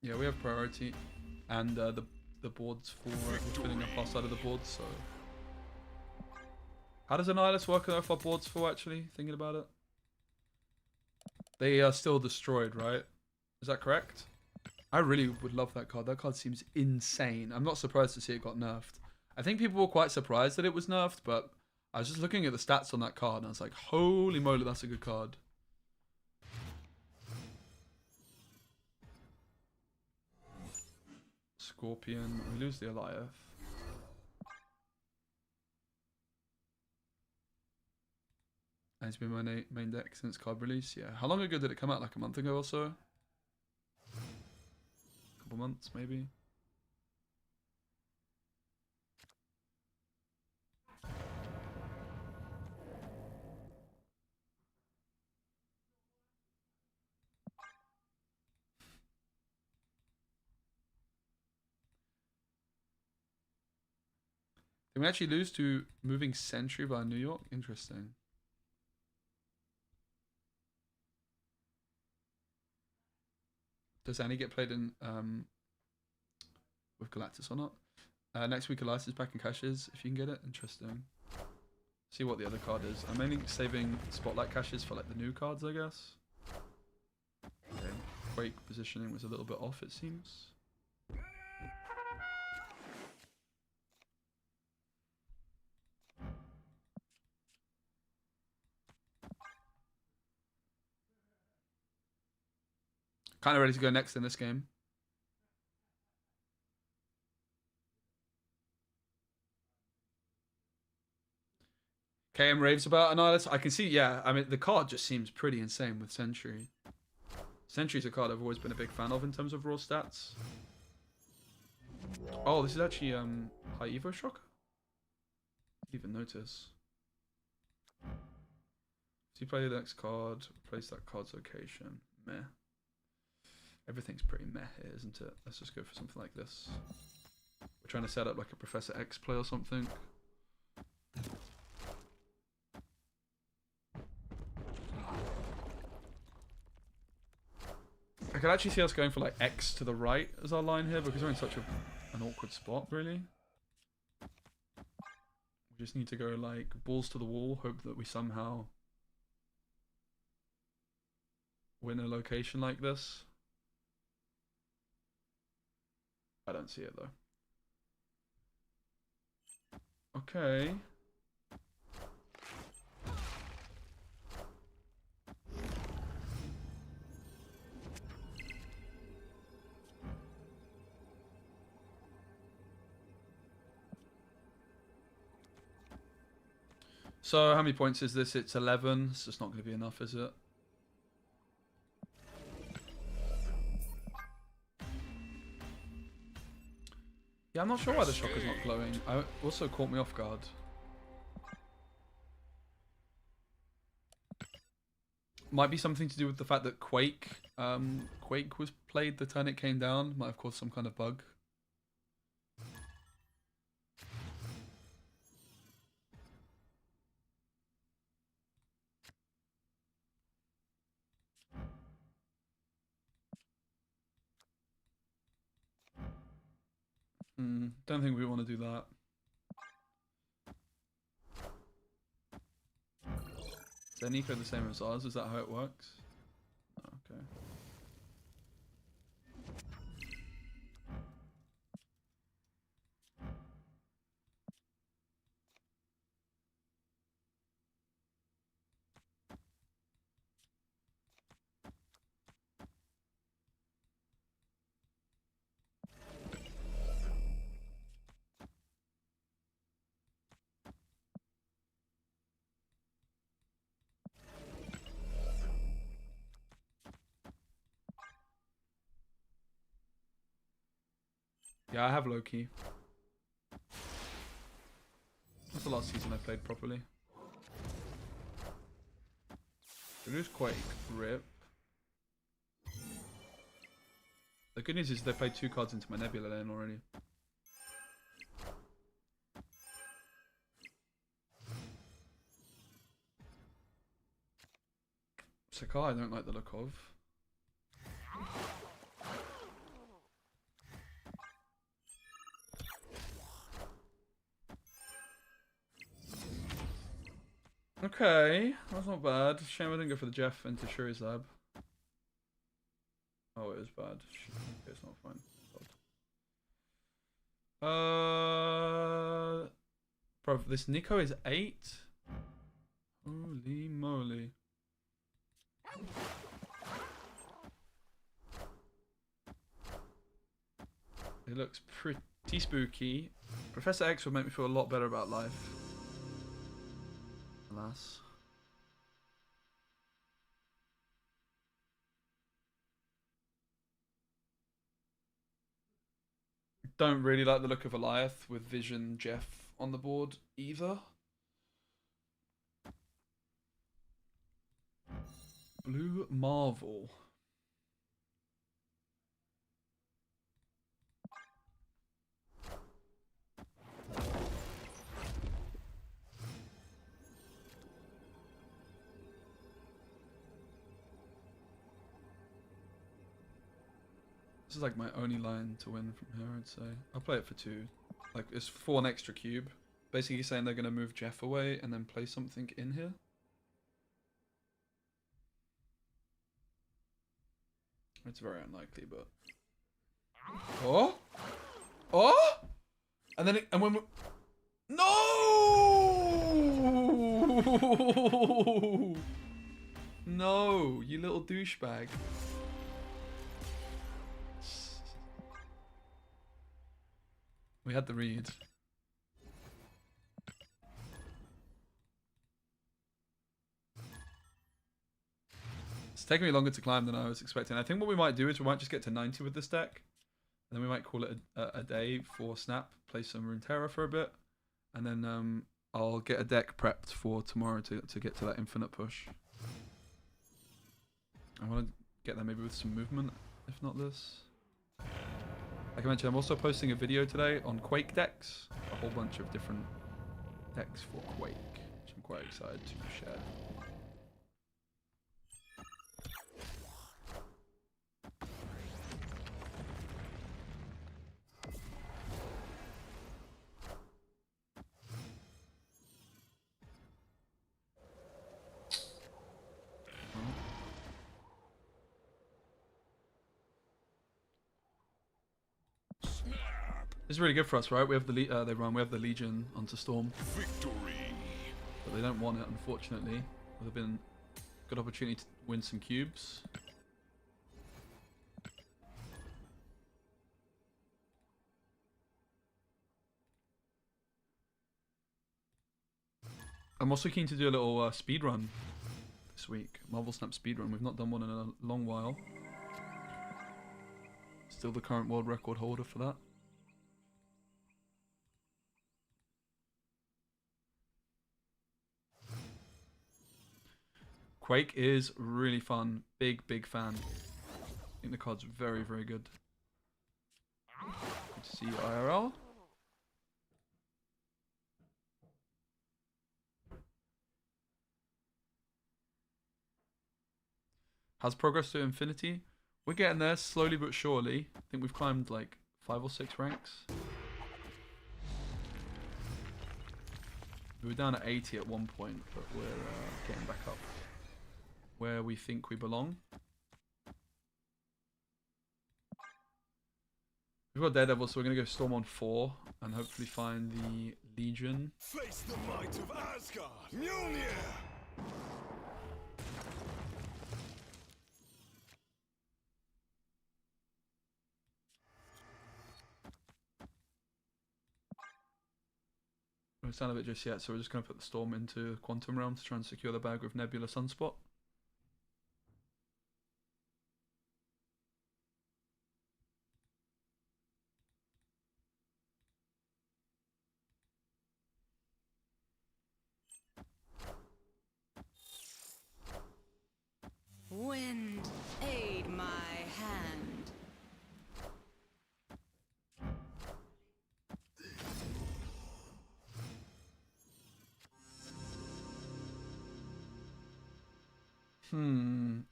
Yeah, we have priority, and the boards for we're filling up our side of the board. So, how does Annihilus work off our boards for? Actually, thinking about it, they are still destroyed, right? Is that correct? I really would love that card. That card seems insane. I'm not surprised to see it got nerfed. I think people were quite surprised that it was nerfed, but I was just looking at the stats on that card, and I was like, holy moly, that's a good card. Scorpion. We lose the Alioth. And it's been my main deck since card release. Yeah. How long ago did it come out? Like a month ago or so? A couple months, maybe. Did we actually lose to moving Sentry by New York? Interesting. Does Annie get played in with Galactus or not? Next week Elias is back in caches if you can get it. Interesting. See what the other card is. I'm mainly saving Spotlight caches for like the new cards, I guess. Okay. Quake positioning was a little bit off, it seems. Kind of ready to go next in this game. KM raves about Annihilus. I can see, yeah. I mean, the card just seems pretty insane with Sentry. Sentry's a card I've always been a big fan of in terms of raw stats. Oh, this is actually high Evo Shocker? Didn't even notice. So you play the next card, replace that card's location. Meh. Everything's pretty meh here, isn't it? Let's just go for something like this. We're trying to set up like a Professor X play or something. could actually see us going for like X to the right as our line here because we're in such an awkward spot, really. We just need to go like balls to the wall, hope that we somehow win a location like this. I don't see it though. Okay. So how many points is this? It's 11. It's just not going to be enough, is it? Yeah, I'm not sure why the shocker's not glowing. I also caught me off guard. Might be something to do with the fact that Quake was played the turn it came down. Might have caused some kind of bug. Don't think we want to do that. Is their Nico the same as ours? Is that how it works? Okay. Yeah, I have low-key. That's the last season I played properly. Reduce Quake, rip. The good news is they played 2 cards into my Nebula lane already. Sakai I don't like the look of. Okay, that's not bad. Shame I didn't go for the Jeff into Shuri's lab. Oh, it was bad. Okay, it's not fine. Bro, this Nico is 8? Holy moly. It looks pretty spooky. Professor X would make me feel a lot better about life. Alas. Don't really like the look of Eliath with Vision Jeff on the board either. Blue Marvel. This is like my only line to win from here, I'd say. I'll play it for 2. Like, it's for an extra cube. Basically saying they're going to move Jeff away and then play something in here. It's very unlikely, but... Oh? Oh? And then and when we... No! No, you little douchebag. We had the read. It's taking me longer to climb than I was expecting. I think what we might do is we might just get to 90 with this deck. And then we might call it a day for Snap, play some Runeterra for a bit. And then I'll get a deck prepped for tomorrow to get to that infinite push. I want to get there maybe with some movement, if not this. Like I mentioned, I'm also posting a video today on Quake decks. A whole bunch of different decks for Quake, which I'm quite excited to share. This is really good for us, right? We have the we have the Legion onto Storm, Victory. but they don't want it, unfortunately. Would have been a good opportunity to win some cubes. I'm also keen to do a little speed run this week. Marvel Snap speed run. We've not done one in a long while. Still the current world record holder for that. Quake is really fun. Big fan. I think the card's very, very good. Good to see you, IRL. Has progress to infinity? We're getting there slowly but surely. I think we've climbed like 5 or 6 ranks. We were down at 80 at one point, but we're getting back up where we think we belong. We've got Daredevil, so we're going to go Storm on 4 and hopefully find the Legion. Face the might of Asgard. Mjolnir. We don't sound of it just yet, so we're just going to put the Storm into Quantum Realm to try and secure the bag with Nebula Sunspot. Wind, aid my hand.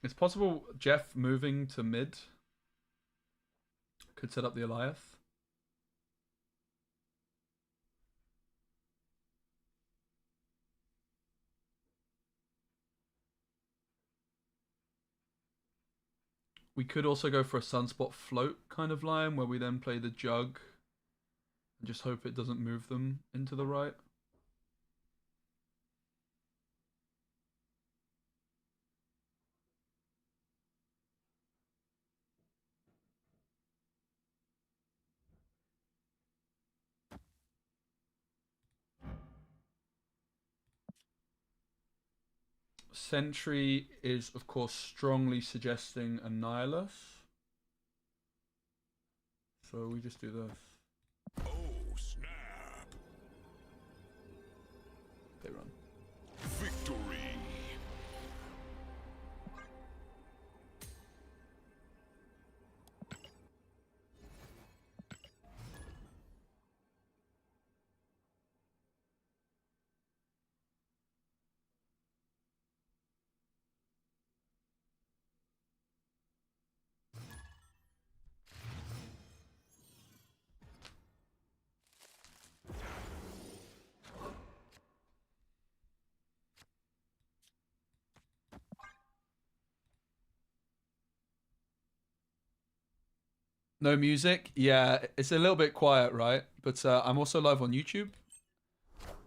It's possible Jeff moving to mid could set up the Eliath. We could also go for a Sunspot float kind of line where we then play the Jug and just hope it doesn't move them into the right. Sentry is, of course, strongly suggesting Annihilus. So we just do this. Oh, snap. They run. Victory. No music? Yeah, it's a little bit quiet, right? But I'm also live on YouTube.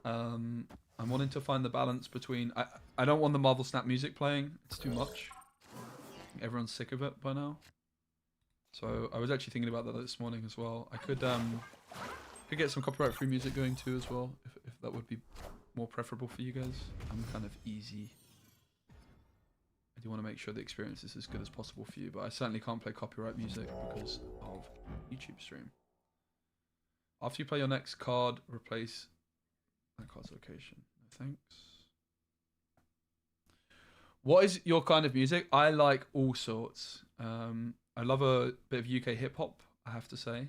I'm wanting to find the balance between... I don't want the Marvel Snap music playing. It's too much. I think everyone's sick of it by now. So I was actually thinking about that this morning as well. I could get some copyright-free music going too as well, if that would be more preferable for you guys. I'm kind of easy. I do want to make sure the experience is as good as possible for you, but I certainly can't play copyright music because of YouTube stream. After you play your next card, replace that card's location. No thanks. What is your kind of music? I like all sorts. I love a bit of UK hip hop, I have to say.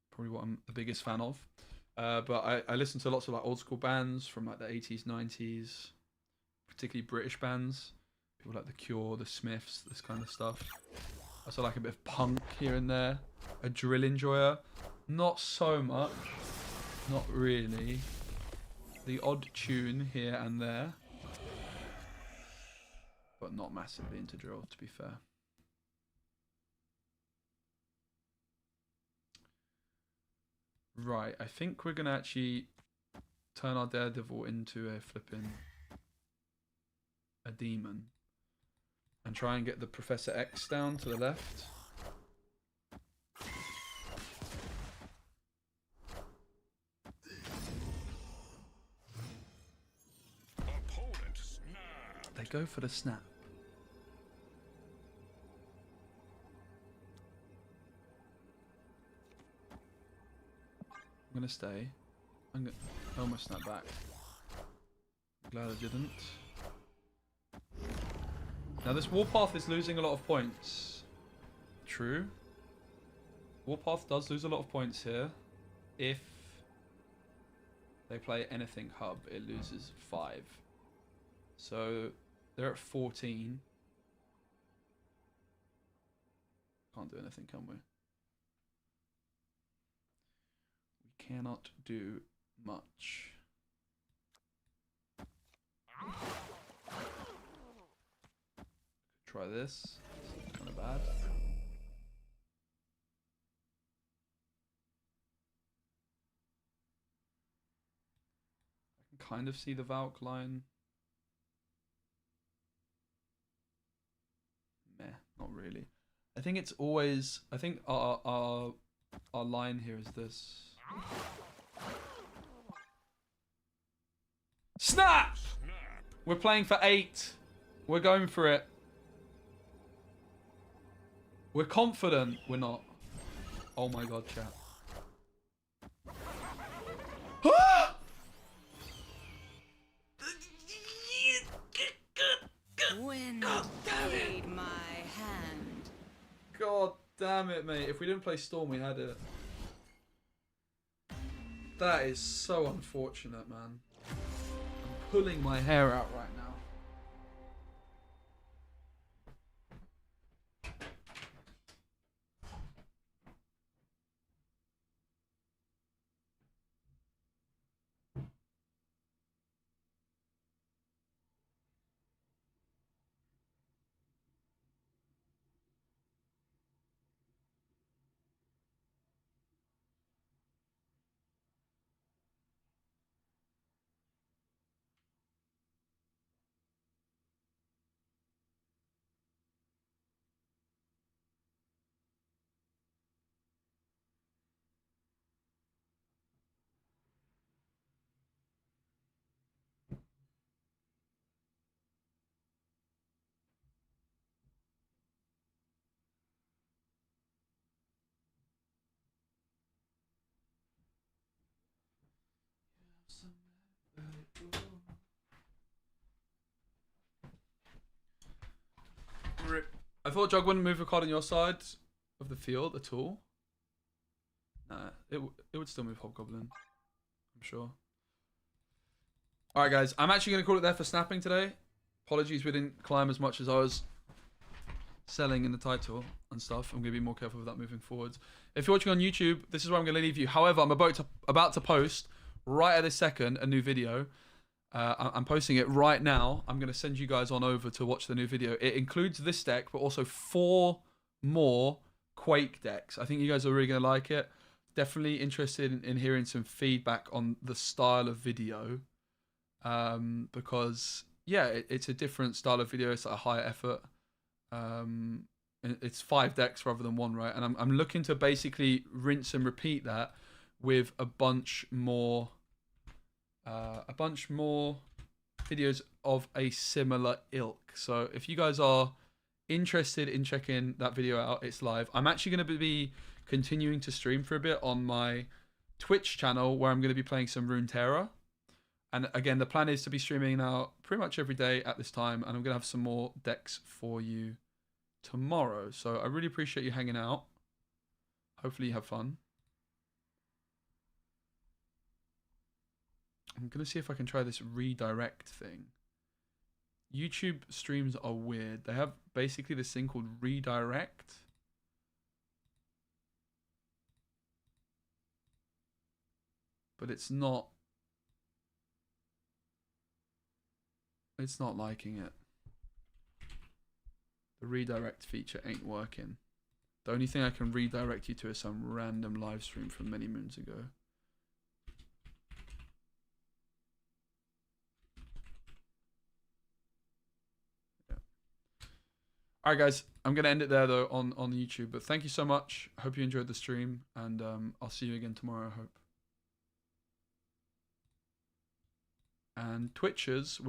Probably what I'm the biggest fan of. But I listen to lots of like old school bands from like the 80s, 90s. Particularly British bands, people like The Cure, The Smiths, this kind of stuff. I also like a bit of punk here and there. A drill enjoyer, not so much, not really. The odd tune here and there, but not massively into drill, to be fair. Right, I think we're gonna actually turn our Daredevil into a demon and try and get the Professor X down to the left. Opponent snap. They go for the snap. I'm gonna stay. I'm gonna almost snap back. Glad I didn't. Now this warpath is losing a lot of points. True. Warpath does lose a lot of points here. If they play anything hub, it loses 5. So they're at 14. Can't do anything, can we? We cannot do much. Try this. It's kind of bad. I can kind of see the Valk line. Meh, not really. I think it's always. I think our line here is this. Snap! We're playing for 8. We're going for it. We're confident. We're not. Oh my god, chat. Wind aid my hand. God damn it, mate. If we didn't play Storm, we had it. That is so unfortunate, man. I'm pulling my hair out right now. Rip. I thought Jug wouldn't move a card on your side of the field at all. Nah, it would still move Hobgoblin, I'm sure. Alright guys, I'm actually going to call it there for snapping today. Apologies we didn't climb as much as I was selling in the title and stuff. I'm going to be more careful with that moving forwards. If you're watching on YouTube, this is where I'm going to leave you. However, I'm about to post right at this second a new video. I'm posting it right now. I'm going to send you guys on over to watch the new video. It includes this deck, but also 4 more Quake decks. I think you guys are really going to like it. Definitely interested in hearing some feedback on the style of video. Because, yeah, it's a different style of video. It's like a higher effort. It's 5 decks rather than 1, right? And I'm looking to basically rinse and repeat that with a bunch more videos of a similar ilk. So if you guys are interested in checking that video out, it's live. I'm actually going to be continuing to stream for a bit on my Twitch channel where I'm going to be playing some Runeterra. And again, the plan is to be streaming now pretty much every day at this time, and I'm going to have some more decks for you tomorrow. So I really appreciate you hanging out. Hopefully you have fun. I'm going to see if I can try this redirect thing. YouTube streams are weird. They have basically this thing called redirect. But it's not liking it. The redirect feature ain't working. The only thing I can redirect you to is some random live stream from many moons ago. All right, guys, I'm gonna end it there though on YouTube. But thank you so much. I hope you enjoyed the stream, and I'll see you again tomorrow. I hope. And Twitchers.